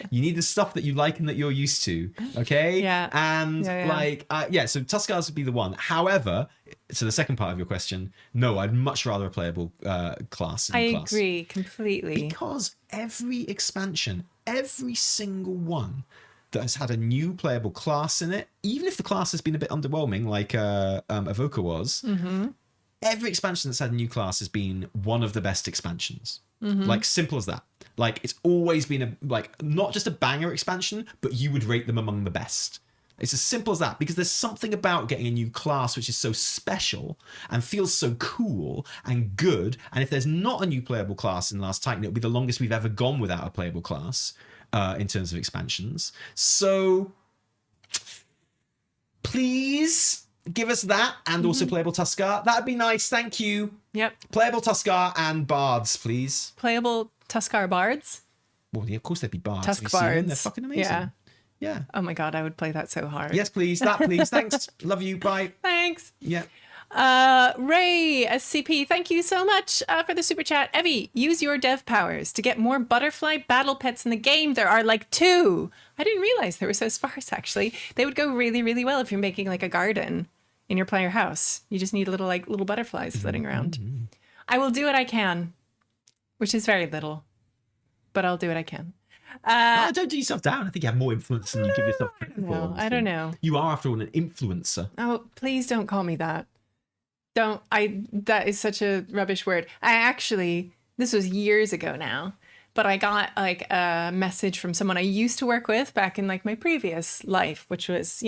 You need the stuff that you like and that you're used to. Okay? Yeah. And so Tuskars would be the one. However, to the second part of your question, no, I'd much rather a playable class. I agree completely. Because every expansion, every single one that has had a new playable class in it, even if the class has been a bit underwhelming, like Evoker was, every expansion that's had a new class has been one of the best expansions. Like, simple as that. Like, it's always been not just a banger expansion, but you would rate them among the best. It's as simple as that, because there's something about getting a new class which is so special and feels so cool and good. And if there's not a new playable class in Last Titan, it'll be the longest we've ever gone without a playable class in terms of expansions. So please give us that, and also playable Tuskar. That'd be nice. Thank you. Yep. Playable Tuskar and Bards, please. Playable Tuskar Bards? well, yeah, of course they'd be bards. Tusk bards. They're fucking amazing. Yeah. Oh my God, I would play that so hard. Yes, please. That, please. Thanks. Love you. Bye. Thanks. Yeah. Ray SCP, thank you so much for the super chat. Evie, use your dev powers to get more butterfly battle pets in the game. There are like 2. I didn't realize they were so sparse, actually. They would go really, really well if you're making like a garden in your player house. You just need little butterflies floating around. I will do what I can, which is very little, but I'll do what I can. Don't do yourself down. I think you have more influence than you give yourself credit for. I don't know. You are, after all, an influencer. Oh, please don't call me that. That is such a rubbish word. This was years ago now, but I got like a message from someone I used to work with back in like my previous life, which was,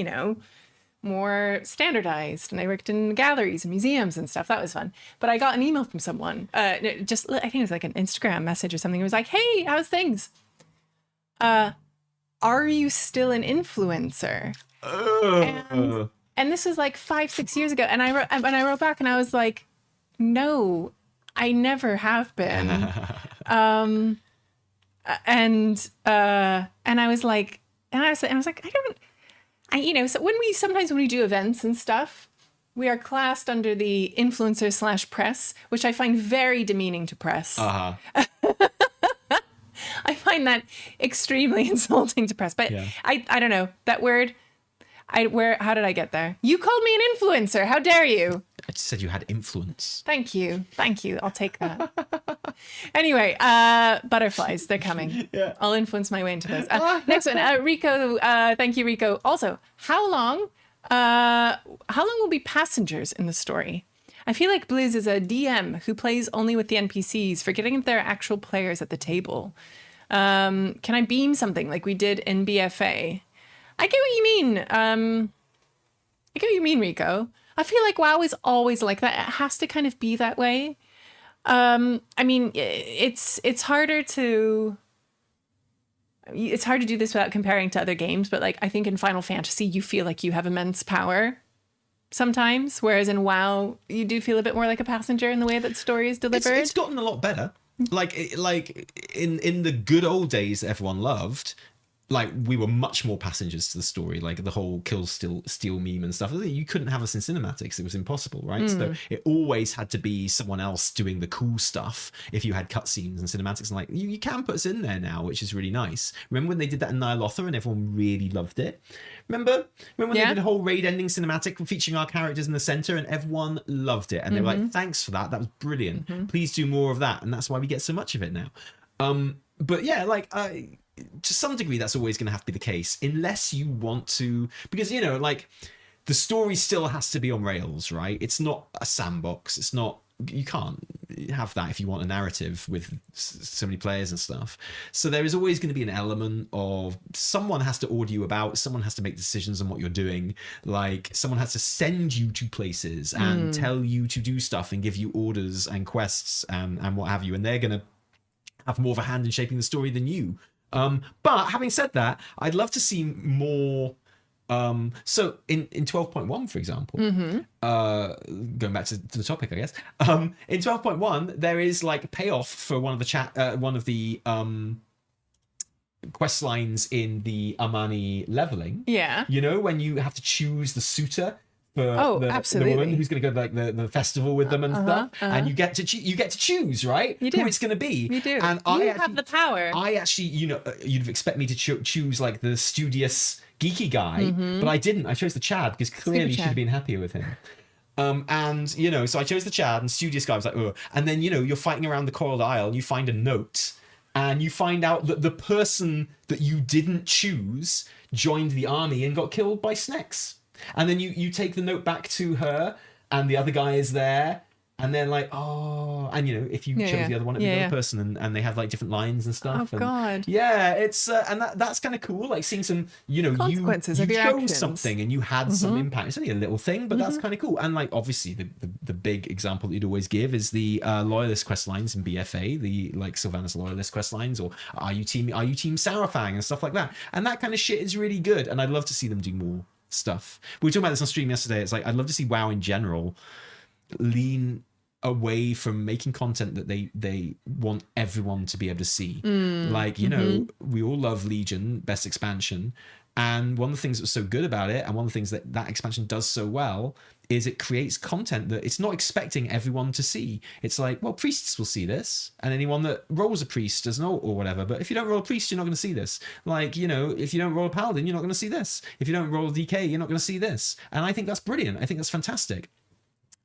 more standardized. And I worked in galleries and museums and stuff. That was fun. But I got an email from someone, I think it was like an Instagram message or something. It was like, hey, how's things? Are you still an influencer? And this was like 5-6 years ago. And I wrote back and I was like, no, I never have been. And I was like, so when we do events and stuff, we are classed under the influencer / press, which I find very demeaning to press. I find that extremely insulting to press, but yeah. I don't know that word. How did I get there? You called me an influencer. How dare you? I just said you had influence. Thank you. I'll take that. Anyway, butterflies, they're coming. Yeah. I'll influence my way into those. Next one, Rico. Thank you, Rico. Also, how long will be passengers in the story? I feel like Blizz is a DM who plays only with the NPCs, forgetting that there are actual players at the table. Can I beam something like we did in BFA? I get what you mean. Rico. I feel like WoW is always like that. It has to kind of be that way. I mean, it's harder to do this without comparing to other games, but like I think in Final Fantasy you feel like you have immense power sometimes, whereas in WoW you do feel a bit more like a passenger in the way that story is delivered. It's gotten a lot better. Like in the good old days that everyone loved, like we were much more passengers to the story, like the whole kill steal meme and stuff. You couldn't have us in cinematics. It was impossible, right? So it always had to be someone else doing the cool stuff if you had cutscenes and cinematics. And like you can put us in there now, which is really nice. Remember when they did that in Ny'alotha and everyone really loved it? Remember when they did a whole raid ending cinematic featuring our characters in the center and everyone loved it? And they were like, thanks for that. That was brilliant. Please do more of that. And that's why we get so much of it now. But yeah, like to some degree, that's always going to have to be the case, unless you want to, because, like the story still has to be on rails, right? It's not a sandbox. It's not, you can't have that if you want a narrative with so many players and stuff. So there is always going to be an element of someone has to order you about, someone has to make decisions on what you're doing. Like someone has to send you to places and tell you to do stuff and give you orders and quests and what have you. And they're going to have more of a hand in shaping the story than you. But having said that, I'd love to see more. So in 12.1, for example, going back to the topic, I guess, in 12.1, there is like a payoff for one of the quest lines in the Amani leveling. Yeah. When you have to choose the suitor for the woman who's going to go to like the festival with them and stuff, and you get to choose, right? You do. Who it's going to be. You do. And you have the power. I actually, you'd expect me to choose like the studious geeky guy, but I didn't. I chose the Chad because clearly you should have been happier with him. And so I chose the Chad, and studious guy was like, oh, and then you're fighting around the Coiled Isle, and you find a note. And you find out that the person that you didn't choose joined the army and got killed by Snex. And then you take the note back to her, and the other guy is there, and they're like, oh, and if you chose the other one, it'd be the other person, and they have like different lines and stuff. Oh God! Yeah, it's and that's kind of cool, like seeing some, consequences you of your chose actions. something and you had some impact. It's only a little thing, but that's kind of cool. And like obviously the big example that you'd always give is the loyalist quest lines in BFA, the like Sylvanas loyalist quest lines, or are you team Saurfang and stuff like that. And that kind of shit is really good, and I'd love to see them do more stuff. We were talking about this on stream yesterday. It's like I'd love to see WoW in general lean away from making content that they want everyone to be able to see. Like, you know, we all love Legion, best expansion. And one of the things that was so good about it, and one of the things that that expansion does so well, is it creates content that it's not expecting everyone to see. It's like, well, priests will see this, and anyone that rolls a priest doesn't know, or whatever. But if you don't roll a priest, you're not going to see this. Like, you know, if you don't roll a paladin, you're not going to see this. If you don't roll a DK, you're not going to see this. And I think that's brilliant. I think that's fantastic.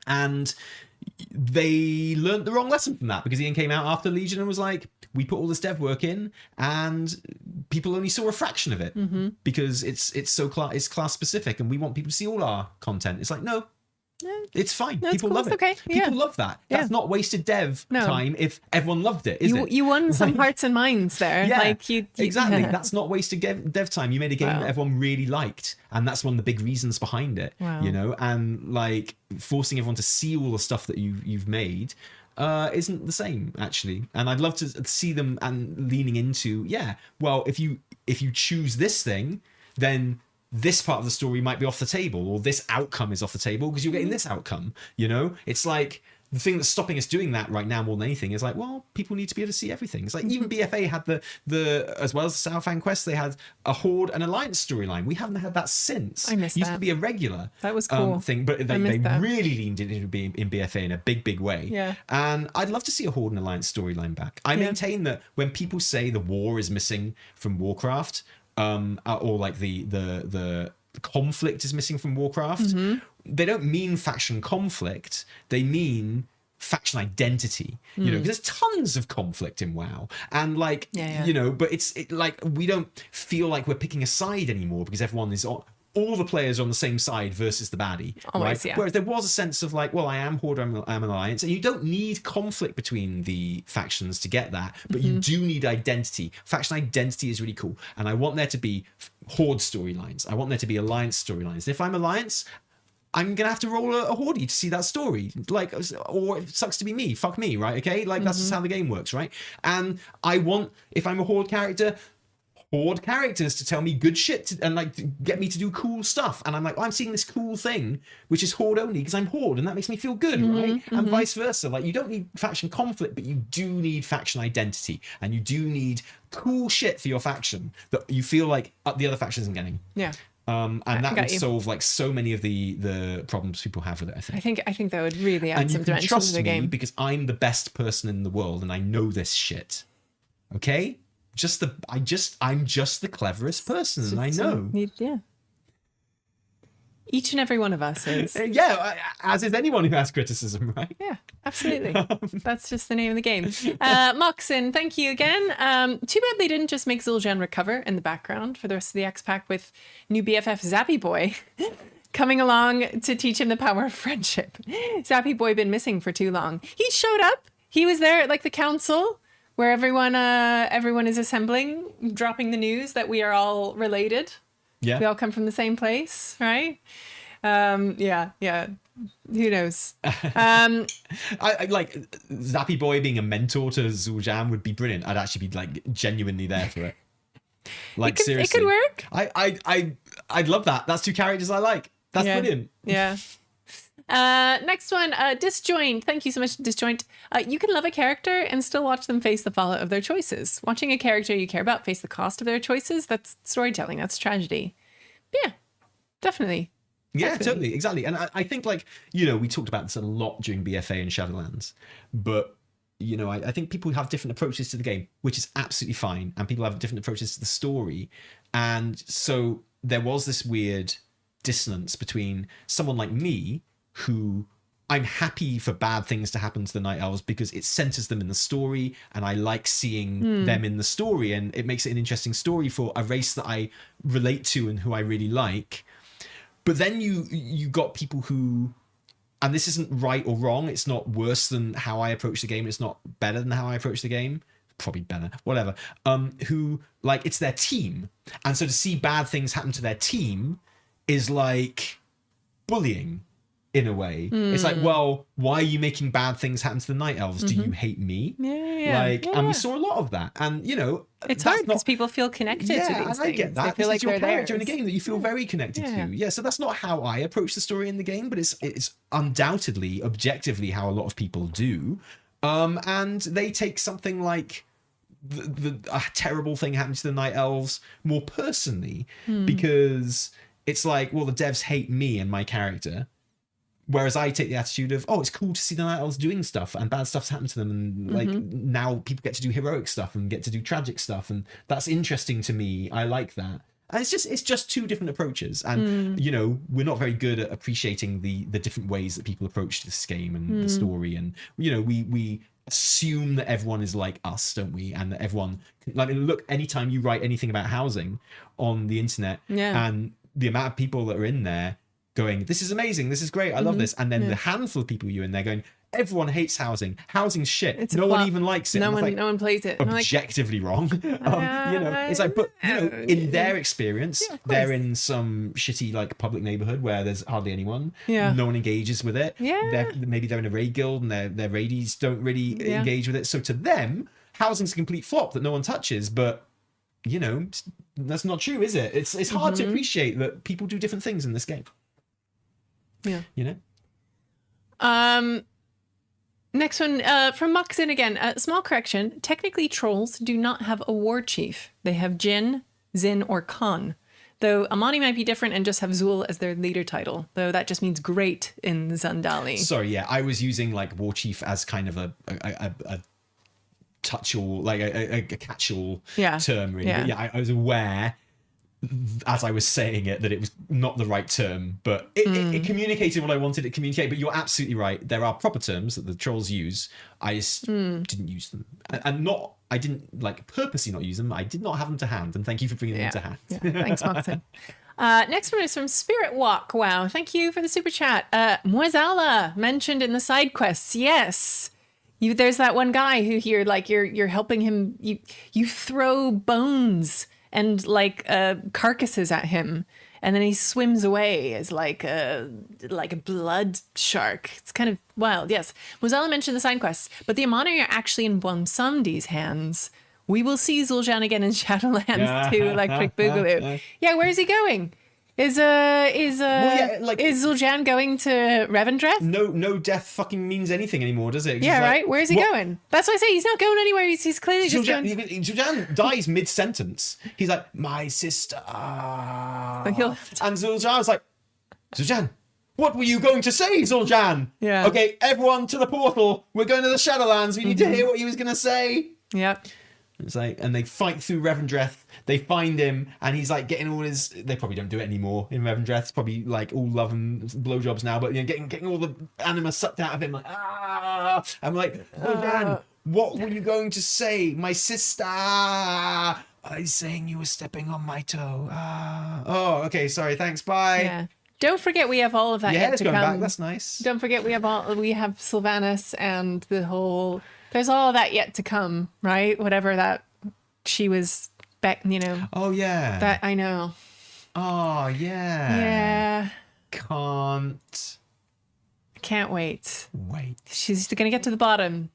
And they learned the wrong lesson from that, because Ian came out after Legion and was like, we put all this dev work in and people only saw a fraction of it because it's so it's class specific and we want people to see all our content. It's like, no, it's fine. No, people love it. Okay. People love that. That's not wasted dev time if everyone loved it, is it? You won some hearts and minds there. Yeah, like exactly. That's not wasted dev time. You made a game that everyone really liked, and that's one of the big reasons behind it. You know, and like forcing everyone to see all the stuff that you've made isn't the same, actually. And I'd love to see them and leaning into, well, if you choose this thing, then this part of the story might be off the table, or this outcome is off the table because you're getting this outcome. You know, it's like the thing that's stopping us doing that right now more than anything is like, well, people need to be able to see everything. It's like even BFA had the as well as the Southland Quest, they had a Horde and Alliance storyline. We haven't had that since. I missed it used to be a regular that was cool thing, but they really leaned into being in BFA in a big way. Yeah. And I'd love to see a Horde and Alliance storyline back. I maintain that when people say the war is missing from Warcraft, or like the conflict is missing from Warcraft, they don't mean faction conflict, they mean faction identity, you know, because there's tons of conflict in WoW, and like you know, but it's like we don't feel like we're picking a side anymore because everyone is on, all the players are on the same side versus the baddie. Always, right? Whereas there was a sense of like, well, I am Horde, I'm an Alliance, and you don't need conflict between the factions to get that, but you do need identity. Faction identity is really cool, and I want there to be Horde storylines. I want there to be Alliance storylines. And if I'm Alliance, I'm gonna have to roll a Horde to see that story. Like, or it sucks to be me. Fuck me, right? Okay, like that's just how the game works, right? And I want, if I'm a Horde character, Horde characters to tell me good shit and like to get me to do cool stuff, and I'm like, I'm seeing this cool thing which is Horde only because I'm Horde and that makes me feel good, right? And vice versa. Like, you don't need faction conflict, but you do need faction identity, and you do need cool shit for your faction that you feel like the other faction isn't getting. And that would solve like so many of the problems people have with it. I think that would really add some dimension to the game, because I'm the best person in the world and I know this shit. Okay. I'm just the cleverest person, and I know. Each and every one of us is. As is anyone who has criticism, right? Yeah, absolutely. That's just the name of the game. Moxon, thank you again. Too bad they didn't just make Zul'jin recover in the background for the rest of the X-Pack with new BFF Zappy Boy coming along to teach him the power of friendship. Zappy Boy been missing for too long. He showed up. He was there at like the council, where everyone is assembling, dropping the news that we are all related. Yeah. We all come from the same place, right? Yeah. Who knows? I like Zappy Boy being a mentor to Zul'jin would be brilliant. I'd actually be like genuinely there for it. Like, seriously. It could work. I'd love that. That's two characters I like. That's brilliant. Yeah. Next one, Disjoint. Thank you so much, Disjoint. You can love a character and still watch them face the fallout of their choices. Watching a character you care about face the cost of their choices, that's storytelling, that's tragedy. But yeah, definitely. Yeah, totally, exactly. And I think, like, you know, we talked about this a lot during BFA and Shadowlands, but, you know, I think people have different approaches to the game, which is absolutely fine, and people have different approaches to the story. And so there was this weird dissonance between someone like me, who I'm happy for bad things to happen to the Night Elves because it centers them in the story, and I like seeing them in the story, and it makes it an interesting story for a race that I relate to and who I really like. But then you got people who, and this isn't right or wrong, it's not worse than how I approach the game, it's not better than how I approach the game, probably better, whatever, who, like, it's their team, and so to see bad things happen to their team is like bullying. in a way. It's like, well, why are you making bad things happen to the night elves? Do you hate me? And we saw a lot of that. And, you know, it's hard because people feel connected to these things. I get that. They feel like you're they're a character theirs. in a game that you feel very connected to. Yeah, so that's not how I approach the story in the game, but it's undoubtedly, objectively how a lot of people do. And they take something like a terrible thing happened to the night elves more personally, because it's like, well, the devs hate me and my character. Whereas I take the attitude of, oh, it's cool to see the night elves doing stuff and bad stuff's happened to them. And like now people get to do heroic stuff and get to do tragic stuff. And that's interesting to me. I like that. And it's just two different approaches. And, you know, we're not very good at appreciating the different ways that people approach this game and the story. And, you know, we assume that everyone is like us, don't we? And that everyone, like, look, anytime you write anything about housing on the internet and the amount of people that are in there going, this is amazing, this is great, I love this, and then the handful of people you in there going, everyone hates housing's shit, no one even likes it, no one plays it, objectively wrong. You know, it's like, but you know, in their experience, they're in some shitty like public neighborhood where there's hardly anyone, no one engages with it, maybe they're in a raid guild and their raidies don't really engage with it, so to them housing's a complete flop that no one touches. But you know, that's not true, is it? It's hard to appreciate that people do different things in this game. Yeah. You know? Next one from Moxin again. Small correction. Technically, trolls do not have a war chief. They have Jin, Zin, or Khan. Though Amani might be different and just have Zul as their leader title. Though that just means great in Zandali. Sorry, yeah. I was using like war chief as kind of a touch-all, like a catch-all term, really. Yeah. But yeah, I was aware as I was saying it that it was not the right term, but it communicated what I wanted it to communicate. But you're absolutely right, there are proper terms that the trolls use. I just didn't use them, and I didn't like purposely not use them. I did not have them to hand, and thank you for bringing them to hand. Thanks, Moxon. Next one is from Spirit Walk. Wow, thank you for the super chat. Moazala mentioned in the side quests. Yes, there's that one guy who here, like you're helping him. You throw bones and like carcasses at him, and then he swims away as like a blood shark. It's kind of wild. Yes, Mozella mentioned the side quests, but the Amani are actually in Bwamsamdi's hands. We will see Zul'jin again in Shadowlands 2 Electric Boogaloo. Yeah, where's he going? Is Zul'jin going to Revendreth? No death fucking means anything anymore, does it? Yeah, right. Where's he going? That's why I say he's not going anywhere. He's clearly just going. Zul'jin dies mid-sentence. He's like, my sister. And Zul'jin was like, Zul'jin, what were you going to say, Zul'jin? Yeah. Okay, everyone to the portal. We're going to the Shadowlands. We need to hear what he was going to say. Yeah. It's like, and they fight through Revendreth. They find him, and he's like getting all his. They probably don't do it anymore in Revendreth. It's probably like all love and blowjobs now. But you know, getting all the anima sucked out of him. Like I'm like, oh Dan, what were you going to say, my sister? I was saying you were stepping on my toe. Oh, okay, sorry. Thanks. Bye. Yeah. Don't forget we have all of that yet to come. Back. That's nice. Don't forget we have Sylvanas and the whole. There's all of that yet to come, right? Whatever that she was back, you know. Oh yeah. That I know. Oh yeah. Yeah. Can't wait. She's gonna get to the bottom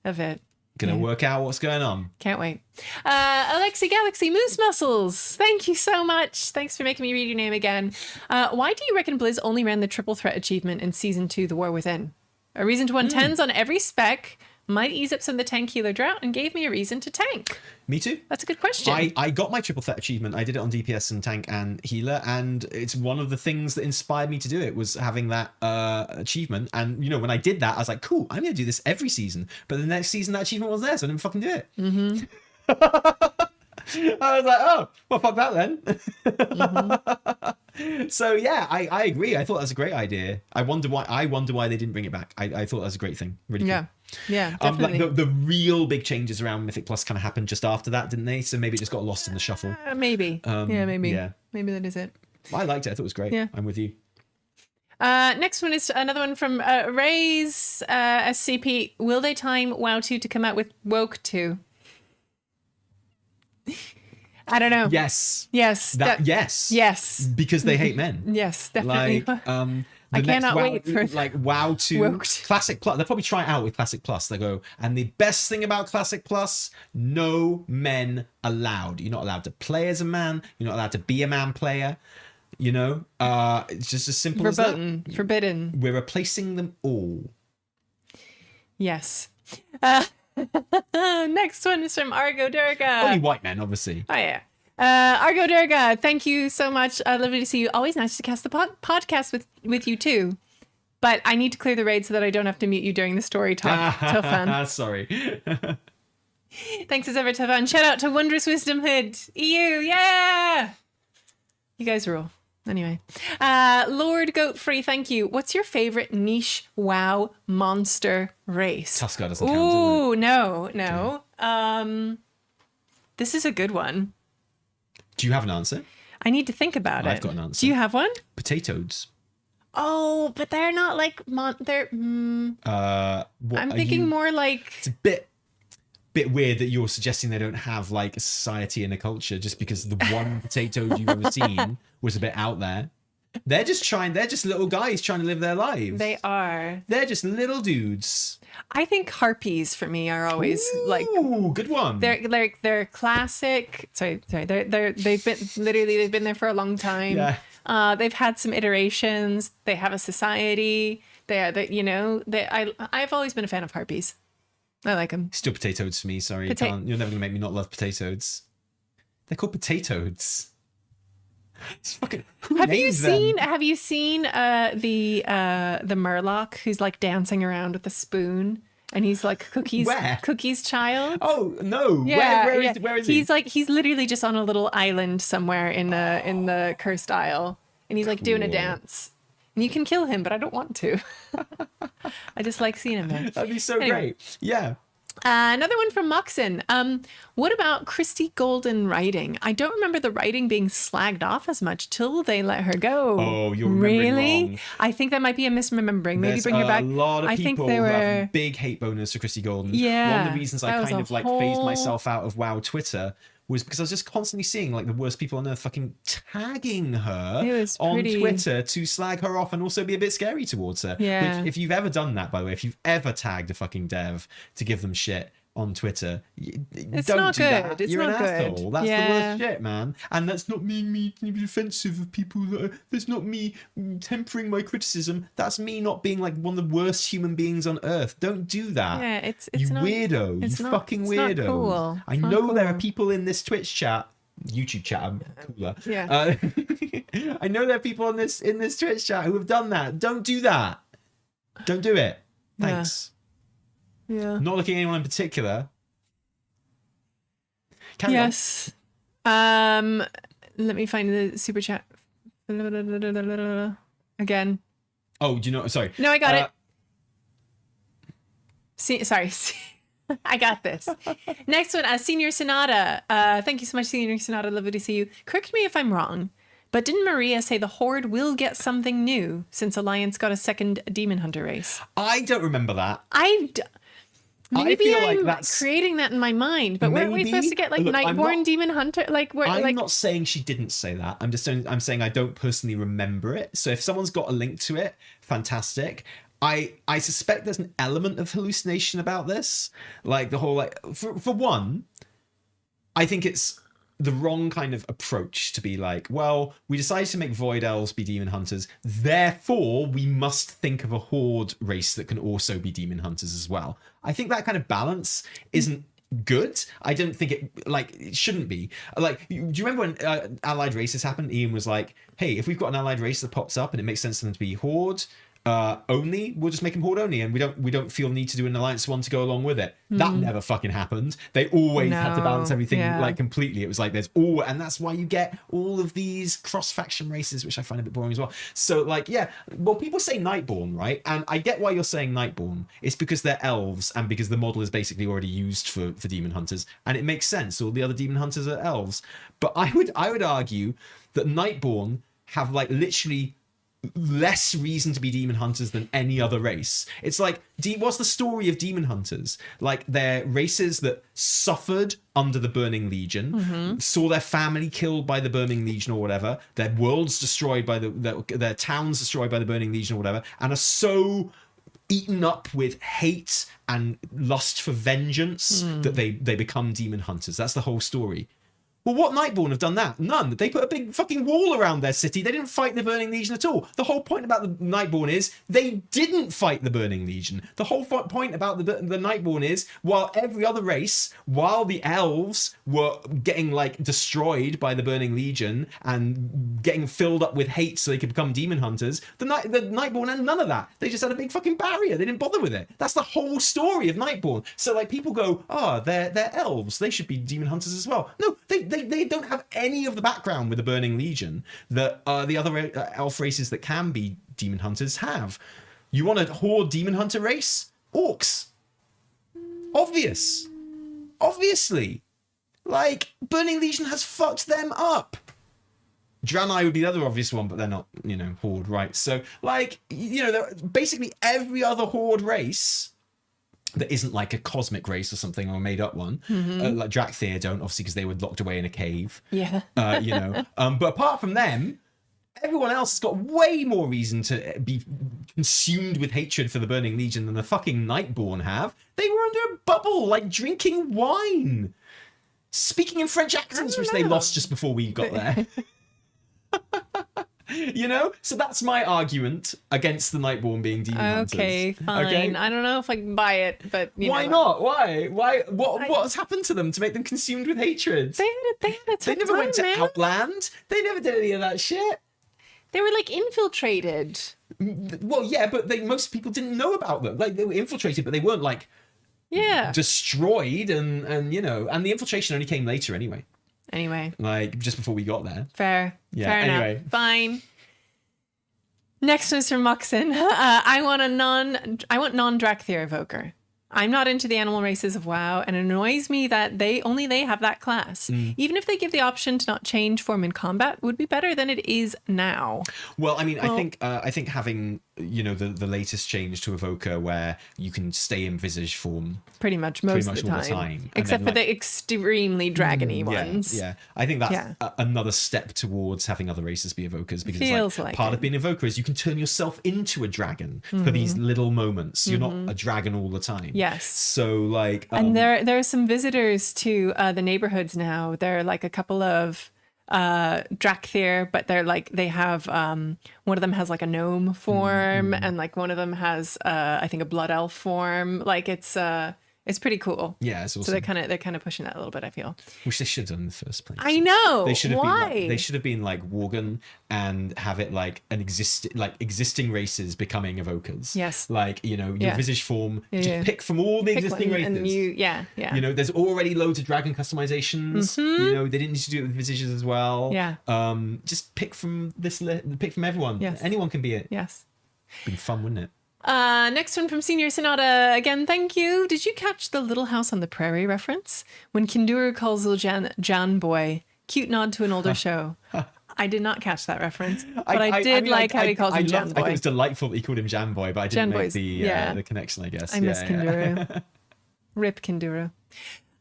of it. Gonna work out what's going on. Can't wait. Alexi Galaxy Moose Muscles. Thank you so much. Thanks for making me read your name again. Why do you reckon Blizz only ran the triple threat achievement in season 2, The War Within? A reason to run 10s on every spec might ease up some of the 10 kilo drought and gave me a reason to tank. Me too. That's a good question. I got my triple threat achievement. I did it on DPS and tank and healer, and it's one of the things that inspired me to do it was having that achievement. And you know, when I did that, I was like, cool, I'm gonna do this every season. But the next season that achievement was there, so I didn't fucking do it. I was like, oh, well, fuck that then. So yeah, I agree. I thought that was a great idea. I wonder why they didn't bring it back. I thought that was a great thing. Really cool. Yeah, definitely. Like the real big changes around Mythic Plus kind of happened just after that, didn't they? So maybe it just got lost in the shuffle. Maybe. Maybe. Yeah. Maybe that is it. I liked it. I thought it was great. Yeah. I'm with you. Next one is another one from Ray's SCP. Will they time WoW 2 to come out with Woke 2? I don't know. Yes. Yes. Yes. Yes. Because they hate men. Yes, definitely. Like, I cannot wait for like WoW 2 Classic Plus. They'll probably try it out with Classic Plus. They go, and the best thing about Classic Plus, no men allowed. You're not allowed to play as a man. You're not allowed to be a man player. You know, it's just as simple as that. Forbidden. We're replacing them all. Yes. Next one is from Argo Durga. Only white men, obviously. Oh yeah. Argo Durga, thank you so much. Lovely to see you. Always nice to cast the podcast with you too. But I need to clear the raid so that I don't have to mute you during the story talk. Tofan. Sorry. Thanks as ever, Tofan. Shout out to Wondrous Wisdom Hood. EU, yeah! You guys rule. Anyway. Lord Goatfree, thank you. What's your favorite niche WoW monster race? Tuskar doesn't count, Ooh, no. Okay. This is a good one. Do you have an answer? I need to think about it. I've got an answer. Do you have one? Potatoes. Oh, but they're not like they're. I'm thinking more like. It's a bit weird that you're suggesting they don't have like a society and a culture just because the one potato you've ever seen was a bit out there. They're just little guys trying to live their lives. They are. They're just little dudes. I think harpies for me are always like. Ooh, good one. They're classic. Sorry. They've been there for a long time. Yeah. They've had some iterations. They have a society. I've always been a fan of harpies. I like them. Still potatoes for me. Sorry, you're never gonna make me not love potatoes. They're called potatoes. It's fucking. Have you seen the Murloc who's like dancing around with a spoon and he's like Cookie's child? Oh no! Yeah, where is he? He's literally just on a little island somewhere in the Cursed Isle, and he's like doing a dance. And you can kill him, but I don't want to. I just like seeing him there. That'd be so great. Yeah. Another one from Moxon. What about Christy Golden writing? I don't remember the writing being slagged off as much till they let her go. Oh, you're remembering wrong. I think that might be a misremembering. Maybe bring her back. A lot of people who have big hate bonus for Christy Golden. Yeah. One of the reasons I kind of phased myself out of WoW Twitter was because I was just constantly seeing like the worst people on earth fucking tagging her on Twitter to slag her off and also be a bit scary towards her. Yeah. Which, if you've ever done that, by the way, if you've ever tagged a fucking dev to give them shit on Twitter, it's don't not do good. that. It's You're not an good. asshole. That's the worst shit, man. And that's not me to be defensive of people. That's not me tempering my criticism. That's me not being like one of the worst human beings on earth. Don't do that. Yeah, it's you not, weirdo. It's you not, fucking it's weirdo. Not cool. I know there are people in this Twitch chat. YouTube chat, I'm cooler. Yeah. I know there are people in this Twitch chat who have done that. Don't do that. Don't do it. Thanks. Yeah. Not looking at anyone in particular. Yes. Let me find the super chat again. Oh, do you know? Sorry. No, I got it. Sorry. I got this. Next one, Senior Sonata. Thank you so much, Senior Sonata. Lovely to see you. Correct me if I'm wrong, but didn't Maria say the Horde will get something new since Alliance got a second Demon Hunter race? I don't remember that. Maybe I'm that's creating that in my mind, but weren't we supposed to get like Nightborn Demon Hunter? I'm not saying she didn't say that. I'm saying I don't personally remember it. So if someone's got a link to it, fantastic. I suspect there's an element of hallucination about this. Like the whole for one, I think it's the wrong kind of approach to be like, well, we decided to make Void Elves be Demon Hunters, therefore we must think of a Horde race that can also be Demon Hunters as well. I think that kind of balance isn't good. I don't think it shouldn't be. Like, do you remember when allied races happened? Ian was like, hey, if we've got an allied race that pops up and it makes sense for them to be Horde only, we'll just make them Horde only, and we don't feel need to do an alliance one to go along with it. That never fucking happened. They always had to balance everything like completely. It was like and that's why you get all of these cross faction races, which I find a bit boring as well. So like, yeah, well, people say Nightborn, right? And I get why you're saying Nightborn. It's because they're elves and because the model is basically already used for Demon Hunters, and it makes sense. All the other Demon Hunters are elves, but I would argue that Nightborn have like literally less reason to be demon hunters than any other race. It's like, what's the story of demon hunters? Like, they're races that suffered under the Burning Legion, saw their family killed by the Burning Legion or whatever, their worlds destroyed by their towns destroyed by the Burning Legion or whatever, and are so eaten up with hate and lust for vengeance that they become demon hunters. That's the whole story. Well, what Nightborn have done that? None. They put a big fucking wall around their city. They didn't fight the Burning Legion at all. The whole point about the Nightborn is they didn't fight the Burning Legion. The whole point about the Nightborn is, while every other race, while the elves were getting like destroyed by the Burning Legion and getting filled up with hate so they could become demon hunters, the Nightborn had none of that. They just had a big fucking barrier. They didn't bother with it. That's the whole story of Nightborn. So like people go, oh, they're elves. They should be demon hunters as well. No, they don't have any of the background with the Burning Legion that the other elf races that can be demon hunters have. You want a horde demon hunter race? Orcs. Obviously. Like, Burning Legion has fucked them up. Draenei would be the other obvious one, but they're not, horde, right? So, like, basically every other horde race that isn't like a cosmic race or something or a made up one, like Drakthir don't, obviously, because they were locked away in a cave. Yeah. But apart from them, everyone else has got way more reason to be consumed with hatred for the Burning Legion than the fucking Nightborn have. They were under a bubble, like drinking wine, speaking in French accents, which they lost just before we got there. So that's my argument against the Nightborn being demon hunters. Okay, fine. Okay? I don't know if I can buy it, but why not? Why? What has happened to them to make them consumed with hatred? They had a tough They never went to man. Outland. They never did any of that shit. They were like infiltrated. Well, yeah, but most people didn't know about them. Like, they were infiltrated, but they weren't like destroyed, and the infiltration only came later anyway. Like, just before we got there. Fair. Yeah, Fair anyway. Enough. Fine. Next one's from Muxin. I want non-Drakthir evoker. I'm not into the animal races of WoW, and it annoys me that they have that class. Even if they give the option to not change form in combat, would be better than it is now. Well, I mean, I think having the latest change to Evoker where you can stay in Visage form pretty much most of the time. Except for the extremely dragony ones. Yeah, I think that's another step towards having other races be Evokers, because Feels like part of being Evoker is you can turn yourself into a dragon for these little moments. You're not a dragon all the time. Yes. So like, and there are some visitors to the neighborhoods now. There are like a couple of Drakthir, but they have one of them has like a gnome form, and like one of them has I think a blood elf form. Like it's pretty cool. Yeah, it's awesome. So they're kind of pushing that a little bit, I feel. Which they should have done in the first place. I know. They should have Why? they should have been like Worgen and have it like existing races becoming Evokers. Yes. Like, your Visage form, just pick from all the existing races. And there's already loads of dragon customizations. They didn't need to do it with Visages as well. Yeah. Just pick from pick from everyone. Yes. Anyone can be it. Yes. Been fun, wouldn't it? Next one from Senior Sonata. Again, thank you. Did you catch the Little House on the Prairie reference? When Kinduru calls Lil Jan boy. Cute nod to an older show. I did not catch that reference, but I did like how he calls him Jan boy. I think it was delightful that he called him Jan boy, but I didn't make the connection, I guess. I miss Kinduru. Rip Kinduru.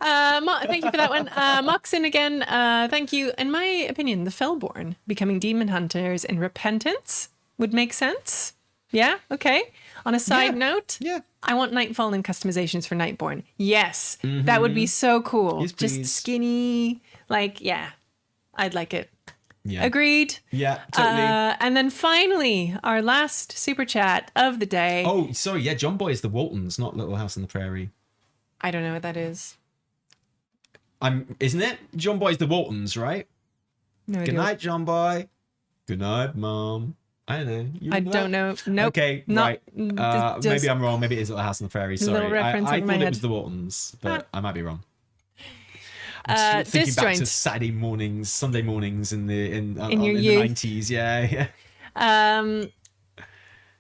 Thank you for that one. Moxin again, thank you. In my opinion, the Fellborn becoming demon hunters in Repentance would make sense. Yeah, okay. On a side note, I want Nightfall and customizations for Nightborn. Yes, that would be so cool. Yes, just skinny, I'd like it. Yeah. Agreed. Yeah, totally. And then finally, our last super chat of the day. Oh, sorry, yeah, John Boy is the Waltons, not Little House on the Prairie. I don't know what that is. Isn't it? John Boy's the Waltons, right? No idea. Good night, John Boy. Good night, Mom. I don't know. I don't know. Nope. Okay, right. Maybe I'm wrong. Maybe it is Little House on the Prairie. Sorry. I thought it was the Waltons, but I might be wrong. Thinking back to Saturday mornings, Sunday mornings in the 90s. Yeah.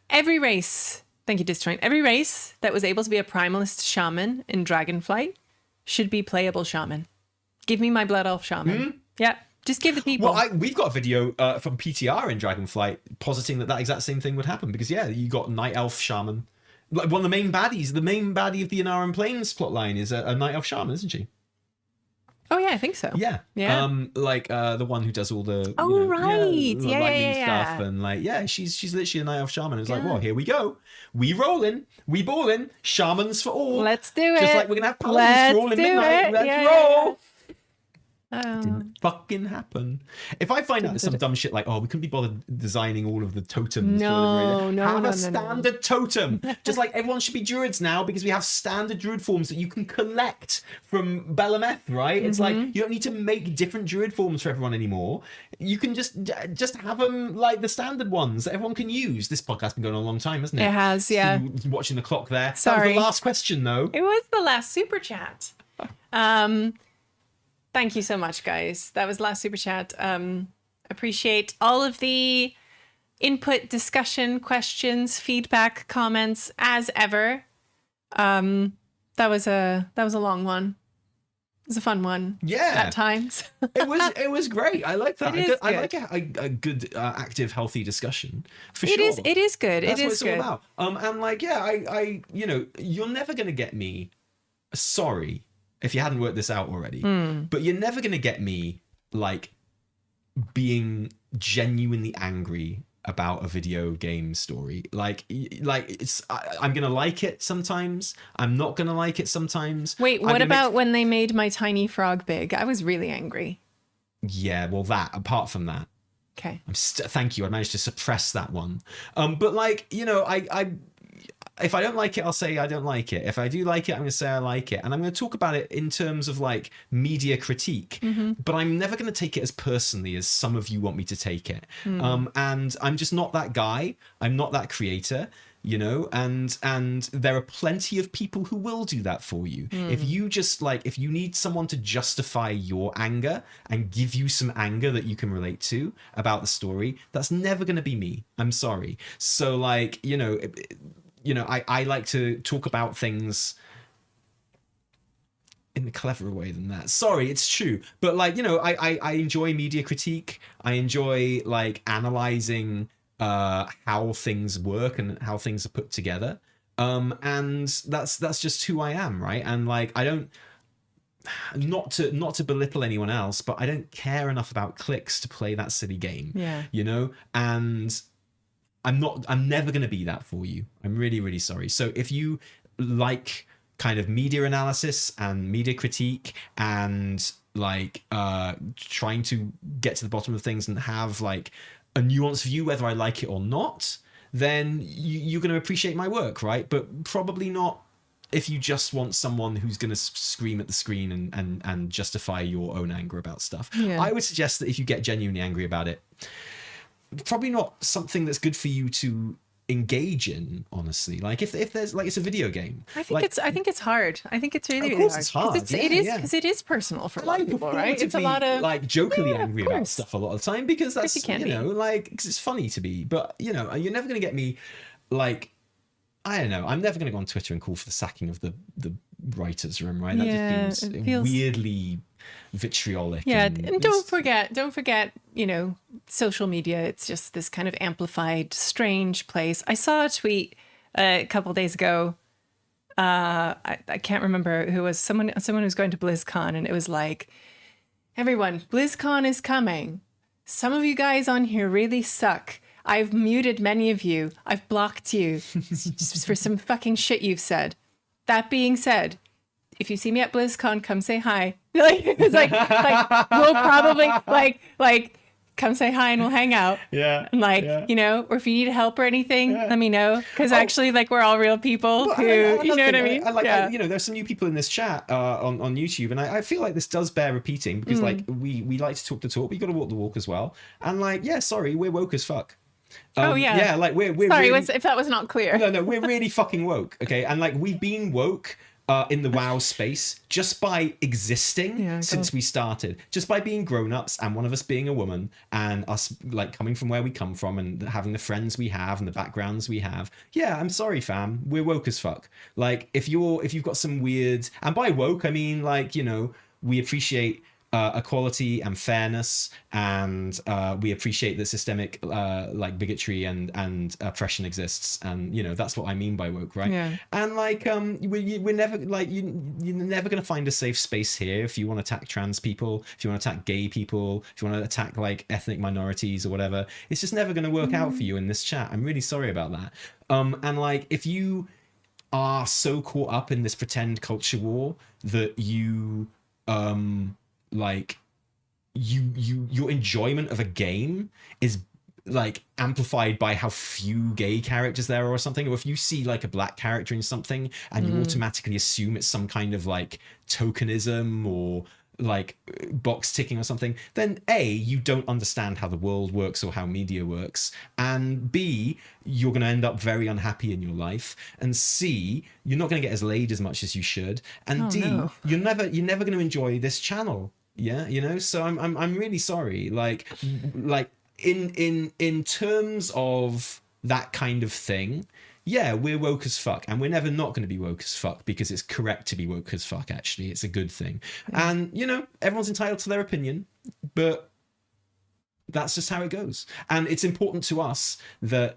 Every race, thank you, Disjoint. Every race that was able to be a primalist shaman in Dragonflight should be playable shaman. Give me my blood elf shaman. Yeah. Just give the people. Well, we've got a video from PTR in Dragonflight positing that exact same thing would happen because you got Night Elf Shaman. Like one of the main baddies, the main baddie of the Inaran Plains plotline is a Night Elf Shaman, isn't she? Oh yeah, I think so. Yeah. The one who does all the lightning stuff and she's literally a Night Elf Shaman. It's like, well, here we go. We rolling, we balling, shamans for all. Let's do it. Just like we're gonna have paladins for all in midnight. Let's roll. Didn't fucking happen. If I find out some dumb shit like, we couldn't be bothered designing all of the totems. Have a standard totem. Just like everyone should be druids now because we have standard druid forms that you can collect from Belemeth, right? It's like you don't need to make different druid forms for everyone anymore. You can just have them like the standard ones that everyone can use. This podcast's been going on a long time, hasn't it? It has, yeah. Watching the clock there. Sorry. That was the last question, though. It was the last super chat. Thank you so much, guys. That was last super chat. Appreciate all of the input, discussion, questions, feedback, comments, as ever. That was a long one. It was a fun one. Yeah. At times. It was great. I like that. I like a good, active, healthy discussion. For sure. It is good. That's it what is it's good. all about. You're never gonna get me. Sorry. If you hadn't worked this out already, but you're never going to get me like being genuinely angry about a video game story. Like I'm going to like it sometimes. I'm not going to like it sometimes. Wait, what about when they made my tiny frog big? I was really angry. Yeah, well, apart from that. Okay. Thank you. I managed to suppress that one. But if I don't like it, I'll say I don't like it. If I do like it, I'm going to say I like it. And I'm going to talk about it in terms of like media critique, but I'm never going to take it as personally as some of you want me to take it. And I'm just not that guy. I'm not that creator, and there are plenty of people who will do that for you. If you need someone to justify your anger and give you some anger that you can relate to about the story, that's never going to be me. I'm sorry. So I like to talk about things in a cleverer way than that. Sorry, it's true. But I enjoy media critique. I enjoy analyzing how things work and how things are put together. And that's just who I am, right? And I don't not to belittle anyone else, but I don't care enough about clicks to play that silly game. Yeah. And I'm never going to be that for you. I'm really, really sorry. So if you like kind of media analysis and media critique and trying to get to the bottom of things and have a nuanced view, whether I like it or not, then you're going to appreciate my work, right? But probably not if you just want someone who's going to scream at the screen and justify your own anger about stuff. Yeah. I would suggest that if you get genuinely angry about it, probably not something that's good for you to engage in, honestly. If there's it's a video game. I think it's hard. I think it's really, of course it's hard. Because it is personal for a lot of people, right? It's a lot of jokingly angry about stuff a lot of the time because that's because it's funny to be. But you're never going to get me I don't know. I'm never going to go on Twitter and call for the sacking of the writers' room, right? That just feels weirdly vitriolic. Yeah, and don't forget, social media. It's just this kind of amplified, strange place. I saw a tweet a couple of days ago. I can't remember who it was. Someone who's going to BlizzCon, and it was like, everyone, BlizzCon is coming. Some of you guys on here really suck. I've muted many of you. I've blocked you just for some fucking shit you've said. That being said, if you see me at BlizzCon, come say hi. It's we'll probably come say hi and we'll hang out. Yeah. And or if you need help or anything, let me know. Because actually, we're all real people who, you know what I mean? There's some new people in this chat on YouTube, and I feel like this does bear repeating because we like to talk the talk, but you got to walk the walk as well. And sorry, we're woke as fuck. We're sorry really, if that was not clear. No, we're really fucking woke, okay? And we've been woke in the WoW space just by existing since we started, just by being grown-ups and one of us being a woman and us coming from where we come from and having the friends we have and the backgrounds we have. Yeah, I'm sorry, fam. We're woke as fuck. If you've got some weird, and by woke I mean we appreciate equality and fairness, and we appreciate that systemic like bigotry and oppression exists, and that's what I mean by woke, right? Yeah. And like we're never like you're never gonna find a safe space here if you want to attack trans people, if you want to attack gay people, if you want to attack like ethnic minorities or whatever. It's just never gonna work out for you in this chat. I'm really sorry about that. And like if you are so caught up in this pretend culture war that you like your enjoyment of a game is like amplified by how few gay characters there are or something, or if you see like a black character in something and you automatically assume it's some kind of like tokenism or like box ticking or something, then A, you don't understand how the world works or how media works, and B, you're going to end up very unhappy in your life, and C, you're not going to get as laid as much as you should, and D, you're never going to enjoy this channel. Yeah, so I'm really sorry. Like in terms of that kind of thing, yeah, we're woke as fuck, and we're never not going to be woke as fuck, because it's correct to be woke as fuck. Actually, it's a good thing, and everyone's entitled to their opinion, but that's just how it goes. And it's important to us that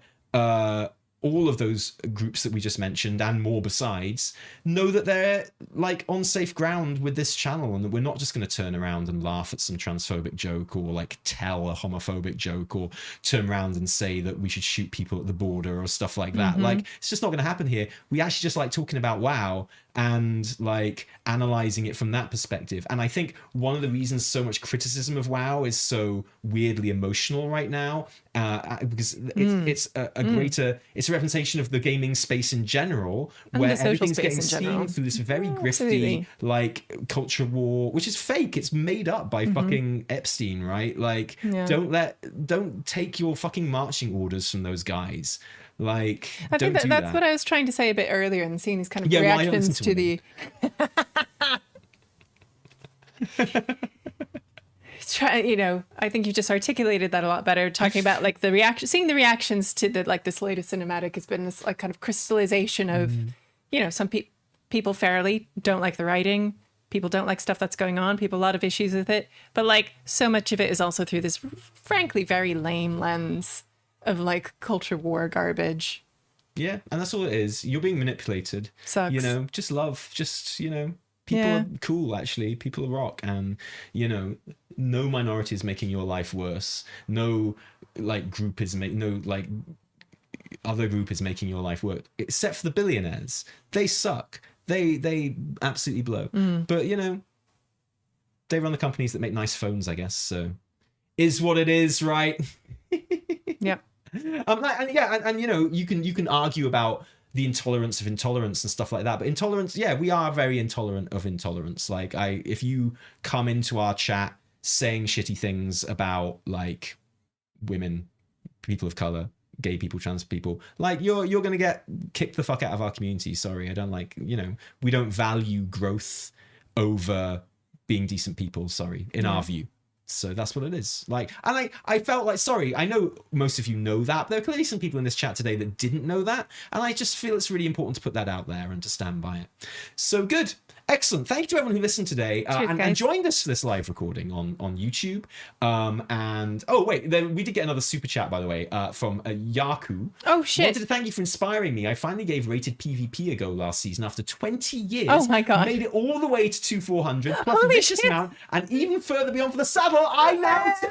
all of those groups that we just mentioned and more besides know that they're like on safe ground with this channel, and that we're not just going to turn around and laugh at some transphobic joke or like tell a homophobic joke or turn around and say that we should shoot people at the border or stuff like that. Like, it's just not going to happen here. We actually just like talking about WoW and like analyzing it from that perspective. And I think one of the reasons so much criticism of WoW is so weirdly emotional right now, because it's a greater, it's a representation of the gaming space in general, and where everything's getting seen through this very grifty like culture war, which is fake. It's made up by fucking Epstein, right? Like, don't take your fucking marching orders from those guys. Like, I think that's what I was trying to say a bit earlier, and seeing these kind of reactions to the I think you just articulated that a lot better, talking about like the reaction, seeing the reactions to the like this latest cinematic has been this like kind of crystallization of some people fairly don't like the writing, people don't like stuff that's going on, people a lot of issues with it, but like so much of it is also through this frankly very lame lens of like culture war garbage. Yeah, and that's all it is. You're being manipulated. Sucks. Just love, just people are cool, actually. People are rock, and no minority is making your life worse. No like group is other group is making your life worse, except for the billionaires. They suck. They absolutely blow. But they run the companies that make nice phones, I guess. So is what it is, right? Yep. And you can argue about the intolerance of intolerance and stuff like that, but intolerance, we are very intolerant of intolerance. Like, if you come into our chat saying shitty things about like women, people of color, gay people, trans people, like you're gonna get kicked the fuck out of our community. Sorry, I don't like, we don't value growth over being decent people, sorry, in our view. So that's what it is. Like, and I felt like, sorry, I know most of you know that, but there are clearly some people in this chat today that didn't know that, and I just feel it's really important to put that out there and to stand by it. So good. Excellent. Thank you to everyone who listened today and joined us for this live recording on YouTube. And oh wait, then we did get another super chat, by the way, from Yaku. Oh shit! Wanted to thank you for inspiring me. I finally gave rated PvP a go last season after 20 years. Oh my god! Made it all the way to 2400 plus a vicious mount, and even further beyond for the saddle. I now too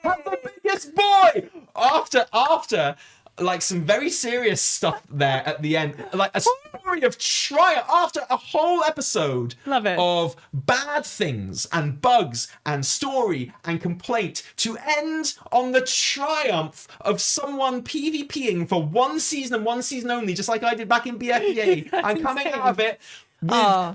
have the biggest boy. After like some very serious stuff there at the end, like a story of triumph after a whole episode of bad things and bugs and story and complaint, to end on the triumph of someone PvPing for one season and one season only, just like I did back in BFEA. I'm coming out of it with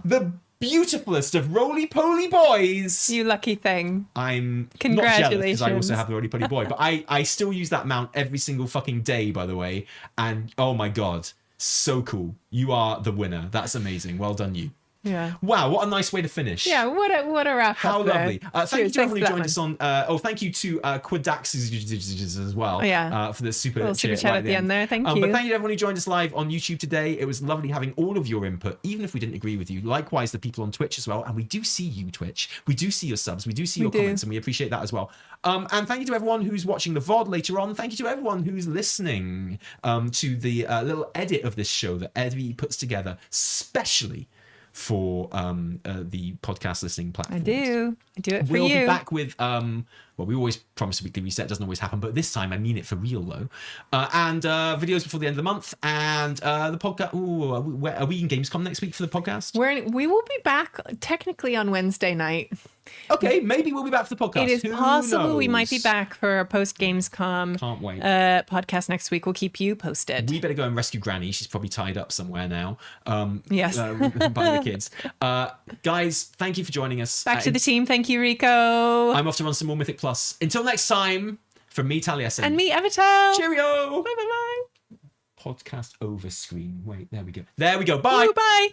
the beautifulest of roly-poly boys. You lucky thing. I'm Congratulations. not jealous because I also have the roly-poly boy, but I still use that mount every single fucking day, by the way, and oh my god, so cool. You are the winner. That's amazing. Well done, you. Yeah. Wow, what a nice way to finish. Yeah, what a wrap How up lovely. Thank you to everyone who joined us on. thank you to Quadaxes as well for the super chat at the end there. Thank you. But thank you to everyone who joined us live on YouTube today. It was lovely having all of your input, even if we didn't agree with you. Likewise, the people on Twitch as well. And we do see you, Twitch. We do see your subs. We do see your comments, and we appreciate that as well. And thank you to everyone who's watching the VOD later on. Thank you to everyone who's listening to the little edit of this show that Eddie puts together, especially for the podcast listening platform. I do it for we'll you. We'll be back with we always promise a weekly reset. Doesn't always happen, but this time I mean it for real though. And videos before the end of the month, and the podcast. Are we in Gamescom next week for the podcast? We will be back technically on Wednesday night. Okay, maybe we'll be back for the podcast. It is possible we might be back for a post Gamescom. Can't wait. Podcast next week. We'll keep you posted. We better go and rescue Granny. She's probably tied up somewhere now. Yes. By the kids. Guys, thank you for joining us. Back to the team. Thank you, Rico. I'm off to run some more Mythic Plus. Until next time, from me, Taliesin. And me, Avatar. Cheerio. Bye. Podcast over screen. Wait, there we go. There we go. Bye. Ooh, bye.